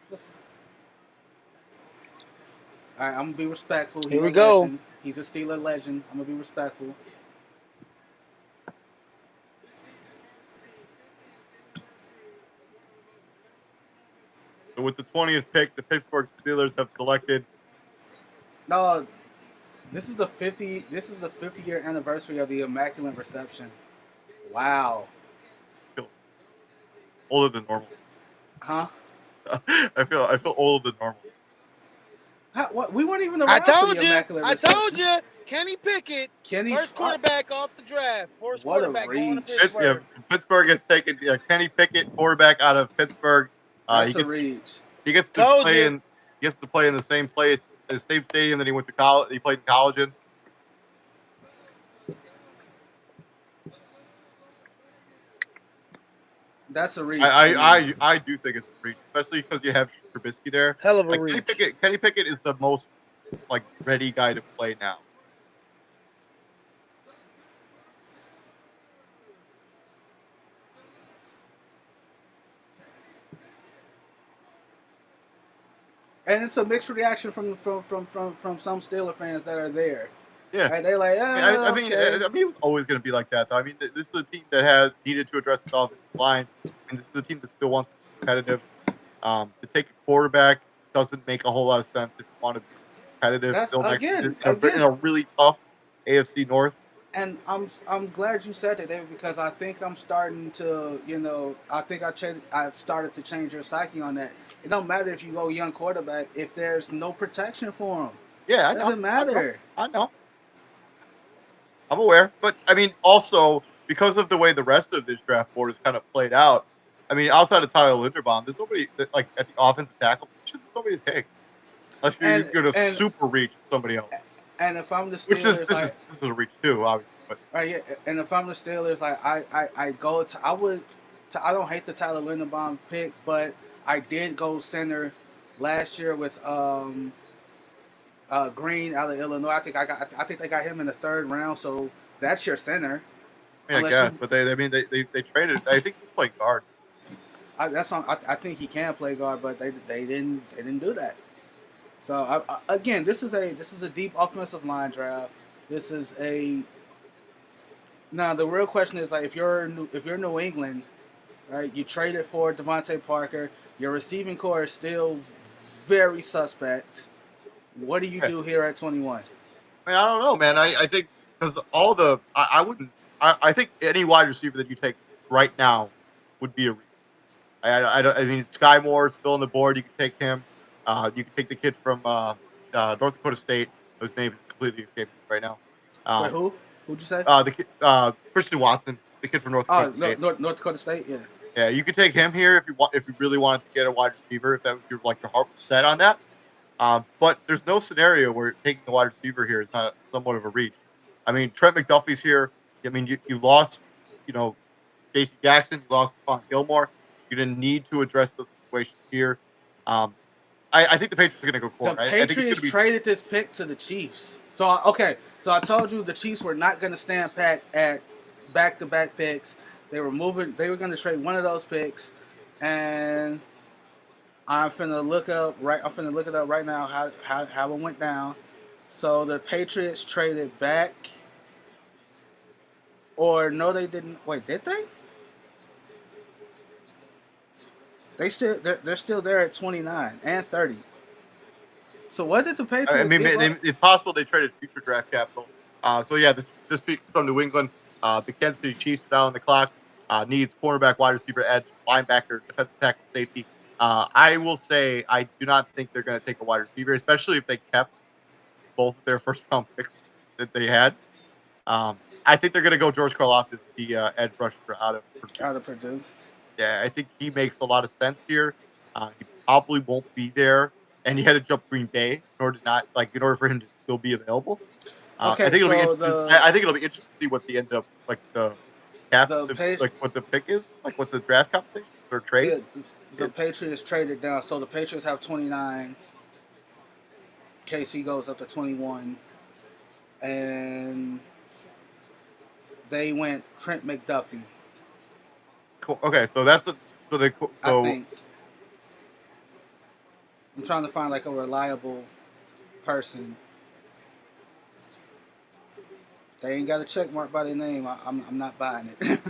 right, I'm going to be respectful. Here we go. Legend. He's a Steeler legend. I'm going to be respectful. So with the 20th pick, the Pittsburgh Steelers have selected. No, this is the 50-year anniversary of the Immaculate Reception. Wow. Older than normal. Huh? I feel older than normal. What? We weren't even around for the Immaculate Reception. I told you. Kenny Pickett, first quarterback off the draft. First quarterback going to Pittsburgh. Pittsburgh has taken Kenny Pickett, quarterback out of Pittsburgh. That's a reach. He gets to play in the same place, in the same stadium that he went to college. He played in college in. That's a reach. I do think it's a reach, especially because you have Trubisky there. Hell of a reach. Kenny Pickett is the most ready guy to play now. And it's a mixed reaction from some Steeler fans that are there. Yeah, right? They're like, I mean, it was always going to be like that, though. I mean, this is a team that has needed to address its offensive line, and this is a team that still wants to be competitive. To take a quarterback doesn't make a whole lot of sense if you want to be competitive. In a really tough AFC North. And I'm glad you said that, David, because I think I'm starting to, I've started to change your psyche on that. It don't matter if you go young quarterback if there's no protection for him. Yeah, it doesn't matter. I know. I'm aware, but I mean, also because of the way the rest of this draft board is kind of played out. I mean, outside of Tyler Linderbaum, there's nobody at the offensive tackle. There's nobody to take unless you're going to super reach somebody else. And if I'm the Steelers, this is a reach too, obviously. But. Right, yeah. And if I'm the Steelers, I don't hate the Tyler Linderbaum pick, but I did go center last year with Green out of Illinois. I think they got him in the 3rd round, so that's your center. I guess, but they traded. I think he played guard. I think he can play guard, but they didn't do that. So again, this is a deep offensive line draft. Now the real question is if you're New England, right? You traded for Devontae Parker. Your receiving core is still very suspect. What do you do here at 21? I mean, I don't know, man. I think because I wouldn't. I think any wide receiver that you take right now would be a reach. I mean, Sky Moore's still on the board. You can take him. You can take the kid from North Dakota State, whose name is completely escaping me right now. Wait, who? Who'd you say? The kid, Christian Watson, the kid from North Oh, Dakota State. North Dakota State. Yeah. Yeah, you could take him here if you really wanted to get a wide receiver, if that was your heart was set on that. But there's no scenario where taking a wide receiver here is not somewhat of a reach. I mean, Trent McDuffie's here. I mean, you lost, J.C. Jackson, you lost Stephon Gilmore. You didn't need to address those situations here. I think the Patriots are going to go The corner. I think Patriots traded this pick to the Chiefs. So I told you the Chiefs were not going to stand pat at back-to-back picks. They were moving. They were going to trade one of those picks, and I'm finna look it up right now how it went down. So the Patriots traded back, or no, they didn't. Wait, did they? They're still there at 29 and 30. So what did the Patriots? I mean, it's possible they traded future draft capital. So yeah, this pick from New England. The Kansas City Chiefs are down on the clock. Needs cornerback, wide receiver, edge, linebacker, defensive tackle, safety. I will say I do not think they're going to take a wide receiver, especially if they kept both of their first round picks that they had. I think they're going to go George Karlaftis, the edge rusher out of Purdue. Yeah, I think he makes a lot of sense here. He probably won't be there, and he had to jump Green Bay in order for him to still be available. Okay, I think it'll be interesting to see what the end up what the pick is, what the draft compensation or trade. Yeah, the Patriots traded down, so the Patriots have 29. KC goes up to 21, and they went Trent McDuffie. Cool. Okay, so that's I think I'm trying to find a reliable person. They ain't got a check mark by their name. I'm not buying it.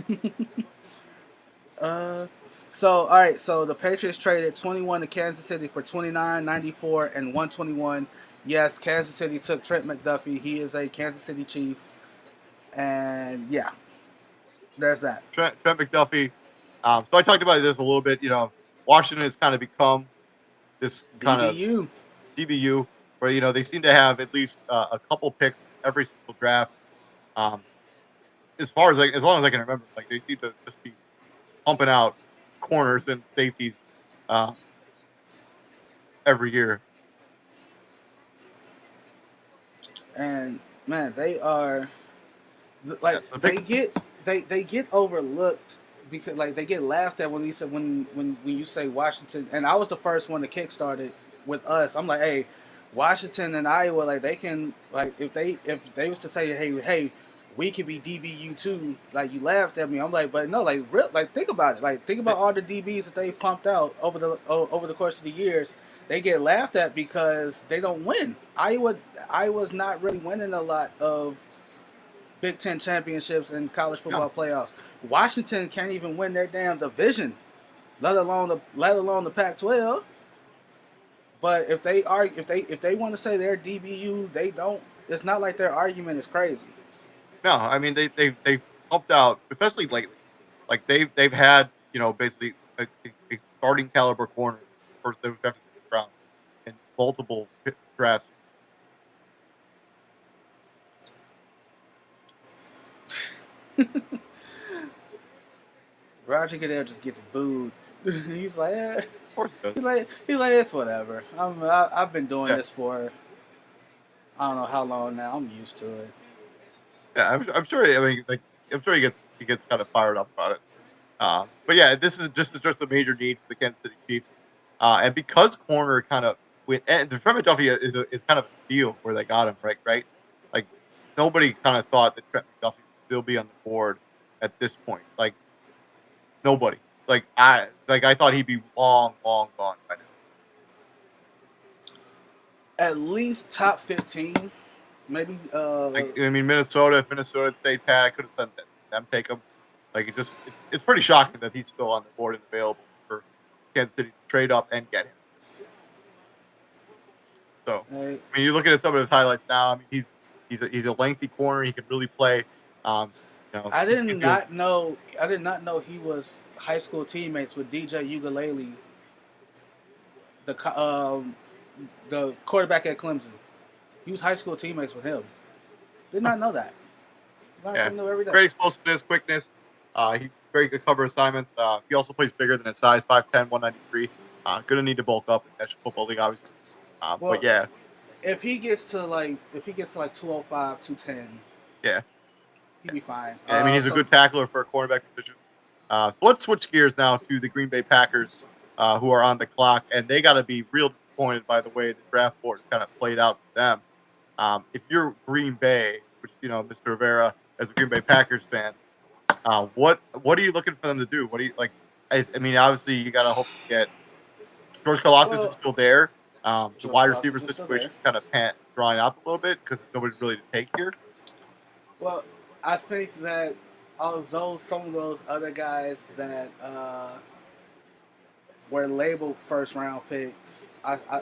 So all right. So the Patriots traded 21 to Kansas City for 29, 94, and 121. Yes, Kansas City took Trent McDuffie. He is a Kansas City Chief, and yeah, there's that. Trent McDuffie. So I talked about this a little bit. Washington has kind of become this kind of DBU, where they seem to have at least a couple picks every single draft. As long as I can remember, they seem to just be pumping out corners and safeties every year. And man, they are they get overlooked because they get laughed at when you say Washington. And I was the first one to kickstart it with us. I'm like, hey, Washington and Iowa, they can if they was to say, hey, we could be DBU too. You laughed at me. I'm like, but no, think about it. Think about all the DBs that they pumped out over the course of the years. They get laughed at because they don't win. Iowa's not really winning a lot of Big Ten championships and college football playoffs. Washington can't even win their damn division, let alone the Pac-12. But if they want to say they're DBU, they don't. It's not like their argument is crazy. No, I mean they pumped out, especially lately. They've had basically a starting caliber corner first they drafted round in multiple drafts. Roger Goodell just gets booed. He's like, of course he does. He's like, it's whatever. I've been doing this for I don't know how long now. I'm used to it. Yeah, I'm sure. I mean, I'm sure he gets kind of fired up about it. But yeah, this is just a major need for the Kansas City Chiefs, and because corner kind of and the Trent McDuffie is kind of a steal where they got him right. Nobody kind of thought that Trent McDuffie would still be on the board at this point. Nobody. I thought he'd be long gone by now. At least top 15. Maybe. Minnesota State Pat. I could have said them take him. It's pretty shocking that he's still on the board and available for Kansas City to trade up and get him. So Hey, I mean, you're looking at some of his highlights now. I mean, he's a lengthy corner. He can really play. Um, I he's did doing not know. I did not know he was high school teammates with DJ Ugalele, the quarterback at Clemson. He was high school teammates with him. Did not know that. Learn yeah, something new every day. great explosiveness, quickness. He's very good cover assignments. He also plays bigger than his size, 5'10", 193. Gonna need to bulk up in the National Football League, obviously. But Well, yeah, if he gets to like 205, 210, yeah. he'd be fine. Yeah, I mean, he's a good tackler for a cornerback position. So let's switch gears now to the Green Bay Packers, who are on the clock, and they got to be real disappointed by the way the draft board has kind of played out for them. If you're Green Bay, which Mr. Rivera, as a Green Bay Packers fan, what are you looking for them to do? What do you like? I mean, obviously you got to hope to get George Karlaftis is still there. The wide receiver situation kind of drawing up a little bit because there's nobody really to take here. Well, I think that although some of those other guys that were labeled first round picks, I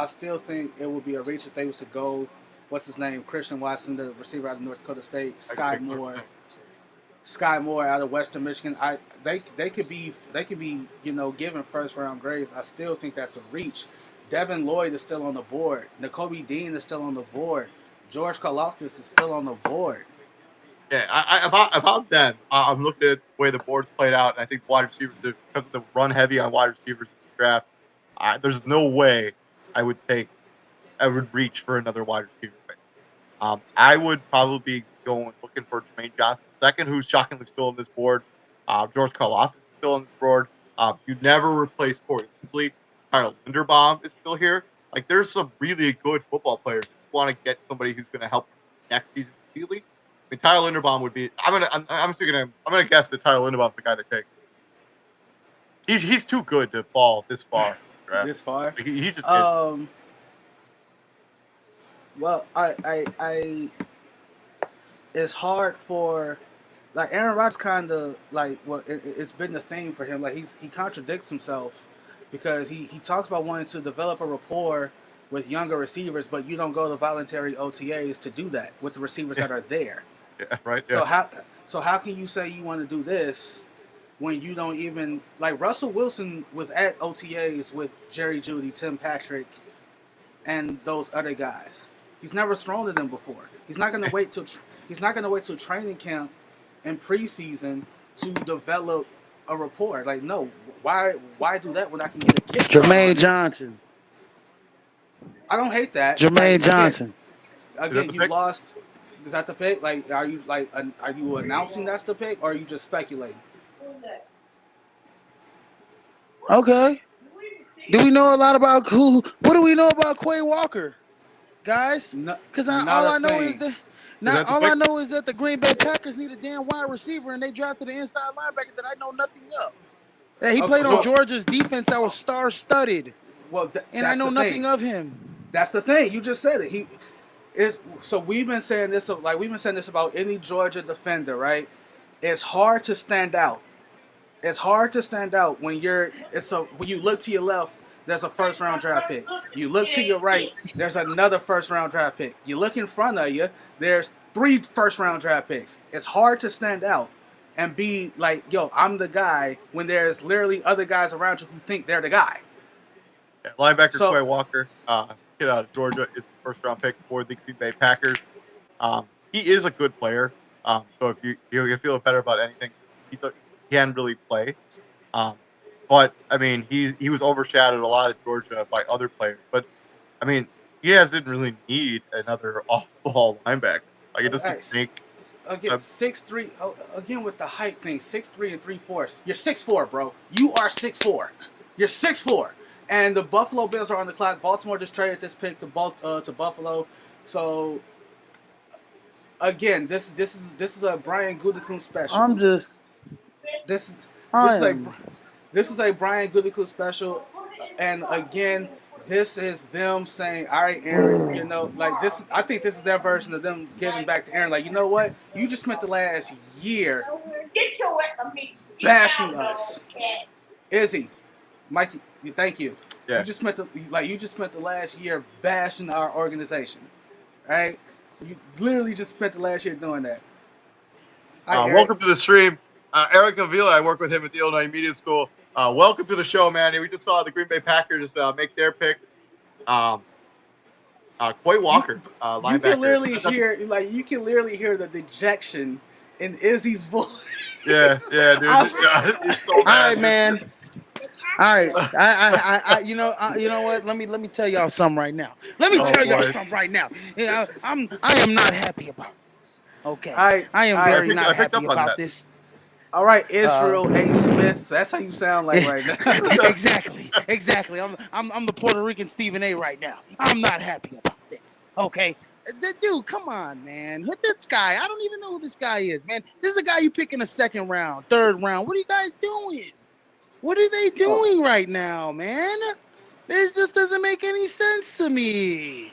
still think it would be a reach if they was to go. What's his name? Christian Watson, the receiver out of North Dakota State. Sky Moore out of Western Michigan. They could be given first round grades. I still think that's a reach. Devin Lloyd is still on the board. Nakobe Dean is still on the board. George Karlaftis is still on the board. Yeah, about them, I'm looking at the way the board's played out, and I think wide receivers, because of the run heavy on wide receivers in the draft, there's no way I would reach for another wide receiver pick. I would probably be looking for Jermaine Johnson second, who's shockingly still on this board. George Karlaftis is still on this board. You never replace Corey Linsley. Kyle Linderbaum is still here. Like, there's some really good football players who want to get somebody who's going to help next season immediately. I mean, Tyler Linderbaum would be. I'm gonna guess that Tyler Linderbaum's the guy they take. He's too good to fall this far. Right? This far? Like, he just. Well, I it's hard for, like, Aaron Rodgers kind of, like, it's been the theme for him. Like, he contradicts himself because he talks about wanting to develop a rapport with younger receivers, but you don't go to voluntary OTAs to do that with the receivers that are there. Yeah, right. So yeah. how can you say you want to do this when you don't even, like, Russell Wilson was at OTAs with Jerry Jeudy, Tim Patrick, and those other guys. He's never thrown to them before. He's not going to wait till training camp and preseason to develop a rapport. Like, no, why do that when I can get a kick? Jermaine Johnson. I don't hate that. Jermaine Johnson. Again, you lost. Is that the pick? Like, are you announcing that's the pick, or are you just speculating? Okay. Do we know a lot about who? What do we know about Quay Walker, guys? Because all I know is that the Green Bay Packers need a damn wide receiver, and they drafted an inside linebacker that I know nothing of. That he played on Georgia's defense that was star-studded. Well, and I know nothing of him. That's the thing. You just said it. So we've been saying this about any Georgia defender, right? It's hard to stand out. It's hard to stand out when when you look to your left, there's a first round draft pick. You look to your right, there's another first round draft pick. You look in front of you, there's 3 first round draft picks. It's hard to stand out and be like, yo, I'm the guy, when there's literally other guys around you who think they're the guy. Yeah, linebacker Quay Walker, kid out of Georgia, is the first round pick for the Green Bay Packers. He is a good player. So if you feel better about anything, he can really play. But I mean, he was overshadowed a lot at Georgia by other players. But I mean, he didn't really need another off-ball linebacker. Like, it doesn't think. Again, 6'3". Again with the height thing, 6'3" and 3/4. You're 6'4", bro. You are 6'4". You're 6'4". And the Buffalo Bills are on the clock. Baltimore just traded this pick to Buffalo. So again, this is a Brian Gutekunst special. This is a Brian Gutekunst special, and again, this is them saying, "All right, Aaron, like this. I think this is their version of them giving back to Aaron. Like, you know what? You just spent the last year bashing us, Izzy, Mike. Thank you. Yeah. You just spent the last year bashing our organization, right? You literally just spent the last year doing that. Welcome to the stream. Eric Avila, I work with him at the Illinois Media School. Welcome to the show, man. We just saw the Green Bay Packers make their pick. Quay Walker, linebacker. You can literally hear the dejection in Izzy's voice. Yeah, dude. He's so All mad, right, man. All right, I you know what? Let me tell y'all something right now. I am not happy about this. Okay, I am very not happy about this. All right, Israel A. Smith. That's how you sound like right now. Exactly. I'm the Puerto Rican Stephen A. right now. I'm not happy about this. Okay. Dude, come on, man. What this guy? I don't even know who this guy is, man. This is a guy you pick in the second round, third round. What are you guys doing? What are they doing right now, man? This just doesn't make any sense to me.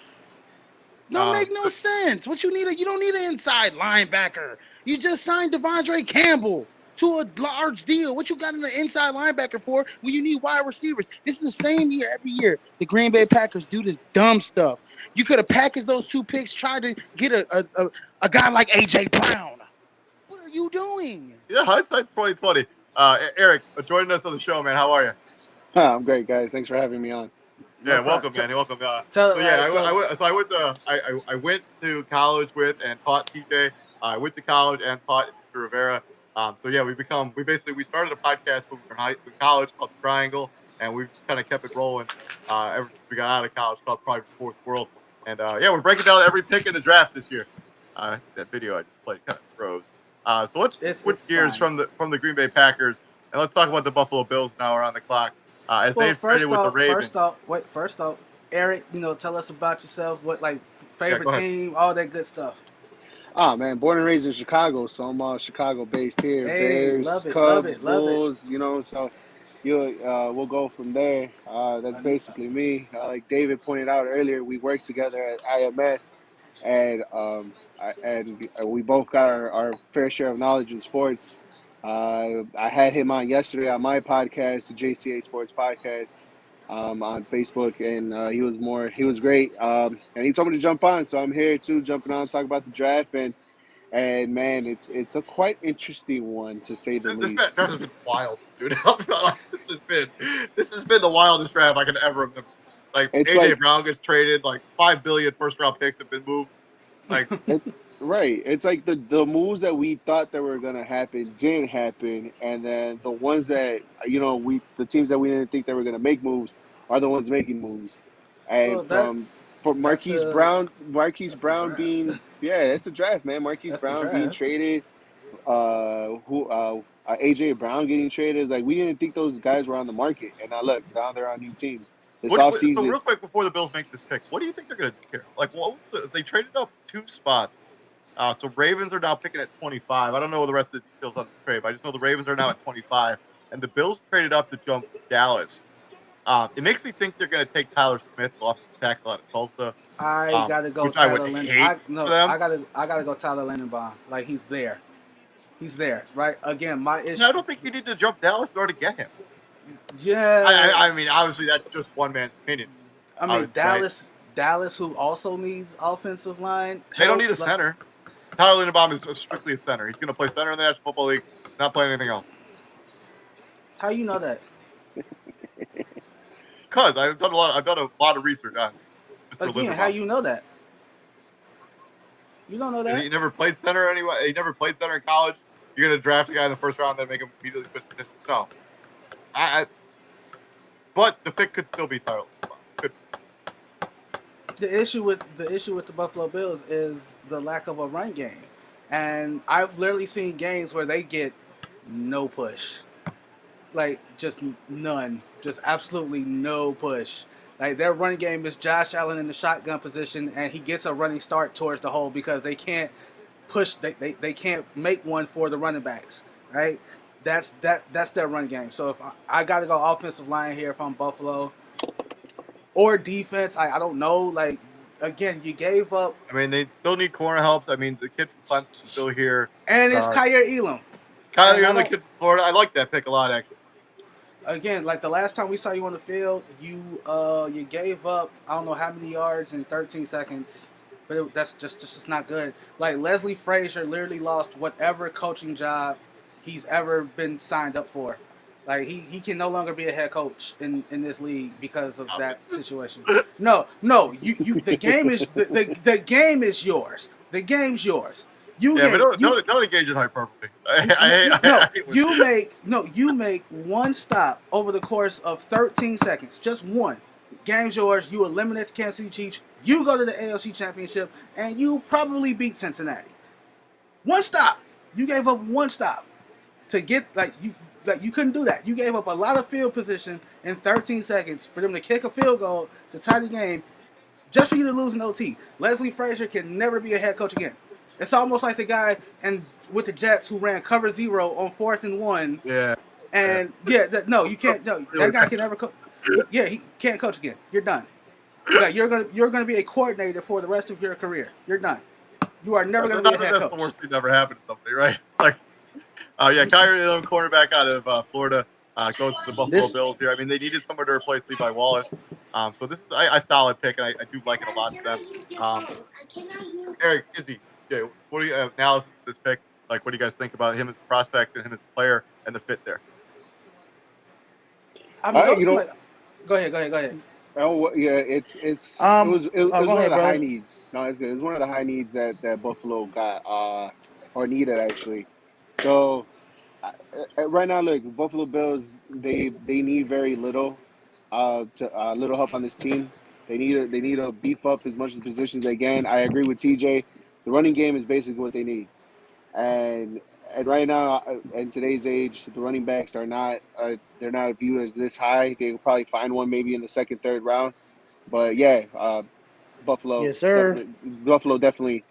Don't make no sense. What you need? You don't need an inside linebacker. You just signed Devondre Campbell to a large deal. What you got an inside linebacker for when you need wide receivers? This is the same year every year. The Green Bay Packers do this dumb stuff. You could have packaged those two picks, tried to get a guy like A.J. Brown. What are you doing? Yeah, hindsight's 2020. Eric, joining us on the show, man. How are you? I'm great, guys. Thanks for having me on. Yeah, welcome, man. Welcome. I went to college with and taught TJ. I went to college and taught Mr. Rivera. We started a podcast when we were in college called The Triangle, and we've just kind of kept it rolling ever since we got out of college, called Pride Fourth World. And we're breaking down every pick in the draft this year. That video I just played kind of froze. So let's switch gears from the Green Bay Packers, and let's talk about the Buffalo Bills now. We're on the clock. They've traded with the Ravens. First off, Eric, tell us about yourself. What favorite team, all that good stuff. Oh man, born and raised in Chicago, so I'm Chicago-based here. Hey, Bears, Cubs, Bulls, so we'll go from there. That's basically me. Like David pointed out earlier, we worked together at IMS, and we both got our fair share of knowledge in sports. I had him on yesterday on my podcast, the JCA Sports Podcast, on Facebook, and he was great. And he told me to jump on, so I'm here too, jumping on, talk about the draft, and man, it's a quite interesting one to say the least. This draft has been wild, dude. This has been the wildest draft I could ever have. AJ Brown gets traded, $5 billion first round picks have been moved. Right. It's like the moves that we thought that were gonna happen didn't happen, and then the ones that the teams that we didn't think that were gonna make moves are the ones making moves. And for Marquise Brown being that's the draft, man. Marquise Brown being traded, AJ Brown getting traded. Like, we didn't think those guys were on the market, and now look, now they're on new teams. So real quick before the Bills make this pick, what do you think they're going to do here? They traded up 2 spots. So Ravens are now picking at 25. I don't know the rest of the details on the trade, but I just know the Ravens are now at 25, and the Bills traded up to jump Dallas. It makes me think they're going to take Tyler Smith off the tackle out of Tulsa. I gotta go Tyler Lindenbaum. I gotta go Tyler Lindenbaum. Like, he's there, right? Again, my issue. I don't think you need to jump Dallas in order to get him. Yeah, I mean, obviously that's just one man's opinion. I mean, Dallas, who also needs offensive line. They don't need a center. Tyler Lindenbaum is strictly a center. He's going to play center in the National Football League, not play anything else. How you know that? Because I've done a lot of research on it. Again, how you know that? You don't know that. He never played center anyway. He never played center in college. You're going to draft a guy in the first round and then make him immediately switch positions? No. But the pick could still be Tyler Lindenbaum. The issue with the Buffalo Bills is the lack of a run game, and I've literally seen games where they get no push, like just none, just absolutely no push. Like, their running game is Josh Allen in the shotgun position, and he gets a running start towards the hole because they can't push. They can't make one for the running backs, right? That's their run game. So if I got to go offensive line here if I'm Buffalo, or defense, I don't know. Like, again, you gave up. I mean, they still need corner help. I mean, the kid from Clemson is still here. And it's Kyer Elam. Kyer Elam, the kid from Florida. I like that pick a lot, actually. again, like the last time we saw you on the field, you gave up I don't know how many yards in 13 seconds, but that's just not good. Like Leslie Frazier literally lost whatever coaching job he's ever been signed up for. Like he can no longer be a head coach in this league because of that situation. No, you the game is the game is yours. The game's yours. Yeah, but don't engage in hyperbole. You make one stop over the course of 13 seconds, just one. Game's yours. You eliminate the Kansas City Chiefs. You go to the AFC Championship, and you probably beat Cincinnati. One stop. You gave up one stop to get you couldn't do that. You gave up a lot of field position in 13 seconds for them to kick a field goal to tie the game, just for you to lose an OT. Leslie Frazier can never be a head coach again. It's almost like the guy with the Jets who ran cover 0 on 4th and 1. Yeah. And you can't. No, that guy can never coach. Yeah, he can't coach again. You're done. You're gonna be a coordinator for the rest of your career. You're done. You are never gonna be a head coach. That's the worst thing that ever happened to somebody, right? Like, Kyrie Dillon, cornerback out of Florida, goes to the Buffalo Bills here. I mean, they needed somewhere to replace Levi Wallace. So this is a solid pick, and I do like it a lot to them. Eric, Izzy, Jay, what do you analysis of this pick? Like, what do you guys think about him as a prospect and him as a player and the fit there? Go ahead. Oh yeah, it was one of the high needs. No, it's good. It was one of the high needs that Buffalo got or needed actually. So right now, look, Buffalo Bills they need very little little help on this team. They need to beef up as much of the positions they can. I agree with TJ. The running game is basically what they need, and right now in today's age, the running backs are not they're not viewed as this high. They will probably find one maybe in the second, third round, but Buffalo. Yes, sir. Buffalo definitely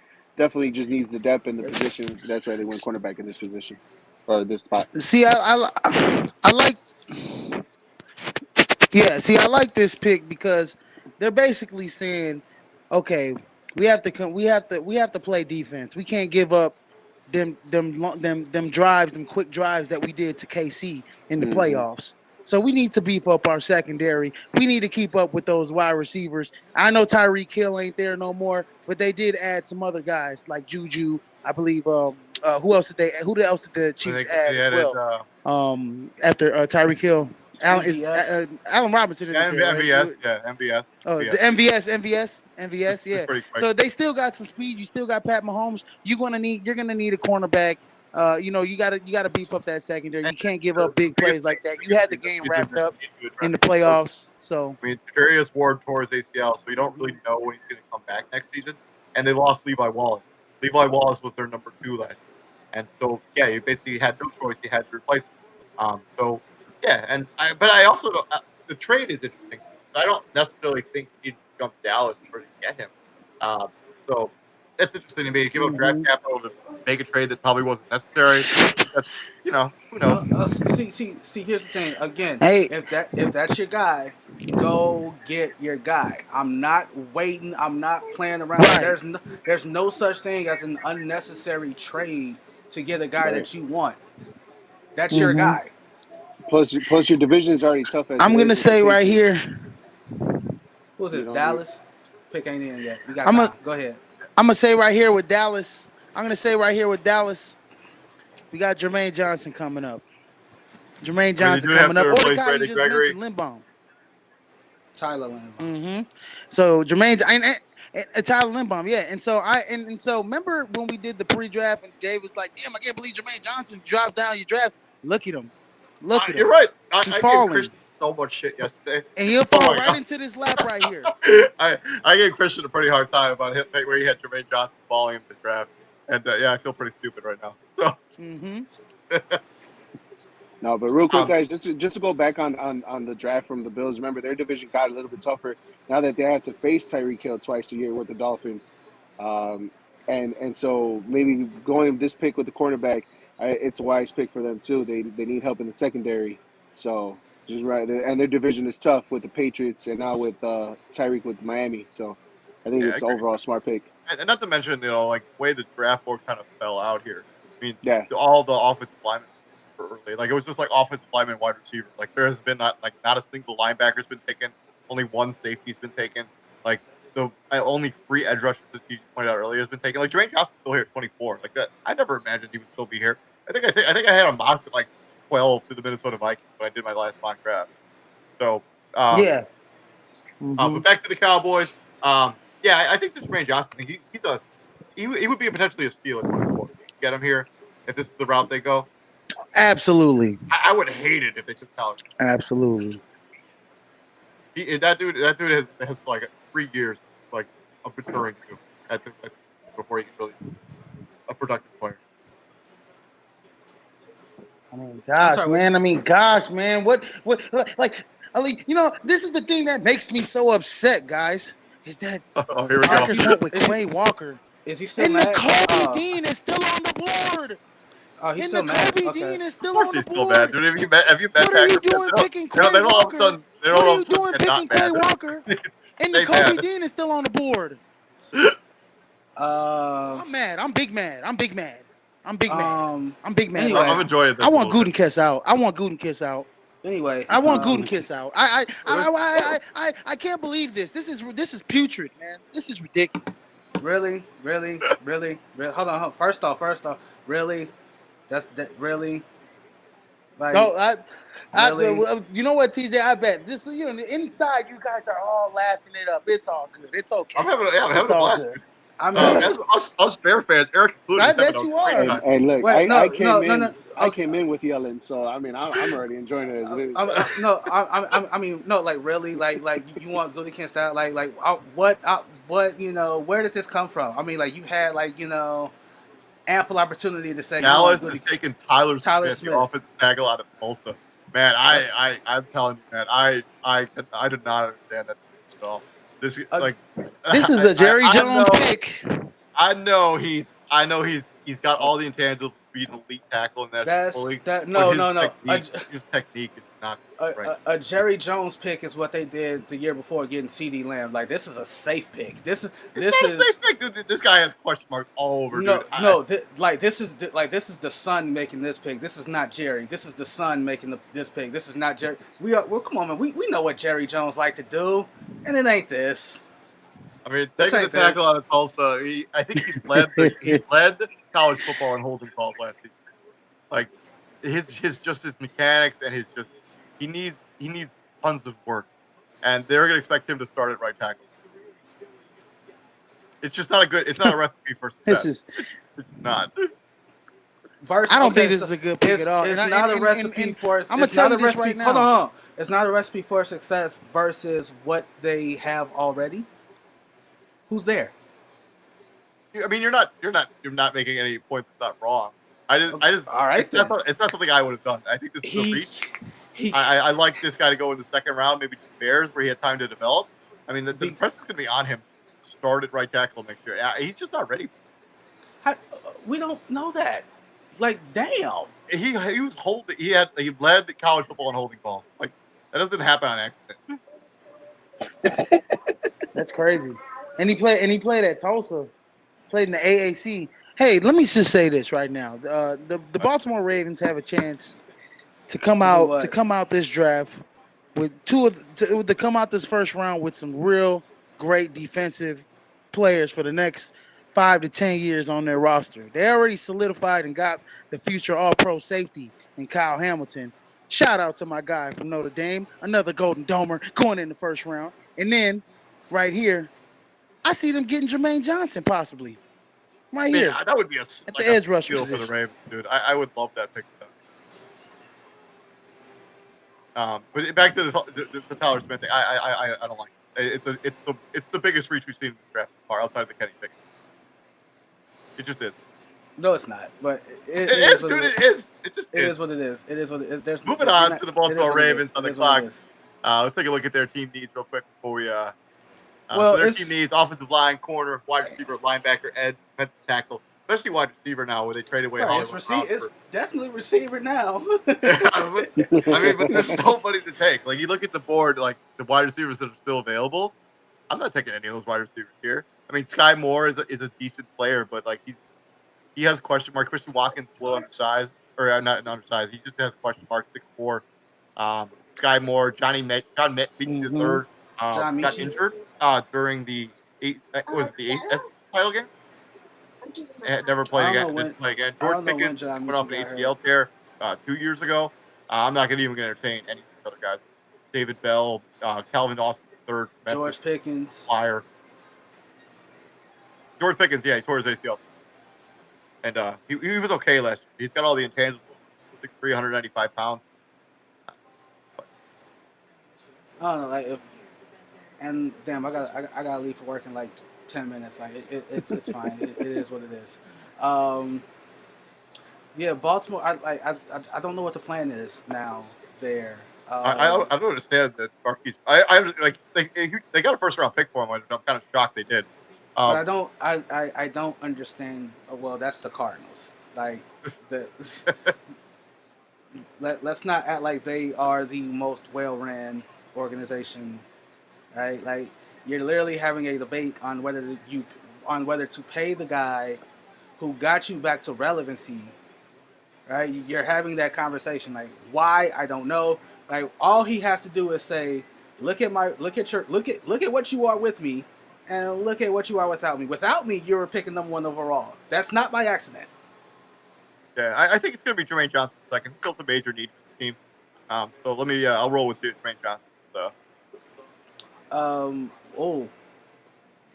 just needs the depth in the position. That's why they went cornerback in this position or this spot. See, I like. Yeah, see, I like this pick because they're basically saying, okay, we have to play defense. We can't give up them drives, them quick drives that we did to KC in the playoffs. So we need to beef up our secondary. We need to keep up with those wide receivers. I know Tyreek Hill ain't there no more, but they did add some other guys like Juju. I believe. Who else did the Chiefs add as well? After Tyreek Hill. Allen Robinson. MVS. Oh, it's MVS. Yeah. So they still got some speed. You still got Pat Mahomes. You're gonna need a cornerback. You gotta beef up that secondary. You can't give up big plays like that. You had the game wrapped up in the playoffs. So I mean, Darius Ward tore his ACL, so we don't really know when he's gonna come back next season. And they lost Levi Wallace. Levi Wallace was their number 2 last year. And so you basically had no choice. You had to replace him. But I also don't, the trade is interesting. I don't necessarily think you need to jump Dallas to get him. So that's interesting to me. Give up draft capital to make a trade that probably wasn't necessary. That's, who knows? See, here's the thing. Again, if that's your guy, go get your guy. I'm not waiting. I'm not playing around. Right. There's no such thing as an unnecessary trade to get a guy that you want. That's your guy. Plus your division is already tough. I'm gonna say right here. Who's this? Dallas. Pick ain't in yet. We got time. Go ahead. I'm gonna say right here with Dallas. We got Jermaine Johnson coming up. Or the guy you just mentioned, Lindbaum. Tyler Lindbaum. So Jermaine and Tyler Lindbaum, yeah. And so remember when we did the pre-draft and Dave was like, "Damn, I can't believe Jermaine Johnson dropped down your draft." Look at him. You're right. I gave Christian so much shit yesterday. And he'll fall right into this lap right here. I gave Christian a pretty hard time about him where he had Jermaine Johnson falling into the draft. And I feel pretty stupid right now. So. No, but real quick, guys, just to go back on the draft from the Bills. Remember, their division got a little bit tougher now that they have to face Tyreek Hill twice a year with the Dolphins. And so maybe going this pick with the cornerback, it's a wise pick for them too. They need help in the secondary. So just right, and their division is tough with the Patriots and now with Tyreek with Miami. So I think it's overall a smart pick. And not to mention, like the way the draft board kind of fell out here. I mean, all the offensive linemen early. Like it was just like offensive lineman, wide receiver. Like there has been not a single linebacker's been taken. Only one safety's been taken. Like the only free edge rushers that you pointed out earlier has been taken. Like Jermaine Johnson's still here at 24. Like that, I never imagined he would still be here. I think I had him mocked at like 12 to the Minnesota Vikings when I did my last mock draft. So yeah. But back to the Cowboys. Yeah, I think this Jermaine Johnson thing, he would be potentially a steal at 24. Get him here if this is the route they go. Absolutely. I would hate it if they took Tyler. Absolutely. That dude has like 3 years like of maturing before he can really be a productive player. I mean, gosh, man. What, like, this is the thing that makes me so upset, guys, is that Here we Packers go. went with Quay Walker. Is he still And mad? the Kobe Dean is still on the board. Oh, he's And still the mad. Kobe Okay. Dean is Of still course on the he's still board. mad, dude. Have you met What are you Packers doing fans? picking They don't Quay all of a Walker? sudden. They don't What all are of you a sudden doing get not picking Quay mad. Walker? And the Stay Kobe mad. Dean is still on the board. I'm mad. I'm big mad. I'm big mad. I'm big mad. Anyway, I'm enjoying this. I want a little bit. Gutekunst out. I want Gutekunst out. Anyway, I want Gutekunst out. I can't believe this. This is putrid, man. This is ridiculous. Really? Hold on. First off, really? That's really? Like, No, really? you know what, TJ? I bet this. Inside, you guys are all laughing it up. It's all good. It's okay. I'm having a It's all blast. good. I mean, As us Bear fans, Eric included, I is having bet a you great are. time. And look, Wait, I no. came in with yelling, so I mean, I'm already enjoying it as it is. I mean, no, like really, like you want Gutekunst out, where did this come from? I mean, like you had ample opportunity to say Dallas is taking Tyler Smith, Smith. the offensive tackle out of Tulsa. Man, I'm telling you, man, I did not understand that at all. This is the Jerry Jones pick. I know he's got all the intangibles to be an elite tackle in that league. His technique is not right. A Jerry Jones pick is what they did the year before getting CD Lamb. Like this is a safe pick. This is safe pick, dude. This guy has question marks all over. This is the son making this pick. This is not Jerry. This is the son making this pick. This is not Jerry. Come on, man. We know what Jerry Jones like to do, and it ain't this. I mean, taking the tackle out of Tulsa, I think he led college football in holding calls last season. Like his mechanics and he needs tons of work, and they're gonna expect him to start at right tackle. It's just not a recipe for success. It's not. I don't think this is a good pick at all. It's not a recipe for. I'm gonna tell you this right now. Hold on. It's not a recipe for success versus what they have already. Who's there? I mean, you're not making any point that's not wrong. I just all right. It's not something I would have done. I think this is a reach. I like this guy to go in the second round, maybe to Bears, where he had time to develop. I mean, the pressure could be on him. Start at right tackle next year. He's just not ready. We don't know that. Like, damn. He was holding. He led the college football in holding calls. Like that doesn't happen on accident. That's crazy. And he played at Tulsa, played in the AAC. Hey, let me just say this right now: the Baltimore Ravens have a chance to come out this draft with to come out this first round with some real great defensive players for the next 5 to 10 years on their roster. They already solidified and got the future All-Pro safety in Kyle Hamilton. Shout out to my guy from Notre Dame, another Golden Domer going in the first round, and then right here. I see them getting Jermaine Johnson possibly. Here. That would be at the edge rusher for the Ravens, dude. I would love that pick. But back to the Tyler Smith thing. I don't like it. It's the biggest reach we've seen in the draft so far outside of the Kenny Pickett. It just is. No, it's not. But it is, dude. It is. It just is what it is. It is what it is. Moving on to the Baltimore Ravens on the clock. Let's take a look at their team needs real quick before we. So their team needs offensive line, corner, wide receiver, linebacker, edge, defensive tackle, especially wide receiver now where they traded away Hollywood. It's definitely receiver now. I mean, but there's nobody to take. Like, you look at the board, like, the wide receivers that are still available. I'm not taking any of those wide receivers here. I mean, Sky Moore is a decent player, but, like, he has question mark. Christian Watkins is a little undersized. or not undersized. He just has question marks. 6'4". Sky Moore, John Mitchell the third John got Michie. injured during the eighth SEC title game. And never played again. Didn't play again. I George don't know when Pickens John went off Michie an got ACL tear 2 years ago. I'm not even going to entertain any of these other guys. David Bell, Calvin Austin III, George Pickens. Flyer. George Pickens, yeah, he tore his ACL. And he was okay last year. He's got all the intangibles. 6'3", 195 pounds. I don't know, like if, and damn, I gotta leave for work in like 10 minutes. Like it's fine. It is what it is. Yeah, Baltimore. I don't know what the plan is now there. I don't understand that Marquise. I like they got a first round pick for him. I'm kind of shocked they did. But I don't understand. Well, that's the Cardinals. Like let's not act like they are the most well ran organization, right? Like you're literally having a debate on whether to pay the guy who got you back to relevancy, right? You're having that conversation. Like why? I don't know. Like all he has to do is say, look at what you are with me, and look at what you are without me. Without me, you're picking number 1 overall. That's not by accident. Yeah, I think it's going to be Jermaine Johnson second. He fills a major need for the team. So let me. I'll roll with Jermaine Johnson.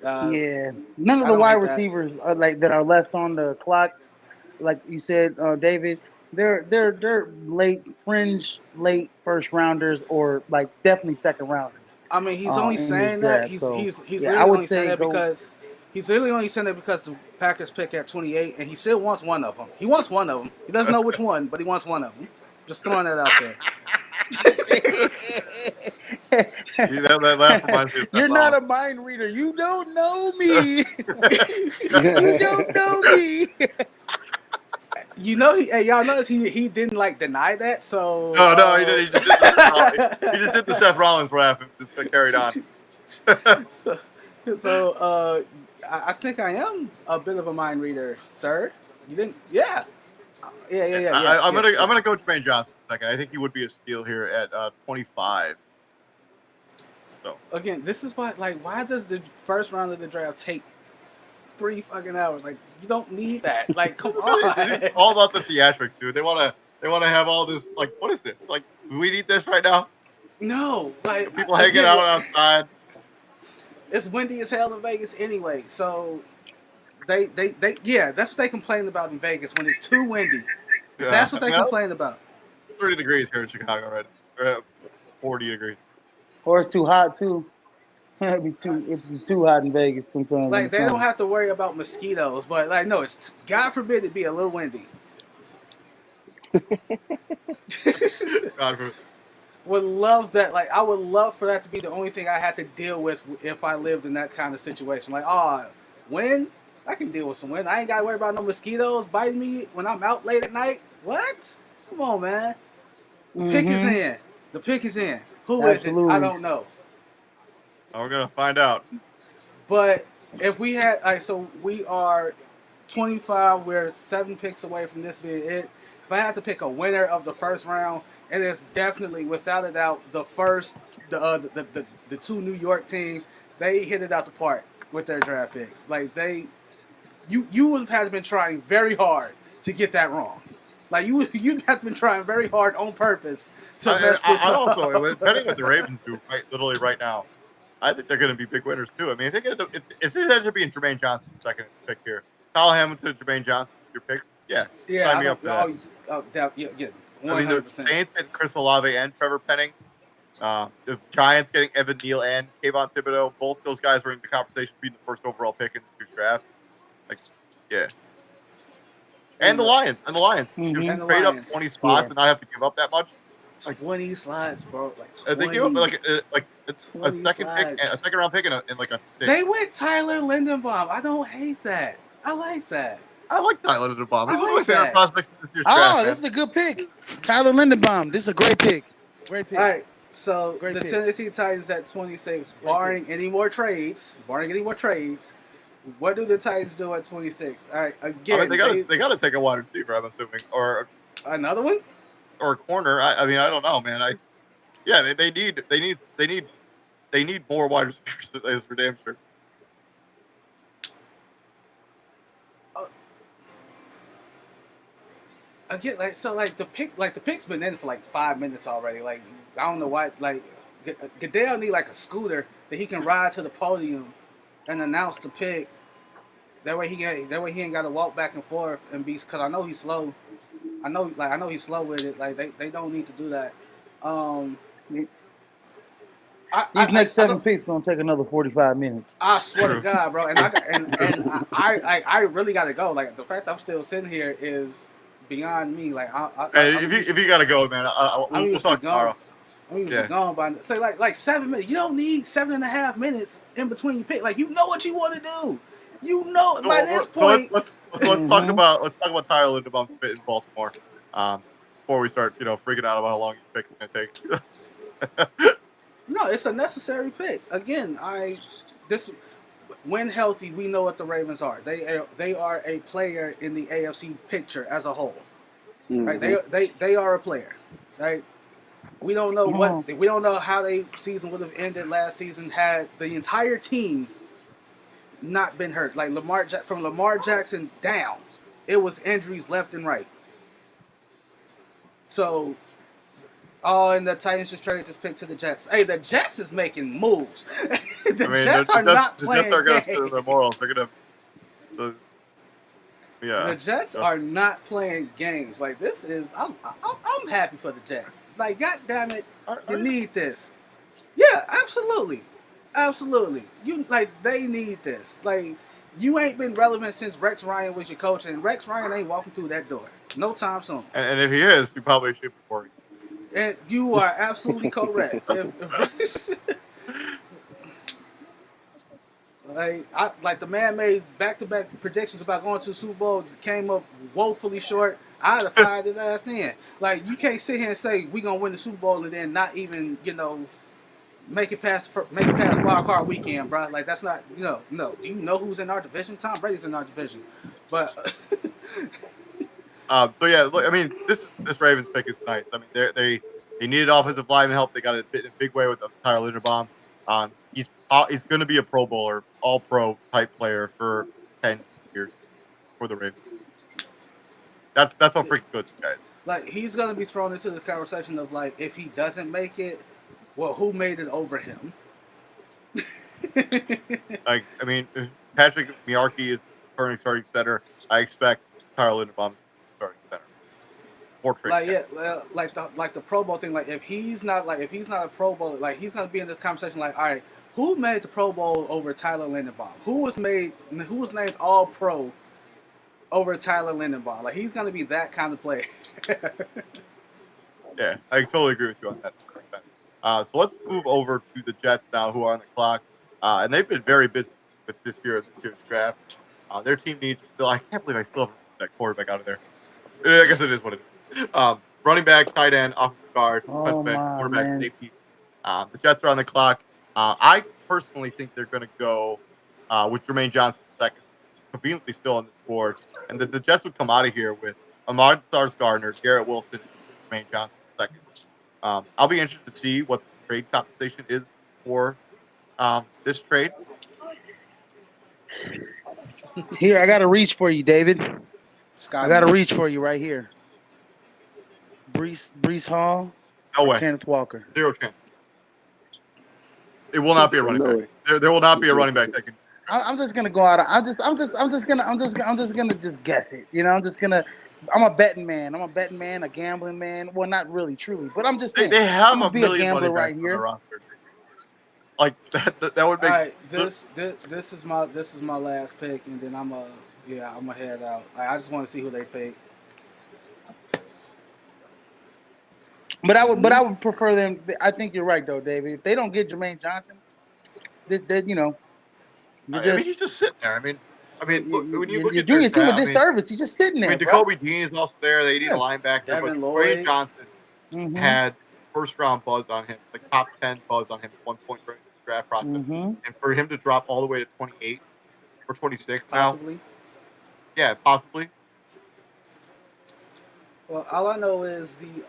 Yeah, none of the wide receivers that are left on the clock, like you said, David. They're late late first rounders or like definitely second rounders. I mean, he's only saying that he's literally only saying that because he's literally only saying that because the Packers pick at 28, and he still wants one of them. He wants one of them. He doesn't know which one, but he wants one of them. Just throwing that out there. That laugh reminds me of You're not a mind reader. You don't know me. You don't know me. You know, y'all notice he didn't like deny that. So no, he didn't. He just did the Seth Rollins laugh and just carried on. So I think I am a bit of a mind reader, sir. You didn't? Yeah. I'm gonna go Jermaine Johnson second. I think he would be a steal here at 25. So again, this is why. Like, why does the first round of the draft take 3 fucking hours? Like, you don't need that. Like, come on. It's all about the theatrics, dude. They wanna have all this. Like, what is this? Like, do we need this right now? No, like people hanging out outside. It's windy as hell in Vegas anyway, so they that's what they complain about in Vegas when it's too windy. Yeah. That's what they complain about. 30 degrees here in Chicago right now. 40 degrees. Or it's too hot too. It'd be too hot in Vegas sometimes. Like they don't have to worry about mosquitoes, but like no, it's God forbid it be a little windy. God forbid. Would love that. Like I would love for that to be the only thing I had to deal with if I lived in that kind of situation. Like, wind, I can deal with some wind. I ain't gotta worry about no mosquitoes biting me when I'm out late at night. What? Come on, man. The pick is in. The pick is in. Who Absolutely. Is it? I don't know. We're gonna find out. But if we had, so we are 25. We're 7 picks away from this being it. If I had to pick a winner of the first round, it is definitely, without a doubt, the 2 New York teams. They hit it out the park with their draft picks. Like you would have had to been trying very hard to get that wrong. Like you'd have been trying very hard on purpose to mess this up. Also, depending what the Ravens do, literally right now, I think they're going to be big winners too. I mean, if it ends up being Jermaine Johnson second pick here, Kyle Hamilton, Jermaine Johnson, your picks, sign me up for that. Yeah. 100%. I mean, the Saints getting Chris Olave and Trevor Pennington. The Giants getting Evan Neal and Kayvon Thibodeau. Both those guys were in the conversation being the first overall pick in this year's draft. Like, yeah. And the Lions. You trade up 20 spots and not have to give up that much. Like 20 slots, bro. Like 20, they gave up like a second pick, a second round pick, and like a stick. They went Tyler Linderbaum. I don't hate that. I like that. I like Tyler Linderbaum. He's one of my favorite prospects this year's draft. This is a good pick. Tyler Linderbaum. This is a great pick. Great pick. All right. So the Tennessee Titans at 26, barring any more trades, what do the Titans do at 26? All right, again, they got to take a wide receiver, I'm assuming, or Another one? or a corner. I mean, I don't know, man. They need more wide receivers. That's for damn sure. Again, the pick's been in for like 5 minutes already. Like I don't know why. Like Goodell need like a scooter that he can ride to the podium and announce the pick. That way he ain't got to walk back and forth and be. Cause I know he's slow. I know he's slow with it. Like they don't need to do that. These next 7 picks gonna take another 45 minutes. I swear to God, bro. And I really gotta go. Like the fact I'm still sitting here is beyond me. Like if you gotta go, man, we'll talk tomorrow. I'm usually gone by. Say like 7 minutes. You don't need 7.5 minutes in between your pick. Like you know what you want to do. You know by this point. Let's talk about Tyler Linderbaum's fit in Baltimore. Before we start, freaking out about how long his pick is gonna take. No, it's a necessary pick. Again, when healthy, we know what the Ravens are. They are a player in the AFC picture as a whole. Mm-hmm. Right? They are a player. Right? We don't know we don't know how their season would have ended last season had the entire team not been hurt. Like from Lamar Jackson down, it was injuries left and right. So, and the Titans just traded this pick to the Jets. Hey, the Jets is making moves. The Jets are not playing games. The Jets are going to steal their morals. They're going to. The Jets are not playing games. Like this is, I'm happy for the Jets. Like, God damn it, you need this. Yeah, absolutely. They need this. Like, you ain't been relevant since Rex Ryan was your coach, and Rex Ryan ain't walking through that door no time soon. And if he is, you probably should be worried. And you are absolutely correct. Like the man made back-to-back predictions about going to the Super Bowl, came up woefully short. I'd have fired his ass then. Like, you can't sit here and say we gonna win the Super Bowl and then not even make it past wild card weekend, bro. Like that's not no. Do you know who's in our division? Tom Brady's in our division, but. So yeah, look. I mean, this Ravens pick is nice. I mean, they needed offensive lineman help. They got it in a big way with Tyler Linderbaum. He's going to be a Pro Bowler, All Pro type player for 10 years for the Ravens. That's how freaking good this guy is. Like he's going to be thrown into the conversation of like if he doesn't make it, well, who made it over him? Like I mean, Patrick Miarki is current starting center. I expect Tyler Linderbaum starting center. Like the Pro Bowl thing. Like if he's not a Pro Bowler, like he's gonna be in the conversation. Like, all right, who made the Pro Bowl over Tyler Linderbaum? Who was named All Pro over Tyler Linderbaum? Like he's gonna be that kind of player. Yeah, I totally agree with you on that. So let's move over to the Jets now, who are on the clock, and they've been very busy with this year's draft. Their team needs still. I can't believe I still have that quarterback out of there. I guess it is what it is. Running back, tight end, offensive guard, defensive end, quarterback, safety. The Jets are on the clock. I personally think they're going to go with Jermaine Johnson second, conveniently still on the board, and the Jets would come out of here with Ahmad Gardner, Garrett Wilson, and Jermaine Johnson second. I'll be interested to see what the trade compensation is for this trade. Here, I got to reach for you, David. I got to reach for you right here. Breece Hall. No way. Kenneth Walker. 0 chance. It will not be a running back. There will not be a running back taken. I'm just gonna go out. I'm just gonna just guess it. I'm a betting man. A gambling man. Well, not really, truly, but I'm just saying. They have I'm a million gambler right here. Roster. Like that would make. All right, this is my last pick, and then I'm gonna head out. I just want to see who they pick. But I would prefer them. I think you're right though, David. If they don't get Jermaine Johnson, he's just sitting there. I mean, when you look you're at doing your team a disservice. He's just sitting there. Jacoby Dean is also there. They need a linebacker. Devin but Lloyd. Jermaine Johnson had first round buzz on him, like top 10 buzz on him at one point during the draft process, and for him to drop all the way to 28 or 26 possibly. now. Yeah, possibly. Well, all I know is the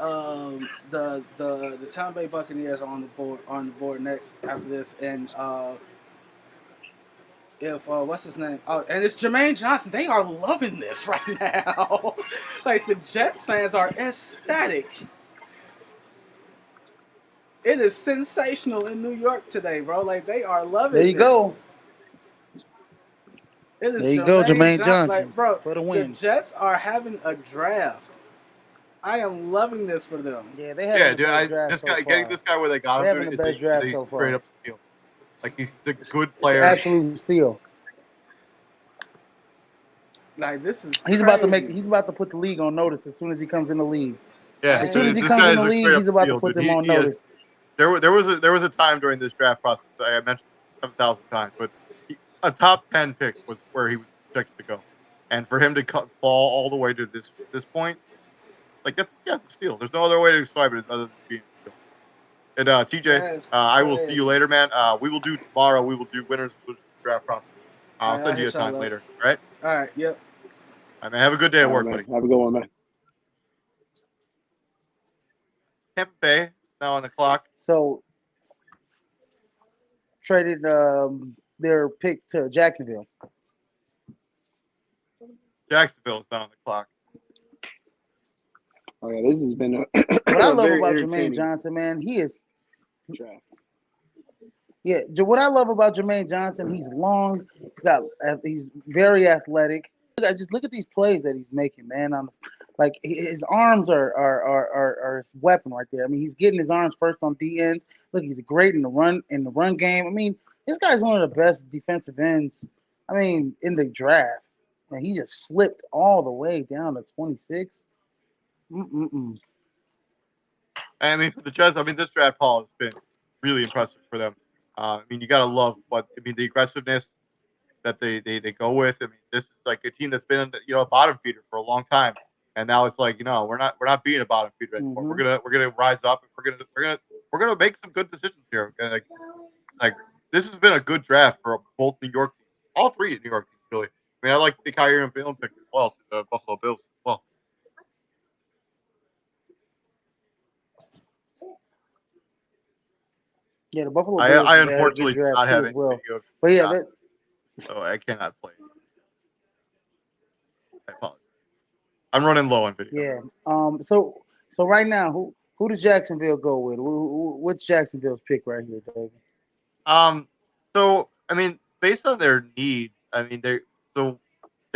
Tampa Bay Buccaneers are on the board next after this, and if what's his name? Oh, and it's Jermaine Johnson. They are loving this right now. Like the Jets fans are ecstatic. It is sensational in New York today, bro. Like they are There loving you this. go. It is There you go, Jermaine Jermaine Johnson. Like, Johnson bro, for the the win. Jets are having a draft. I am loving this for them. Yeah, they having the best draft this so guy far. getting this guy where they got They're him, having dude, the best draft is so a far. straight up steal. Like he's a good It's player. an absolute steal. Like this is He's crazy. about to put the league on notice as soon as he comes in the league. Yeah, As soon as he this comes guy in is the a league, straight up he's about to steal, put dude. them on notice. There was a time during this draft process I mentioned 7,000 times, but a top 10 pick was where he was projected to go, and for him to fall all the way to this point, like that's a steal. There's no other way to describe it other than being a steal. And TJ, I will see you later, man. We will do tomorrow. We will do winners and losers draft process. I'll send you a time later. All right. All right. Yep. All right, man. Have a good day at work, man. buddy. Have a good one, man. Tampa Bay now on the clock. So traded their pick to Jacksonville. Jacksonville is now on the clock. Oh yeah, this has been What I love very about Jermaine entertaining Johnson, man, he is. draft. Yeah, what I love about Jermaine Johnson, he's long. He's very athletic. Just look at these plays that he's making, man. Like his arms are his weapon right there. I mean, he's getting his arms first on D ends. Look, he's great in the run game. I mean, this guy's one of the best defensive ends. I mean, in the draft, and he just slipped all the way down to 26. I mean, for the Jets, I mean, this draft haul has been really impressive for them. I mean, you got to love the aggressiveness that they go with. I mean, this is like a team that's been a bottom feeder for a long time, and now it's like we're not being a bottom feeder anymore. Mm-hmm. We're gonna rise up. And we're gonna make some good decisions here. Like this has been a good draft for both New York teams, all three New York teams really. I mean, I like the Kyrie and Bill pick as well to the Buffalo Bills as well. Yeah, the Buffalo Bills. I unfortunately do not have any well. video, But yeah, so I cannot play. I apologize. I'm running low on video. Yeah. So right now, who does Jacksonville go with? What's Jacksonville's pick right here, David? So I mean, based on their needs, I mean they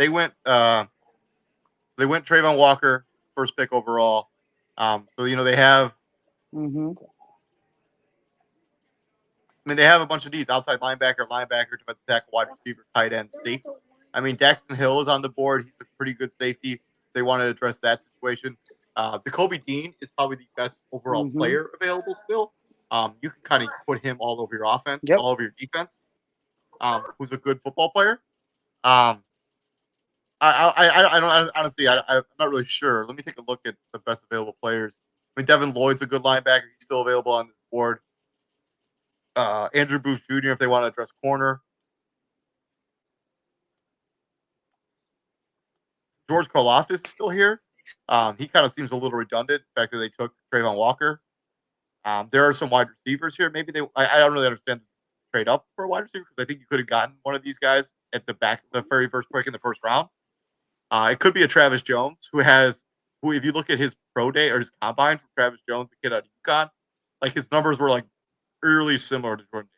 went Trayvon Walker, first pick overall. So they have. Mm-hmm. I mean, they have a bunch of needs: outside linebacker, defensive tackle, wide receiver, tight end, safety. I mean, Daxton Hill is on the board. He's a pretty good safety. They want to address that situation. Jacoby Dean is probably the best overall player available still. You can kind of put him all over your offense, all over your defense. Who's a good football player. I don't honestly. I'm not really sure. Let me take a look at the best available players. I mean, Devin Lloyd's a good linebacker. He's still available on this board. Andrew Booth Jr. if they want to address corner. George Karlaftis is still here. He kind of seems a little redundant. The fact that they took Trayvon Walker. There are some wide receivers here. Maybe I don't really understand the trade up for a wide receiver because I think you could have gotten one of these guys at the very first pick in the first round. It could be a Travis Jones who if you look at his pro day or his combine from Travis Jones, the kid out of UConn, like his numbers were like eerily similar to Jordan.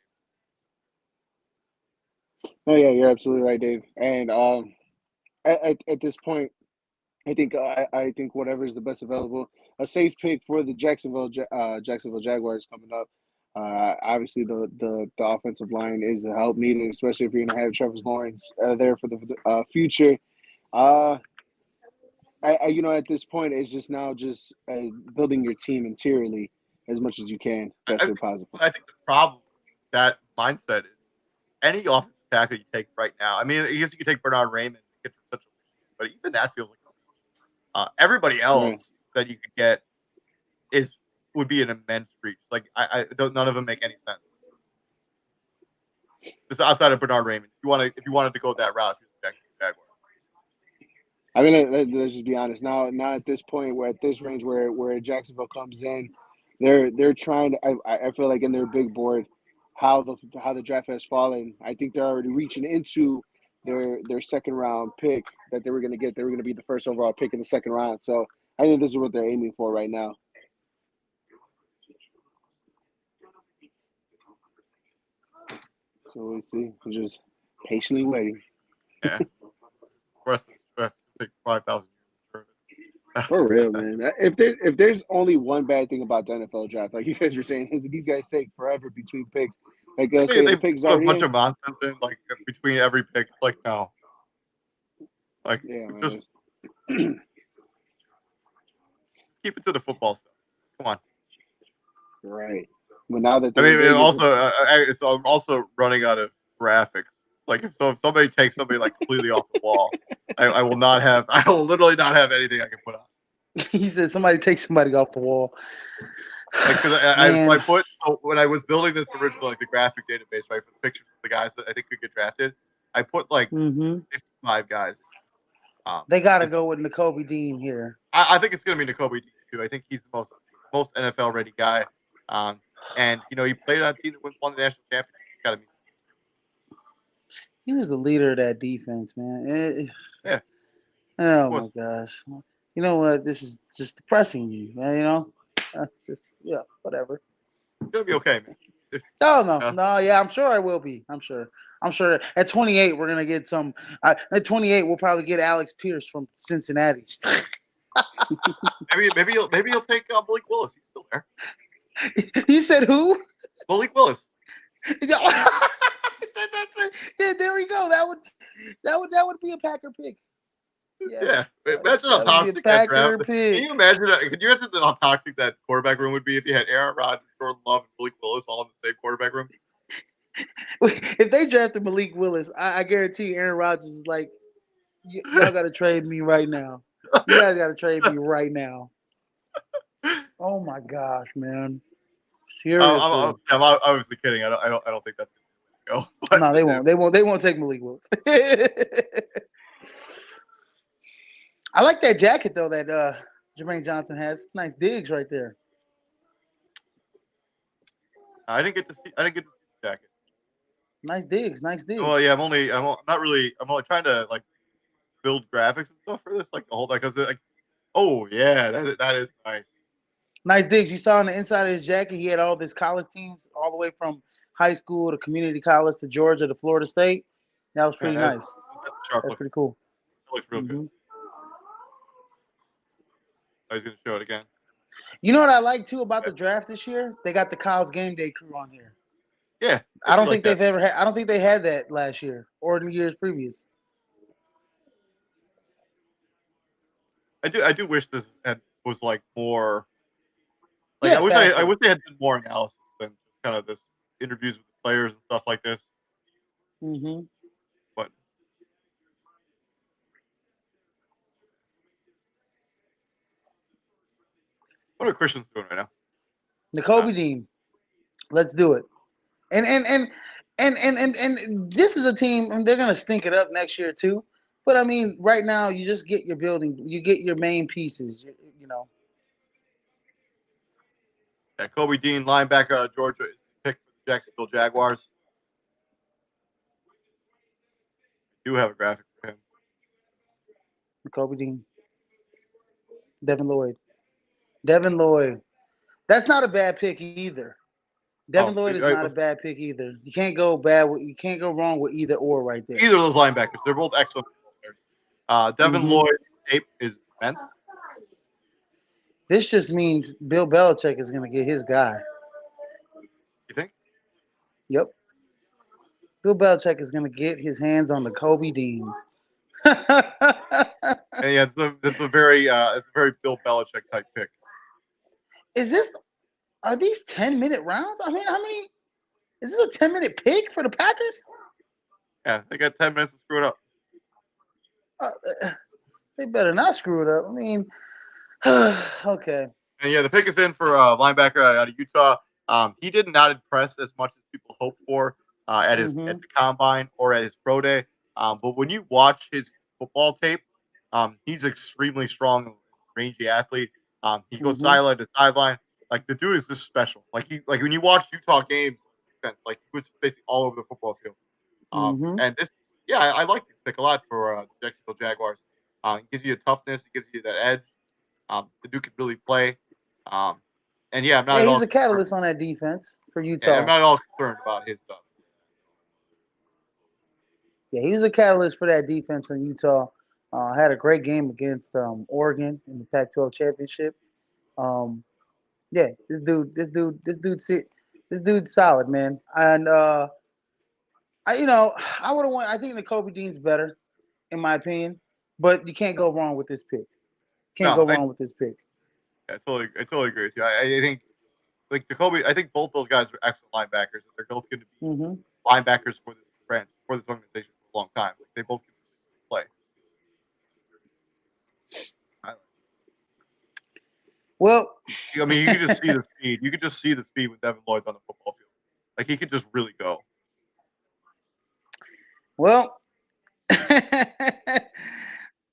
Oh yeah, you're absolutely right, Dave. And at this point, I think whatever is the best available, a safe pick for the Jacksonville Jaguars coming up. Obviously, the offensive line is a help needed, especially if you're going to have Trevor Lawrence there for the future. At this point, it's just now building your team interiorly as much as you can, best way possible. I think the problem with that mindset is any offensive tackle you take right now. I mean, I guess you could take Bernard Raymond, but even that feels like everybody else that you could get would be an immense reach. Like none of them make any sense. Just outside of Bernard Raymond, if you wanted to go that route, Jaguars. I mean, let's just be honest. Now at this point, we're at this range where Jacksonville comes in, they're trying to. I feel like in their big board, how the draft has fallen. I think they're already reaching into their second round pick that they were going to get. They were going to be the first overall pick in the second round. So I think this is what they're aiming for right now. So we'll see. We're just patiently waiting. Yeah. Rest take 5,000 years. For real, man. If there's only one bad thing about the NFL draft, like you guys were saying, is that these guys take forever between picks. Like say They the pick's put a already bunch in. of nonsense in, like between every pick. It's like no, like Yeah, man. just keep it to the football stuff. Come on. Right. But now that I they're mean, Vegas, also, so I'm also running out of graphics. Like if somebody takes somebody like completely off the wall, I will literally not have anything I can put on. He said somebody take somebody off the wall. Like, because I put when I was building this original like the graphic database, right, for the pictures of the guys that I think could get drafted, I put like 55 guys. They got to go with Nakobe Dean here. I think it's going to be Nakobe Dean too. I think he's the most NFL ready guy. And you know he played on a team that won the national championship. Got to be. He was the leader of that defense, man. Yeah. Oh my gosh. You know what? This is just depressing you, man. You know, just whatever. It's gonna be okay, man. Yeah, I'm sure I will be. I'm sure. At 28, we're gonna get some. At 28, we'll probably get Alex Pierce from Cincinnati. maybe you'll take Malik Willis. He's still there. You said who? Malik Willis. Yeah, there we go. That would be a Packer pick. Yeah. Imagine how toxic that draft. Pick. Can you imagine how toxic that quarterback room would be if you had Aaron Rodgers, Jordan Love, and Malik Willis all in the same quarterback room? If they drafted Malik Willis, I guarantee you Aaron Rodgers is like, y'all got to trade me right now. You guys got to trade me right now. Oh my gosh, man! Seriously. I'm obviously kidding. I don't think that's going to go. No, they won't. They won't take Malik Willis. I like that jacket though that Jermaine Johnson has. Nice digs right there. I didn't get to see the jacket. Nice digs. Well, yeah, I'm only trying to like build graphics and stuff for this, like the whole because like, oh yeah, that is nice. Nice digs. You saw on the inside of his jacket, he had all of his college teams, all the way from high school to community college to Georgia to Florida State. That was pretty nice. That's pretty cool. That looks real good. I was going to show it again. You know what I like too about the draft this year? They got the Kyle's Game Day crew on here. Yeah, I don't think they've ever had. I don't think they had that last year or in years previous. I do wish this was like more. Like I wish they had done more analysis than just kind of this interviews with the players and stuff like this. Mm-hmm. But what are Christians doing right now? Nakobe Dean. Let's do it. And this is a team, and they're gonna stink it up next year too. But I mean, right now you just get your building, you get your main pieces, you know. Yeah, Kobe Dean, linebacker out of Georgia, is picked for the Jacksonville Jaguars. I do have a graphic for him. Kobe Dean. Devin Lloyd. That's not a bad pick either. Devin Lloyd is not a bad pick either. You can't go wrong with either or right there. Either of those linebackers, they're both excellent players. Devin Lloyd tape is immense. This just means Bill Belichick is going to get his guy. You think? Yep. Bill Belichick is going to get his hands on the Kobe Dean. Yeah, it's a very Bill Belichick type pick. Are these 10-minute rounds? I mean, how many? Is this a 10-minute pick for the Packers? Yeah, they got 10 minutes to screw it up. They better not screw it up. I mean, okay. And yeah, the pick is in for linebacker out of Utah. He did not impress as much as people hoped for at the combine or at his pro day. But when you watch his football tape, He's extremely strong, rangy athlete. He goes Mhm. sideline to sideline. Like the dude is just special. Like when you watch Utah games, like he was basically all over the football field. Mhm. And this, yeah, I like this pick a lot for the Jacksonville Jaguars. It gives you a toughness, it gives you that edge. The dude can really play. And yeah, I'm not Yeah, at he's all a concerned. catalyst on that defense for And I'm Utah. not at all concerned about his stuff. Yeah, he was a catalyst for that defense in Utah. Had a great game against Oregon in the Pac-12 championship. Um, yeah, this dude's solid, man. And I would have won. I think the Kobe Dean's better, in my opinion. But you can't go wrong with this pick. Can't No, go wrong with this pick. I totally agree with you. I think like Jacoby, I think both those guys are excellent linebackers. They're both going to be Hmm. linebackers for this brand, for this organization for a long time. Like, they both can play. Well, I mean, you could just see the speed. You could just see the speed when Devin Lloyd's on the football field. Like he could just really go. well.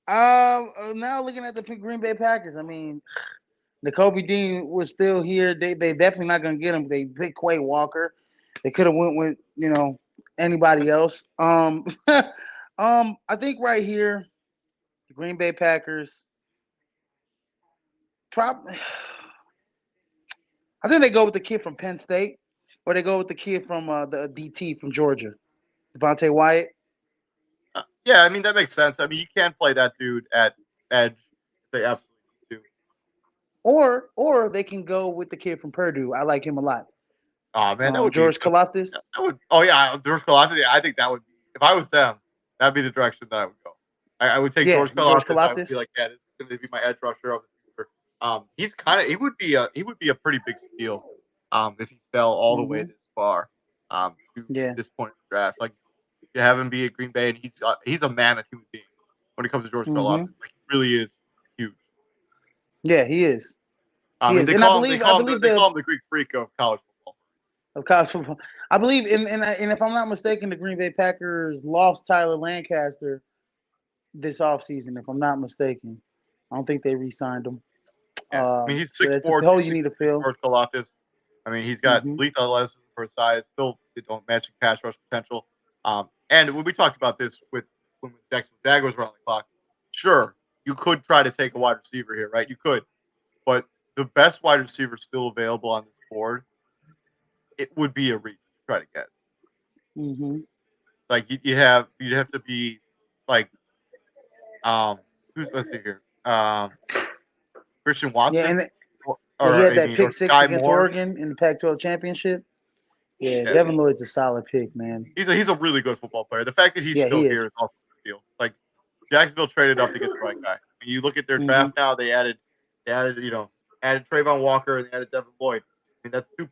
Now looking at the Green Bay Packers, I mean, the Kobe Dean was still here. They definitely not gonna get him. They picked Quay Walker. They could have went with anybody else. I think right here, the Green Bay Packers. I think they go with the kid from Penn State, or they go with the kid from the DT from Georgia, Devontae Wyatt. Yeah, I mean that makes sense. I mean you can play that dude at edge if they absolutely need to. Or they can go with the kid from Purdue. I like him a lot. Oh man, that would George be Kalafdis. that would. Oh yeah, George Kalafdis. Yeah, I think that would be. If I was them, that'd be the direction that I would go. I would take George Kalafdis. I would be like, yeah, this is going to be my edge rusher of the future. He would be a pretty big steal. If he fell all the way this far. To this point in the draft, like you have him be at Green Bay, and he's a mammoth human being when it comes to George Kalafdis. Like he really is huge. Yeah, he is. I mean, they call him the Greek freak of college football. Of college football, I believe, and if I'm not mistaken, the Green Bay Packers lost Tyler Lancaster this offseason. If I'm not mistaken, I don't think they re-signed him. Yeah. I mean, he's 6'4", so that's a hole you need to fill. George Kalafdis. I mean, he's got lethal athleticism for his size. Still, they don't match pass rush potential. And when we talked about this when the Jacksonville Jaguars were on the clock, sure, you could try to take a wide receiver here, right? You could, but the best wide receiver still available on this board, it would be a reach to try to get. Mm-hmm. Like you'd have to be like, let's see here, Christian Watson. Yeah, and he had that pick six against Oregon in the Pac-12 championship. Yeah, Devin Lloyd's a solid pick, man. He's a really good football player. The fact that he's still here is also a deal. Like Jacksonville traded up to get the right guy. When you look at their draft now, they added Trayvon Walker and they added Devin Lloyd. I mean, that's two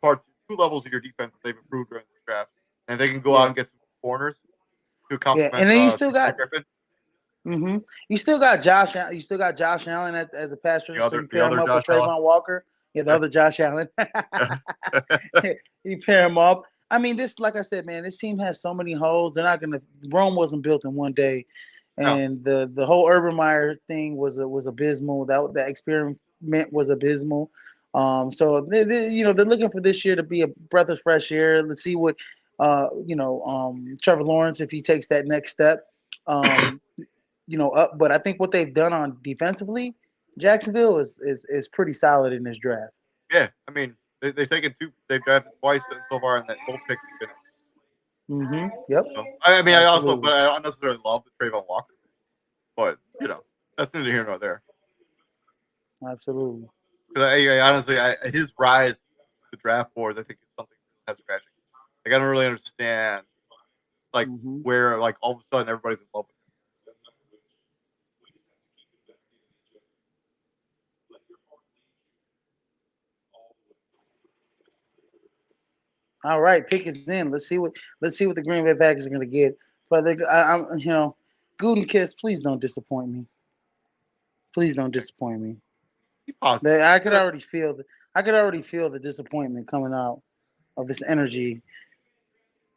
levels of your defense that they've improved during this draft, and they can go out and get some corners to complement. Yeah, and then you still got Griffin. You still got Josh. You still got Josh Allen as a pass rusher. So you pair him up with Trayvon Walker. Yeah, the other Josh Allen. You pair him up. I mean, this, like I said, man, this team has so many holes. They're not gonna. Rome wasn't built in one day, and the whole Urban Meyer thing was abysmal. That experiment was abysmal. So they're looking for this year to be a breath of fresh air. Let's see what, Trevor Lawrence, if he takes that next step. Up. But I think what they've done on defensively, Jacksonville is pretty solid in this draft. Yeah, I mean they've taken two. They've drafted twice so far, and that both picks have been. Yep. So, I mean, absolutely. I don't necessarily love the Trayvon Walker, but that's neither here nor there. Absolutely. Because honestly, his rise to the draft board, I think is something that's scratching. Like I don't really understand, like where like all of a sudden everybody's in love with him. All right, pick is in. Let's see what the Green Bay Packers are going to get. But I'm Gutekunst, please don't disappoint me. Please don't disappoint me. I could already feel the disappointment coming out of this energy.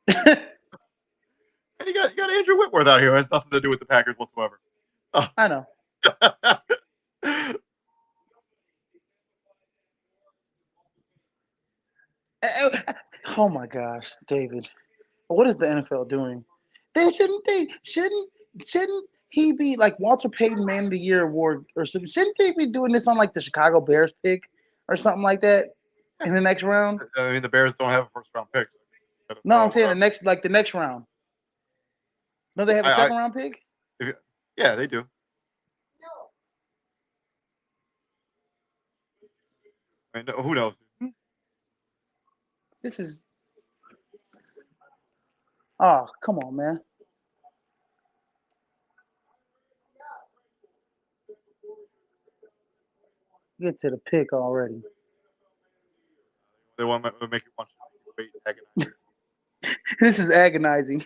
And you got Andrew Whitworth out here who has nothing to do with the Packers whatsoever. I know. Oh my gosh, David. What is the NFL doing? Shouldn't he be like Walter Payton Man of the Year award or something? Shouldn't they be doing this on like the Chicago Bears pick or something like that in the next round? I mean, the Bears don't have a first round pick. So No, I'm saying the next round. No, they have a second round pick. Yeah, they do. I mean, who knows? This is. Oh, come on, man. Get to the pick already. They want to make it one wait agonize. This is agonizing.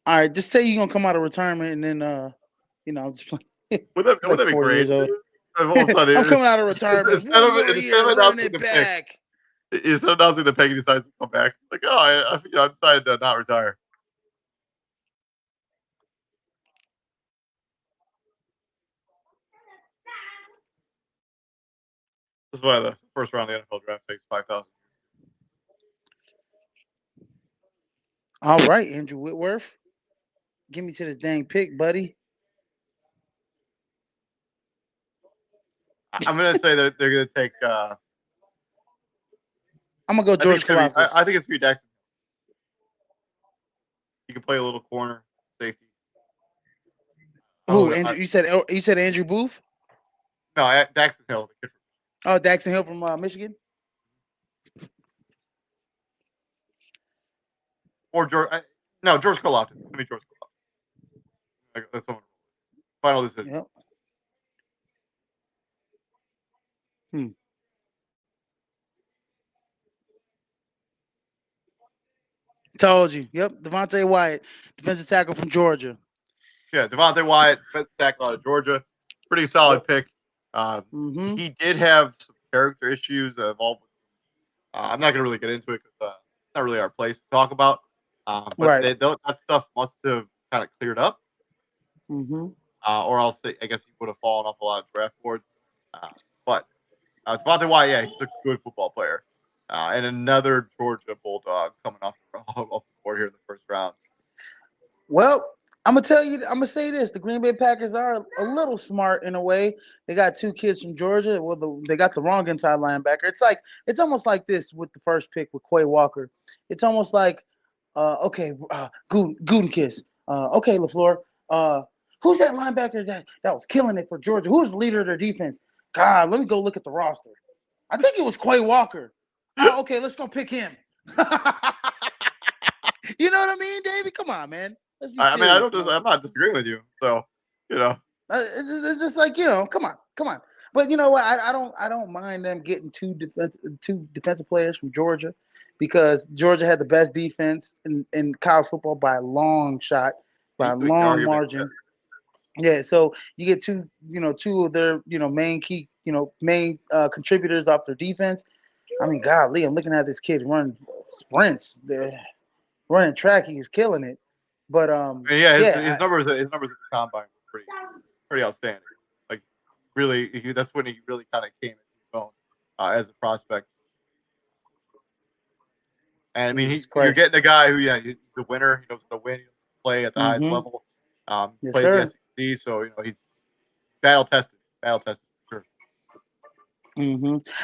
All right, just say you're gonna come out of retirement and then I'm just playing. Would that like be 4 great? years old. All of a sudden, I'm coming out of retirement. Instead of run it back. Instead of announcing the pick, he decides to come back. Like, oh, I decided to not retire. That's why the first round of the NFL draft takes 5,000. All right, Andrew Whitworth. Give me to this dang pick, buddy. I'm going to say that they're going to take. I'm going to go George Kalafdis. I think it's going to be Jackson. He can play a little corner safety. Who? Andrew? You said Andrew Booth? No, Daxton Hill. The kid from Daxton Hill from Michigan. Or George. George Kalafdis. Give me George Kalafdis. That's someone. Final decision. Yep. Told you. Yep. Devontae Wyatt, defensive tackle from Georgia. Yeah, Devontae Wyatt, defensive tackle out of Georgia. Pretty solid pick. He did have some character issues involved with. I'm not going to really get into it because it's not really our place to talk about. But that stuff must have kind of cleared up. Or else I guess he would have fallen off a lot of draft boards. But Devontae Wyatt, yeah, he's a good football player. And another Georgia Bulldog coming off the board here in the first round. Well, I'm gonna say this: the Green Bay Packers are a little smart in a way. They got two kids from Georgia. Well, they got the wrong inside linebacker. It's almost like this with the first pick with Quay Walker. It's almost like, Gutekunst. Okay, LaFleur. Who's that linebacker that was killing it for Georgia? Who's the leader of their defense? God, let me go look at the roster. I think it was Quay Walker. Oh, okay, let's go pick him. You know what I mean, Davey? Come on, man. Let's be serious, I'm not disagreeing with you. So, it's just like, come on. But you know what? I don't mind them getting two defensive players from Georgia because Georgia had the best defense in college football by a long shot, by a long margin. Yeah, so you get two of their main key contributors off their defense. I mean, golly, I'm looking at this kid run sprints, running track. He was killing it, but his numbers at the combine were pretty outstanding. Like, really, that's when he really kind of came into his own as a prospect. And I mean, you're getting a guy who, he's the winner. He knows how to win. He knows how to play at the highest level. Yes, played sir. the SEC, so he's battle tested. Sure.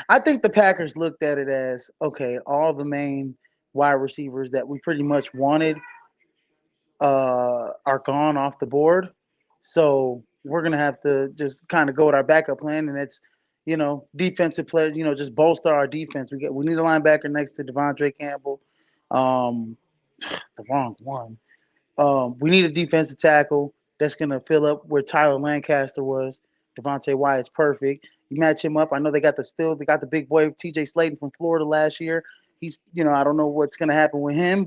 I think the Packers looked at it as, okay, all the main wide receivers that we pretty much wanted are gone off the board. So we're gonna have to just kind of go with our backup plan, and it's defensive players. Just bolster our defense. We need a linebacker next to Devondre Campbell. The wrong one. We need a defensive tackle that's going to fill up where Tyler Lancaster was. Devontae Wyatt's perfect. You match him up. I know they got the big boy TJ Slaton from Florida last year. He's, I don't know what's going to happen with him,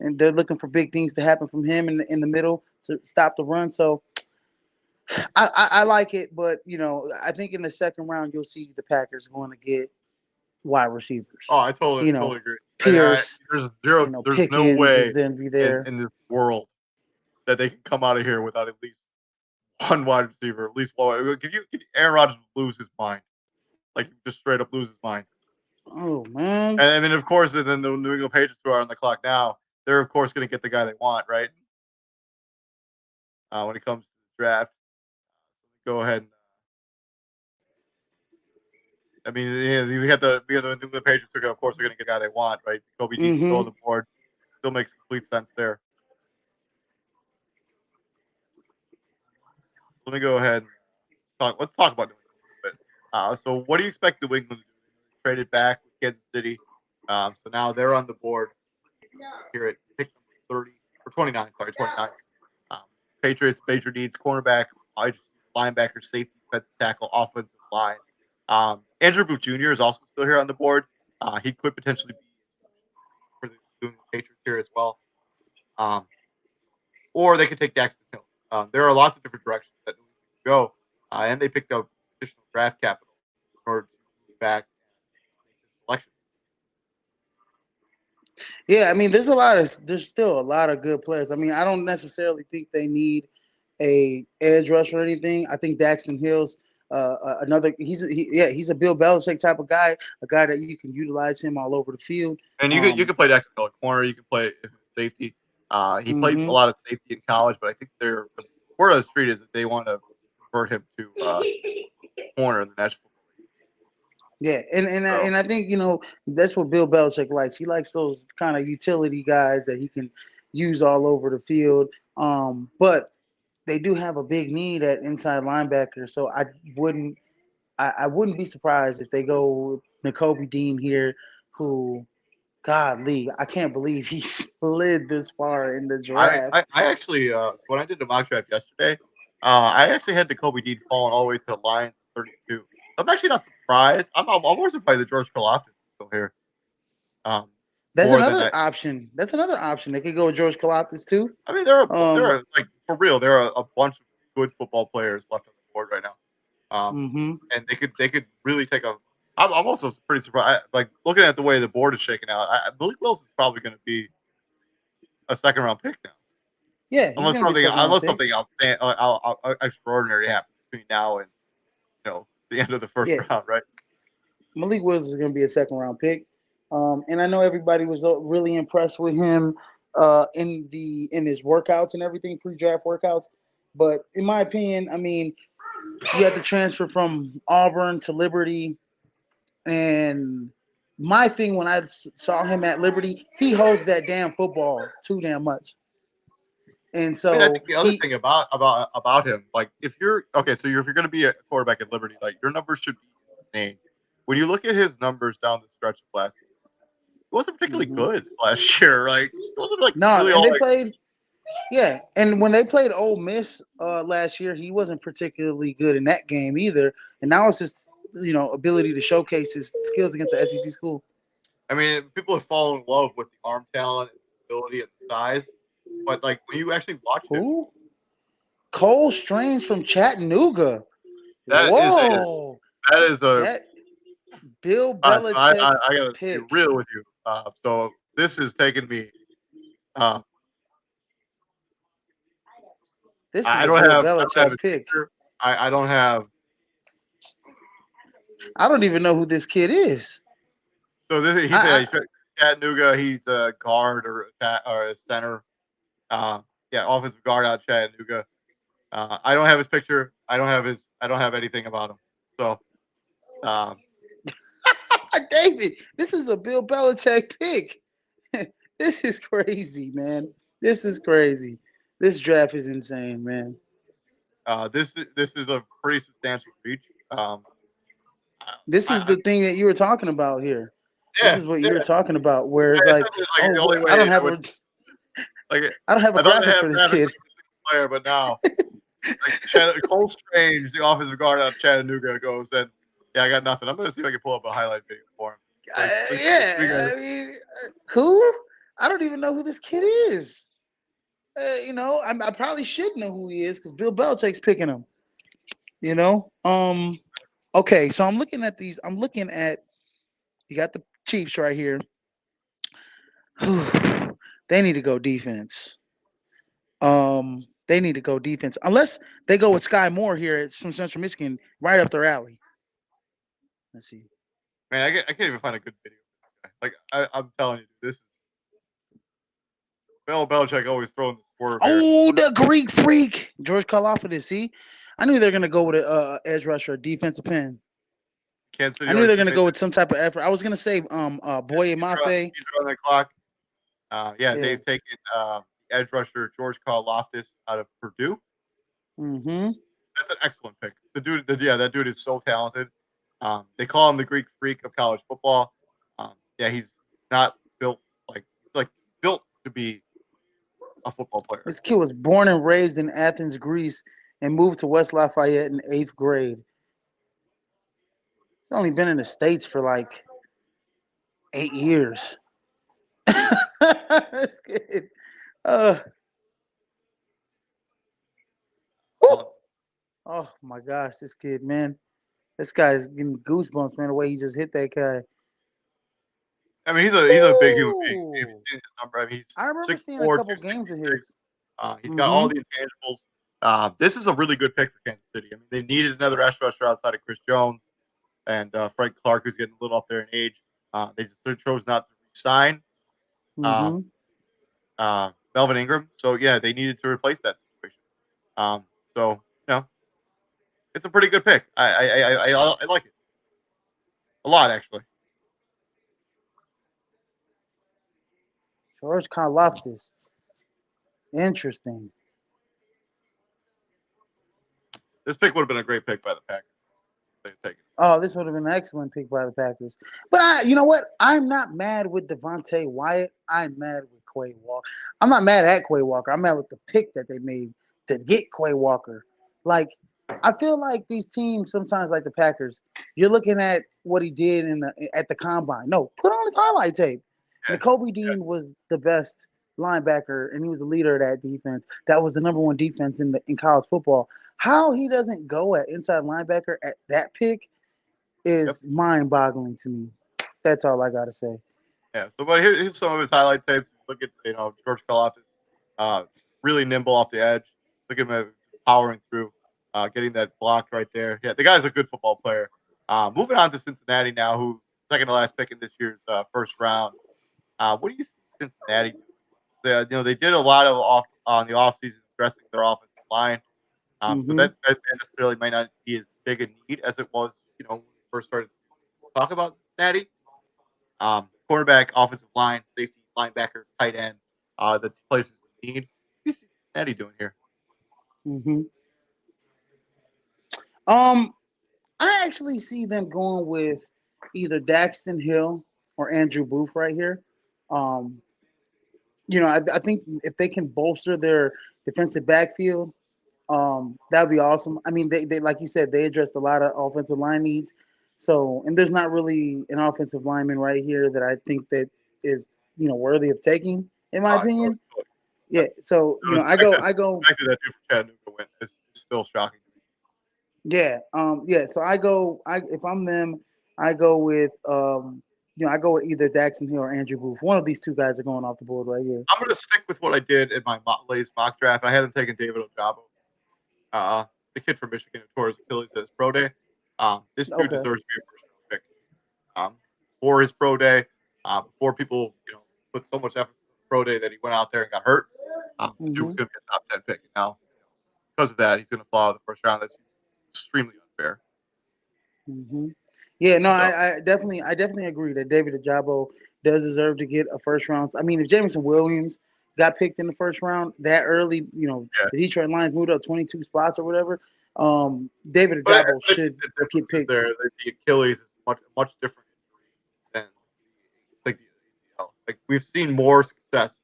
and they're looking for big things to happen from him in the middle to stop the run. So I like it, but I think in the second round you'll see the Packers going to get wide receivers. Oh, I totally agree. And Pierce, there's no Pickens way is going to be there. in this world that they can come out of here without at least one wide receiver, at least one. Aaron Rodgers would lose his mind, like just straight up lose his mind. Oh man! And I mean, of course, then the New England Patriots, who are on the clock now, they're of course going to get the guy they want, right? When it comes to the draft, go ahead. I mean, yeah, we got the New England Patriots. Of course, they're going to get the guy they want, right? Kobe Dean still on the board. Still makes complete sense there. Let me go ahead and let's talk about New England a little bit. So what do you expect New England to do? They traded back with Kansas City. So now they're on the board here at pick number 30 or 29. Sorry, 29. Patriots major needs: cornerback, linebacker, safety, defensive tackle, offensive line. Andrew Booth Jr. is also still here on the board. He could potentially be for the New England Patriots here as well. Or they could take Daxton Hill. There are lots of different directions that New England can go, and they picked up additional draft capital in order to move back and make this selection. Yeah, I mean, there's still a lot of good players. I mean, I don't necessarily think they need a edge rush or anything. I think Daxton Hill's he's a Bill Belichick type of guy, a guy that you can utilize him all over the field. And you can play Daxton Hill at corner. You can play safety. He played a lot of safety in college, but I think the word on the street is that they want to convert him to corner in the National Football League. Yeah, and I think that's what Bill Belichick likes. He likes those kind of utility guys that he can use all over the field. But they do have a big need at inside linebacker, so I wouldn't be surprised if they go Nakobe Dean here, who, godly, I can't believe he slid this far in the draft. I actually, when I did the mock draft yesterday, I actually had Nakobe Dean falling all the way to the Lions at 32. I'm actually not surprised. I'm more surprised that George Karlaftis is still here. That's another option. That's another option. They could go with George Karlaftis too. I mean, there are like for real. There are a bunch of good football players left on the board right now, and they could really take a. I'm also pretty surprised. Like looking at the way the board is shaking out, Malik Wilson's probably going to be a second round pick now. Yeah, unless something extraordinary happens between now and the end of the first round, right? Malik Wilson is going to be a second round pick. And I know everybody was really impressed with him in his workouts and everything, pre-draft workouts. But in my opinion, I mean, you had to transfer from Auburn to Liberty. And my thing when I saw him at Liberty, he holds that damn football too damn much. And so I think the other thing about him, like if you're going to be a quarterback at Liberty, like your numbers should be insane. When you look at his numbers down the stretch of last season, it wasn't particularly good last year, right? It wasn't like played. Yeah, and when they played Ole Miss last year, he wasn't particularly good in that game either. And now it's just ability to showcase his skills against the SEC school. I mean, people have fallen in love with the arm talent, and the ability, and the size. But like when you actually watch him, Cole Strange from Chattanooga. That is Bill Belichick. I gotta be real with you. So this is taking me. This is I don't have Belichick pick. I don't have. I don't even know who this kid is. So he's Chattanooga. He's a guard or a center. Offensive guard out of Chattanooga. I don't have his picture. I don't have anything about him. So, David, this is a Bill Belichick pick. This is crazy, man. This is crazy. This draft is insane, man. This is a pretty substantial reach. This is the thing that you were talking about here. This is what you were talking about, where it's I don't have a graphic for this kid. Player, but now Cole Strange, the offensive guard out of Chattanooga, goes and I got nothing. I'm gonna see if I can pull up a highlight video for him. I mean, who? I don't even know who this kid is. I probably should know who he is because Bill Belichick's picking him. Okay, so I'm looking at these. I'm looking at You got the Chiefs right here. They need to go defense. They need to go defense unless they go with Sky Moore here from Central Michigan, right up their alley. Let's see. Man, I can't even find a good video. Like I'm telling you, this is Bill Belichick always throwing the swerve. Oh, the Greek freak, George Karlaftis. See, I knew they're gonna go with a edge rusher, defensive end. Kansas City I knew they're gonna committed. go with some type of effort. I was gonna say, Boye Mafe. He's on the clock. They've taken edge rusher George Karlaftis out of Purdue. Mm-hmm. That's an excellent pick. That dude is so talented. They call him the Greek freak of college football. He's not built he's built to be a football player. This kid was born and raised in Athens, Greece, and moved to West Lafayette in 8th grade. He's only been in the States for like 8 years. This kid. Oh my gosh, this kid, man. This guy's giving me goosebumps, man, the way he just hit that guy. I mean, he's a big human being. If you've seen his number, I mean, I remember 6'4", seeing a couple games of his. He's got all the intangibles. This is a really good pick for Kansas City. I mean, they needed another edge rusher outside of Chris Jones and Frank Clark, who's getting a little up there in age. They just chose not to resign Melvin Ingram. So yeah, they needed to replace that situation. It's a pretty good pick. I like it a lot, actually. George Karlaftis. Interesting. This pick would have been a great pick by the Packers. Oh, this would have been an excellent pick by the Packers. But you know what? I'm not mad with Devontae Wyatt. I'm mad with Quay Walker. I'm not mad at Quay Walker. I'm mad with the pick that they made to get Quay Walker. Like, I feel like these teams sometimes, like the Packers, you're looking at what he did at the combine. No, put on his highlight tape. Yeah. Kobe Dean was the best linebacker, and he was the leader of that defense. That was the number one defense in college football. How he doesn't go at inside linebacker at that pick is mind-boggling to me. That's all I got to say. Yeah. So, but here's some of his highlight tapes. Look at George Karlaftis, really nimble off the edge. Look at him powering through, getting that block right there. Yeah, the guy's a good football player. Moving on to Cincinnati now, who second to last pick in this year's first round. What do you see Cincinnati do? They did a lot of on the offseason addressing their offensive line. So that necessarily might not be as big a need as it was, when we first started to talk about Cincinnati. Quarterback, offensive line, safety, linebacker, tight end, the places of need. What do you see Cincinnati doing here? I actually see them going with either Daxton Hill or Andrew Booth right here. I think if they can bolster their defensive backfield, that'd be awesome. I mean, they like you said, they addressed a lot of offensive line needs. So, and there's not really an offensive lineman right here that I think that is, worthy of taking, in my opinion. Yeah. So, I go. Back to that dude for Chattanooga win. It's still shocking. Yeah. So if I'm them, I go with I go with either Daxton Hill or Andrew Booth. One of these two guys are going off the board right here. I'm going to stick with what I did in my latest mock draft. I had them taking David Ojabo, the kid from Michigan who tore his Achilles at his pro day. This dude deserves to be a first round pick. For his pro day, before people put so much effort in the pro day that he went out there and got hurt, the dude was going to be a top 10 pick. And now, because of that, he's going to fall out of the first round. That's extremely unfair. Yeah, no, I definitely agree that David Ojabo does deserve to get a first round. I mean, if Jameson Williams got picked in the first round that early, the Detroit Lions moved up 22 spots or whatever. David Ojabo should get picked. The Achilles is much different than the ACL. Like we've seen more success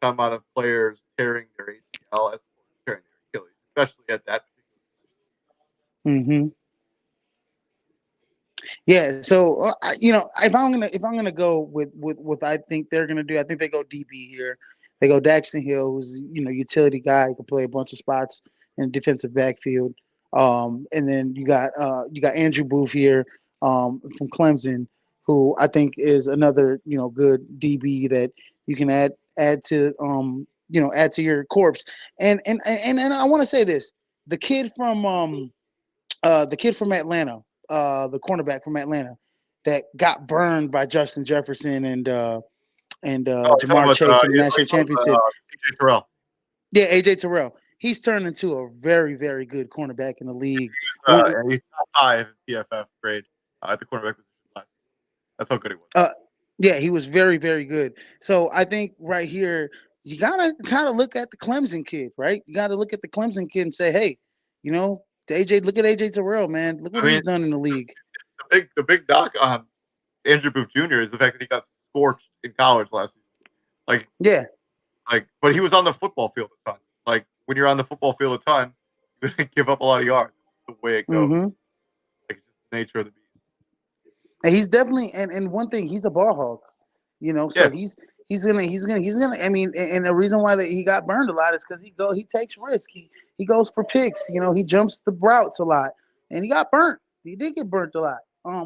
come out of players tearing their ACL as tearing their Achilles, especially at that particular. Yeah, so if I'm gonna go with what I think they're gonna do, I think they go DB here. They go Daxton Hill, who's utility guy who can play a bunch of spots in the defensive backfield. And then you got Andrew Booth here from Clemson, who I think is another good DB that you can add to add to your corpse. And I want to say this: the kid from Atlanta, the cornerback from Atlanta, that got burned by Justin Jefferson and Oh, you're talking Jamar about Chase in the national championship. AJ Terrell. Yeah, AJ Terrell. He's turned into a very, very good cornerback in the league. And he's top 5 in PFF grade at the cornerback position last season. That's how good he was. Yeah, he was very, very good. So I think right here, you gotta kind of look at the Clemson kid, right? You gotta look at the Clemson kid and say, hey, look at AJ Terrell, man. Look what he's done in the league. The big knock on Andrew Booth Jr. is the fact that he got scorched in college last season. But he was on the football field a ton. Like, when you're on the football field a ton, you're gonna give up a lot of yards. That's the way it goes. Mm-hmm. Like, it's just the nature of the beast. And he's definitely and one thing, he's a ball hog. So he's gonna. I mean, and the reason why he got burned a lot is because he takes risks. He goes for picks. He jumps the routes a lot, and he got burnt. He did get burnt a lot.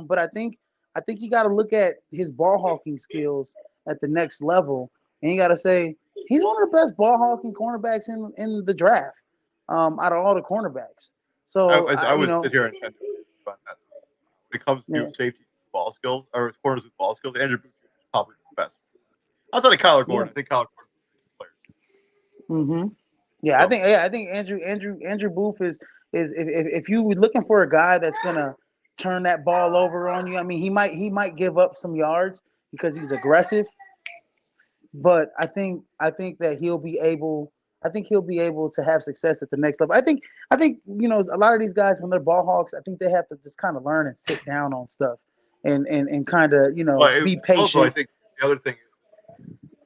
But I think you got to look at his ball hawking skills at the next level, and you got to say he's one of the best ball hawking cornerbacks in the draft. Out of all the cornerbacks. So I would sit here and defend about that. When it comes to safety ball skills or corners with ball skills, Andrew Booth is probably the best. Outside of Kyler Gordon, I think Kyler Gordon is a player. Mm-hmm. Yeah, so. I think Andrew Booth is if you were looking for a guy that's gonna turn that ball over on you. I mean, he might give up some yards because he's aggressive, but I think that he'll be able to have success at the next level. I think a lot of these guys, when they're ball hawks, I think they have to just kind of learn and sit down on stuff and kind of be patient. Also, I think the other thing is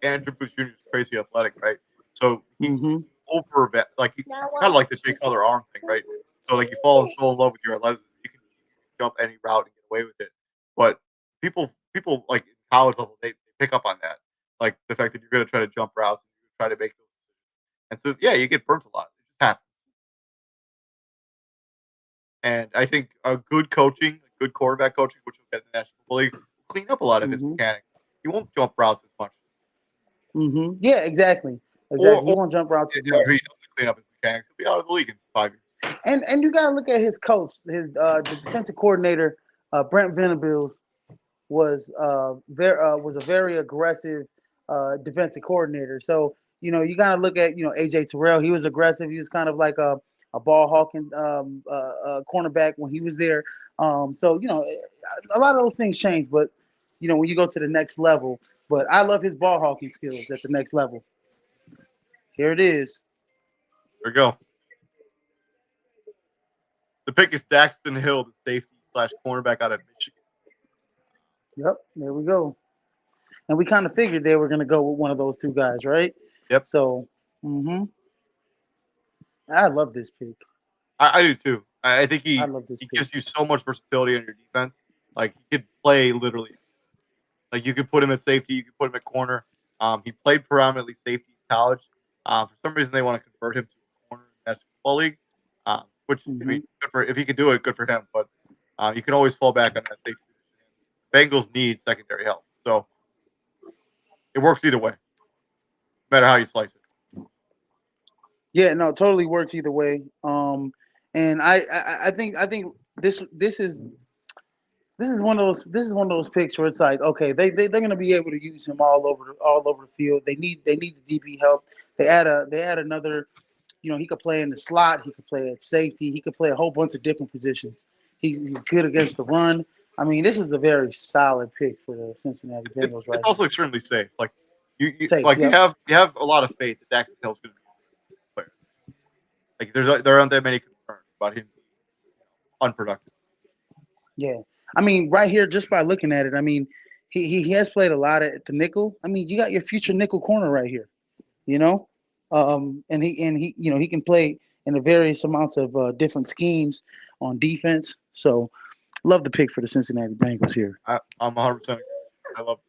Andrew Booth Jr. is crazy athletic, right? So he kind of like the Jay Cutler arm thing, right? So like you fall so in love with your athleticism, you can jump any route and get away with it. But people like in college level, they pick up on that, like the fact that you're going to try to jump routes and try to make those decisions. And so you get burnt a lot. It just happens. And I think a good coaching, good quarterback coaching, which will get the National Football League, will clean up a lot of his mechanics. He won't jump routes as much. Mm-hmm. Yeah, exactly. He won't jump routes as much. He doesn't clean up his mechanics. He'll be out of the league in 5 years. And you got to look at his coach, the defensive coordinator, Brent Venables, was a very aggressive defensive coordinator. So you got to look at AJ Terrell. He was aggressive. He was kind of like a ball hawking cornerback when he was there. So a lot of those things change, but when you go to the next level. But I love his ball hawking skills at the next level. Here it is. There we go. The pick is Daxton Hill, the safety / cornerback out of Michigan. Yep, there we go. And we kind of figured they were going to go with one of those two guys, right? Yep. So, I love this pick. I do too. I think he gives you so much versatility on your defense. Like, he could play literally. Like, you could put him at safety, you could put him at corner. He played predominantly safety in college. For some reason, they want to convert him to a corner in the National Football League, which I mean, if he could do it, good for him. But you can always fall back on that safety position. Bengals need secondary help, so it works either way, no matter how you slice it. Yeah, no, it totally works either way. And I think this is one of those picks where it's like, okay, they're going to be able to use him all over the field. They need the DB help. They add another. He could play in the slot. He could play at safety. He could play a whole bunch of different positions. He's good against the run. I mean, this is a very solid pick for the Cincinnati Bengals. It's also extremely safe. Like you have a lot of faith that Daxton Hill's going to be a player. Like there aren't that many concerns about him being unproductive. Yeah, I mean, right here, just by looking at it, I mean, he has played a lot at the nickel. I mean, you got your future nickel corner right here. And he can play in the various amounts of different schemes on defense. So, love the pick for the Cincinnati Bengals here. I'm 100%. I love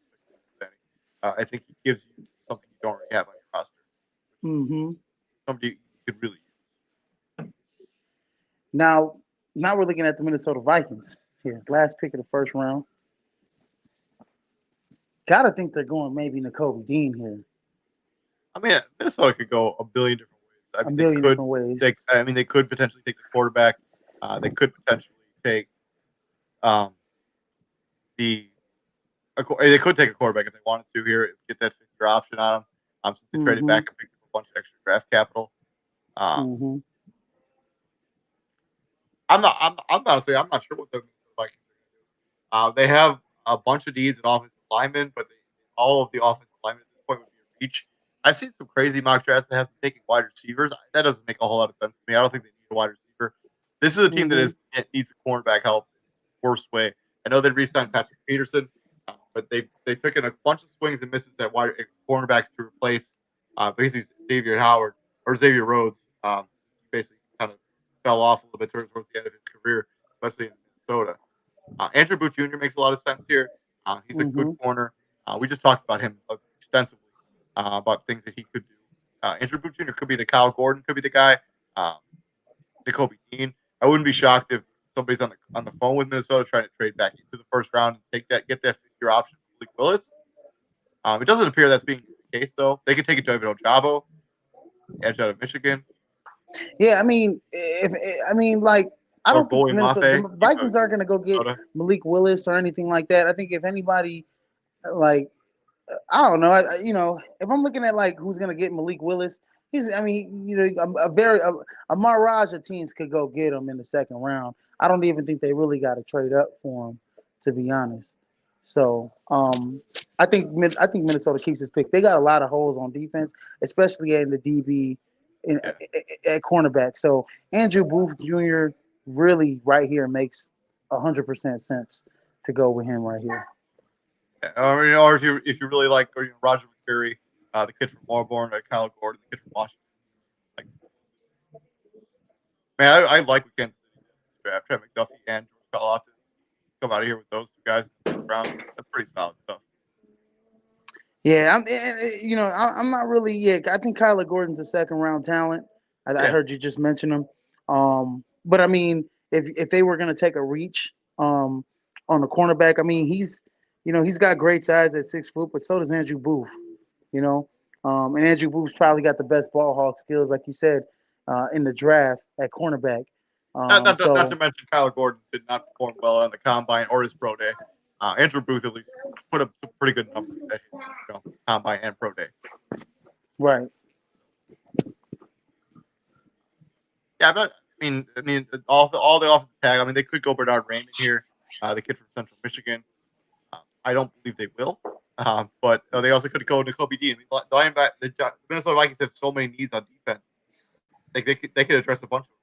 this pick. I think he gives you something you don't already have on your roster. Somebody you could really use. Now we're looking at the Minnesota Vikings here. Last pick of the first round. Gotta think they're going maybe N'Kobe Dean here. I mean, Minnesota could go a billion different ways. I mean, A billion different ways. They could potentially take the quarterback. They could potentially take they could take a quarterback if they wanted to here, get that 5th-year option on him. Since they traded back and picked up a bunch of extra draft capital. I'm honestly not sure what the Vikings are going to do. They have a bunch of needs at offensive linemen, but all of the offensive linemen at this point would be a reach. I've seen some crazy mock drafts that have them taking wide receivers. That doesn't make a whole lot of sense to me. I don't think they need a wide receiver. This is a team that needs a cornerback help in the worst way. I know they re-signed Patrick Peterson, but they took in a bunch of swings and misses at cornerbacks to replace basically Xavier Rhodes. He basically kind of fell off a little bit towards the end of his career, especially in Minnesota. Andrew Booth Jr. makes a lot of sense here. He's a good corner. We just talked about him extensively about things that he could do. Andrew Booth Jr. could be the Kyle Gordon, could be the guy. N'Kobe Dean. I wouldn't be shocked if somebody's on the phone with Minnesota trying to trade back into the first round and get that 5th-year option from Malik Willis. It doesn't appear that's being the case though. They could take a David Ojabo, edge out of Michigan. Yeah, I mean, I don't think the Vikings aren't going to go get Malik Willis or anything like that. I think if anybody, I don't know, if I'm looking at who's going to get Malik Willis, a mirage of teams could go get him in the 2nd round. I don't even think they really got to trade up for him, to be honest. So I think Minnesota keeps his pick. They got a lot of holes on defense, especially in the DB at cornerback. So Andrew Booth Jr. really right here makes 100% sense to go with him right here. Or if you really like Roger McCreary, the kid from Marlboro, Kyle Gordon, the kid from Washington. I like what Kansas City draft. Trent McDuffie and George Karlaftis come out of here with those 2 guys in the 1st round. That's pretty solid stuff. Yeah, I'm not really. Yeah, I think Kyler Gordon's a 2nd round talent. I heard you just mention him. But I mean, if they were going to take a reach on the cornerback, I mean, he's got great size at 6 foot, but so does Andrew Booth. And Andrew Booth's probably got the best ball hawk skills, like you said, in the draft at cornerback. Not to mention Kyler Gordon did not perform well on the combine or his pro day. Andrew Booth at least put up some pretty good numbers at his combine and pro day. Right. Yeah, but I mean, all the offensive tag. I mean, they could go Bernard Raymond here, the kid from Central Michigan. I don't believe they will, but they also could go N'Kobe Dean. I mean, the Minnesota Vikings have so many needs on defense. They could address a bunch of them.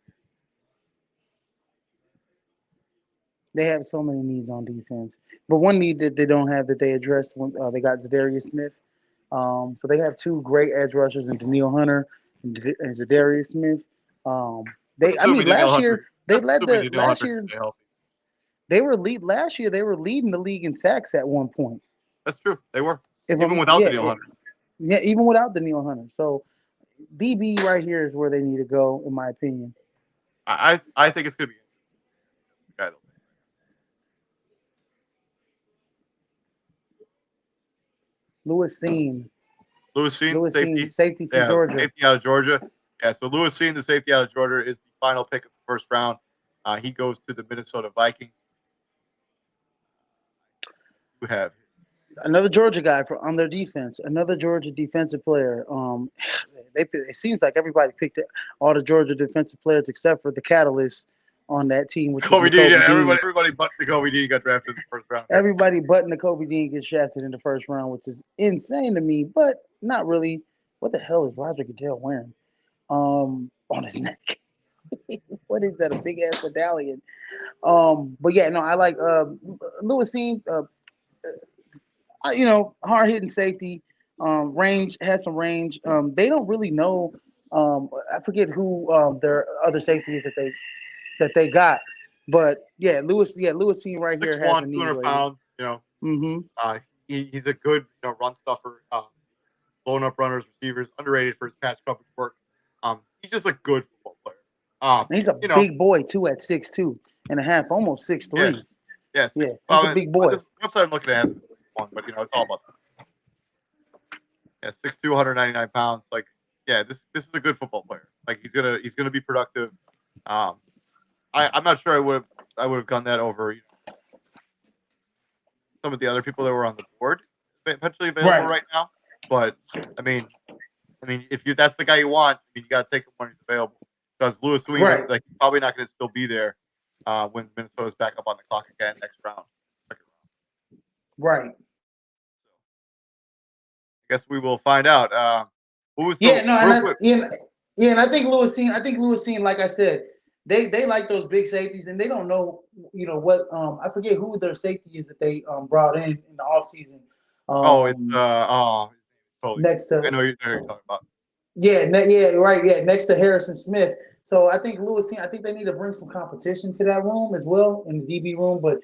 They have so many needs on defense, but one need that they don't have that they addressed when they got Zadarius Smith. So they have 2 great edge rushers in Daniil Hunter and Zadarius Smith. Last year they led the last year. They were last year. They were leading the league in sacks at one point. That's true. They were even without Daniil Hunter. Yeah, even without Daniil Hunter. So DB right here is where they need to go, in my opinion. I think it's going to be guy. Lewis Cine, safety from Georgia. Safety out of Georgia. Yeah, so Lewis Cine, the safety out of Georgia, is the final pick of the 1st round. He goes to the Minnesota Vikings. You have another Georgia guy on their defense, another Georgia defensive player. It seems like everybody picked all the Georgia defensive players except for the catalyst on that team. Which Kobe Dean. Yeah, everybody but Kobe Dean got drafted in the 1st round. Everybody but Kobe Dean gets drafted in the 1st round, which is insane to me, but not really. What the hell is Roger Goodell wearing on his neck? What is that? A big ass medallion. But yeah, no, I like Lewis Cine. Hard hitting safety. Range has some range. They don't really know. I forget who their other safety is that they got, but Lewis Cine right here has a knee 200 pounds. He's a good run stuffer, blowing up runners, receivers, underrated for his pass coverage work. He's just a good football player. He's a big boy too at 6'2.5", almost 6'3". Yes. Yeah, he's a big boy. The website I'm looking at has one, but it's all about that. Yeah, 6'2", 199 pounds. Like, yeah, this is a good football player. Like, he's gonna be productive. I'm not sure I would have gone that over some of the other people that were on the board potentially available right now. But I mean, if that's the guy you want, you got to take him when he's available. Because Lewis Sweet, like, probably not going to still be there when Minnesota's back up on the clock again next round, second round. Right. I guess we will find out. And I think Lewis seen, like I said, they like those big safeties, and they don't know, what I forget who their safety is that they brought in the offseason. Next to, I know you're talking about. Next to Harrison Smith. So I think I think they need to bring some competition to that room as well, in the DB room. But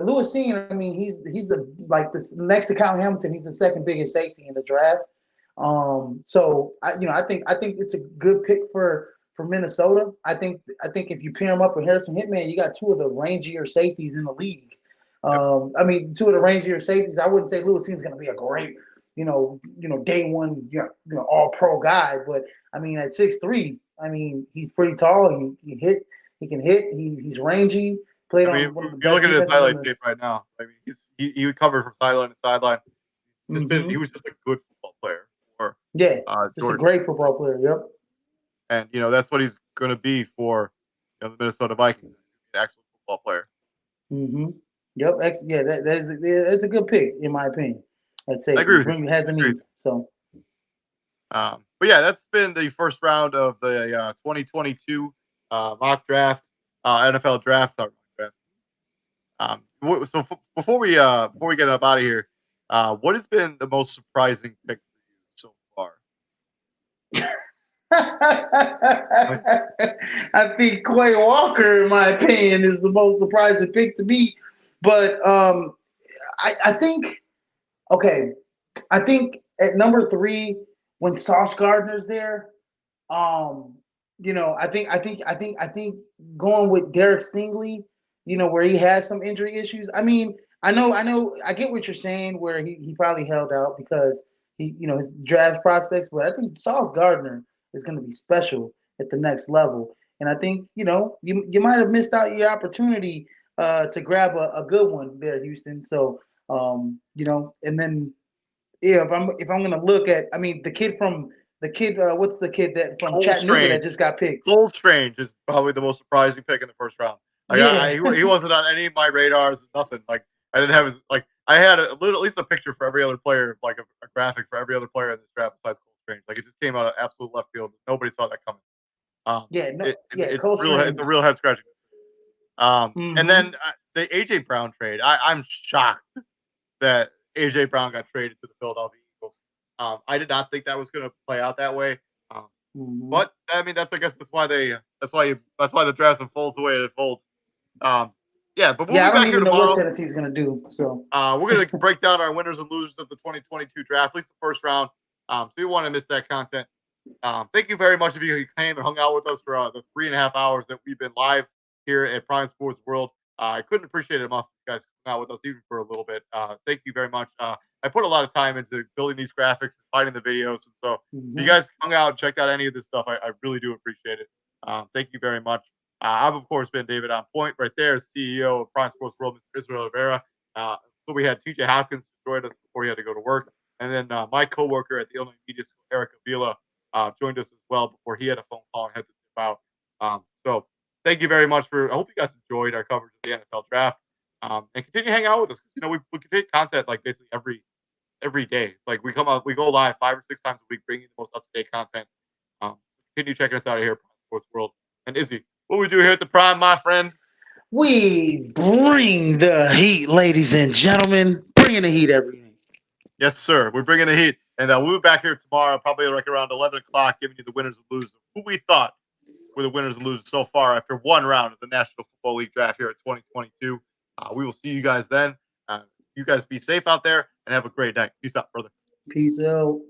Lewis Cine, I mean, he's this next to Kyle Hamilton, he's the second biggest safety in the draft. So I think it's a good pick for Minnesota. I think if you pair him up with Harrison Hitman, you got two of the rangier safeties in the league. Two of the rangier safeties. I wouldn't say Lewis Cine's going to be a great, day one, all pro guy, but I mean at 6'3", I mean he's pretty tall. He can hit. He's rangy. Played on one of the best. You're looking at his highlight tape right now. I mean, he covered from sideline to sideline. He was just a good football player. Just a great football player. Yep. And that's what he's going to be for the Minnesota Vikings. An excellent football player. Mm-hmm. Yep. That's a good pick in my opinion. I agree with you. Has a need. So. But yeah, that's been the first round of the 2022 mock draft, NFL draft. So before we get up out of here, what has been the most surprising pick for you so far? I think Quay Walker, in my opinion, is the most surprising pick to me. But I think at number 3, when Sauce Gardner's there, I think going with Derek Stingley, where he has some injury issues. I mean, I get what you're saying, where he probably held out because his draft prospects, but I think Sauce Gardner is going to be special at the next level. And I think, you might have missed out your opportunity to grab a good one there, Houston. So, and then if I'm going to look at, I mean, what's the kid that from Chattanooga that just got picked? Cole Strange is probably the most surprising pick in the first round. He wasn't on any of my radars, nothing. Like, I didn't have I had at least a picture for every other player, like a graphic for every other player in this draft besides Cole Strange. Like, it just came out of absolute left field. Nobody saw that coming. It's a real head scratching. And then the AJ Brown trade. I'm shocked that AJ Brown got traded to the Philadelphia Eagles. I did not think that was going to play out that way. But I mean, that's why the draft unfolds the way it unfolds. But we'll be back here tomorrow. Know what Tennessee's going to do. So we're going to break down our winners and losers of the 2022 draft, at least the first round. So you want to miss that content. Thank you very much if you came and hung out with us for the 3.5 hours that we've been live here at Prime Sports World. I couldn't appreciate it enough if you guys hung out with us even for a little bit. Thank you very much. I put a lot of time into building these graphics and finding the videos. And so if you guys hung out and checked out any of this stuff, I really do appreciate it. Thank you very much. I've, of course, been David On Point right there, CEO of Prime Sports World, Mr. Israel Rivera. So we had TJ Hopkins who joined us before he had to go to work. And then my coworker at the Illinois Media School, Eric Avila, joined us as well before he had a phone call and had to dip out. So thank you very much I hope you guys enjoyed our coverage of the NFL draft. And continue to hang out with us. We continue content like basically every day. Like we go live 5 or 6 times a week, bringing the most up-to-date content. Continue checking us out here at Prime Sports World. And Izzy, what we do here at the Prime, my friend? We bring the heat, ladies and gentlemen. Bringing the heat every day. Yes, sir. We're bringing the heat. And we'll be back here tomorrow, probably like around 11 o'clock, giving you the winners and losers, who we thought were the winners and losers so far after one round of the National Football League draft here at 2022. We will see you guys then. You guys be safe out there and have a great night. Peace out, brother. Peace out.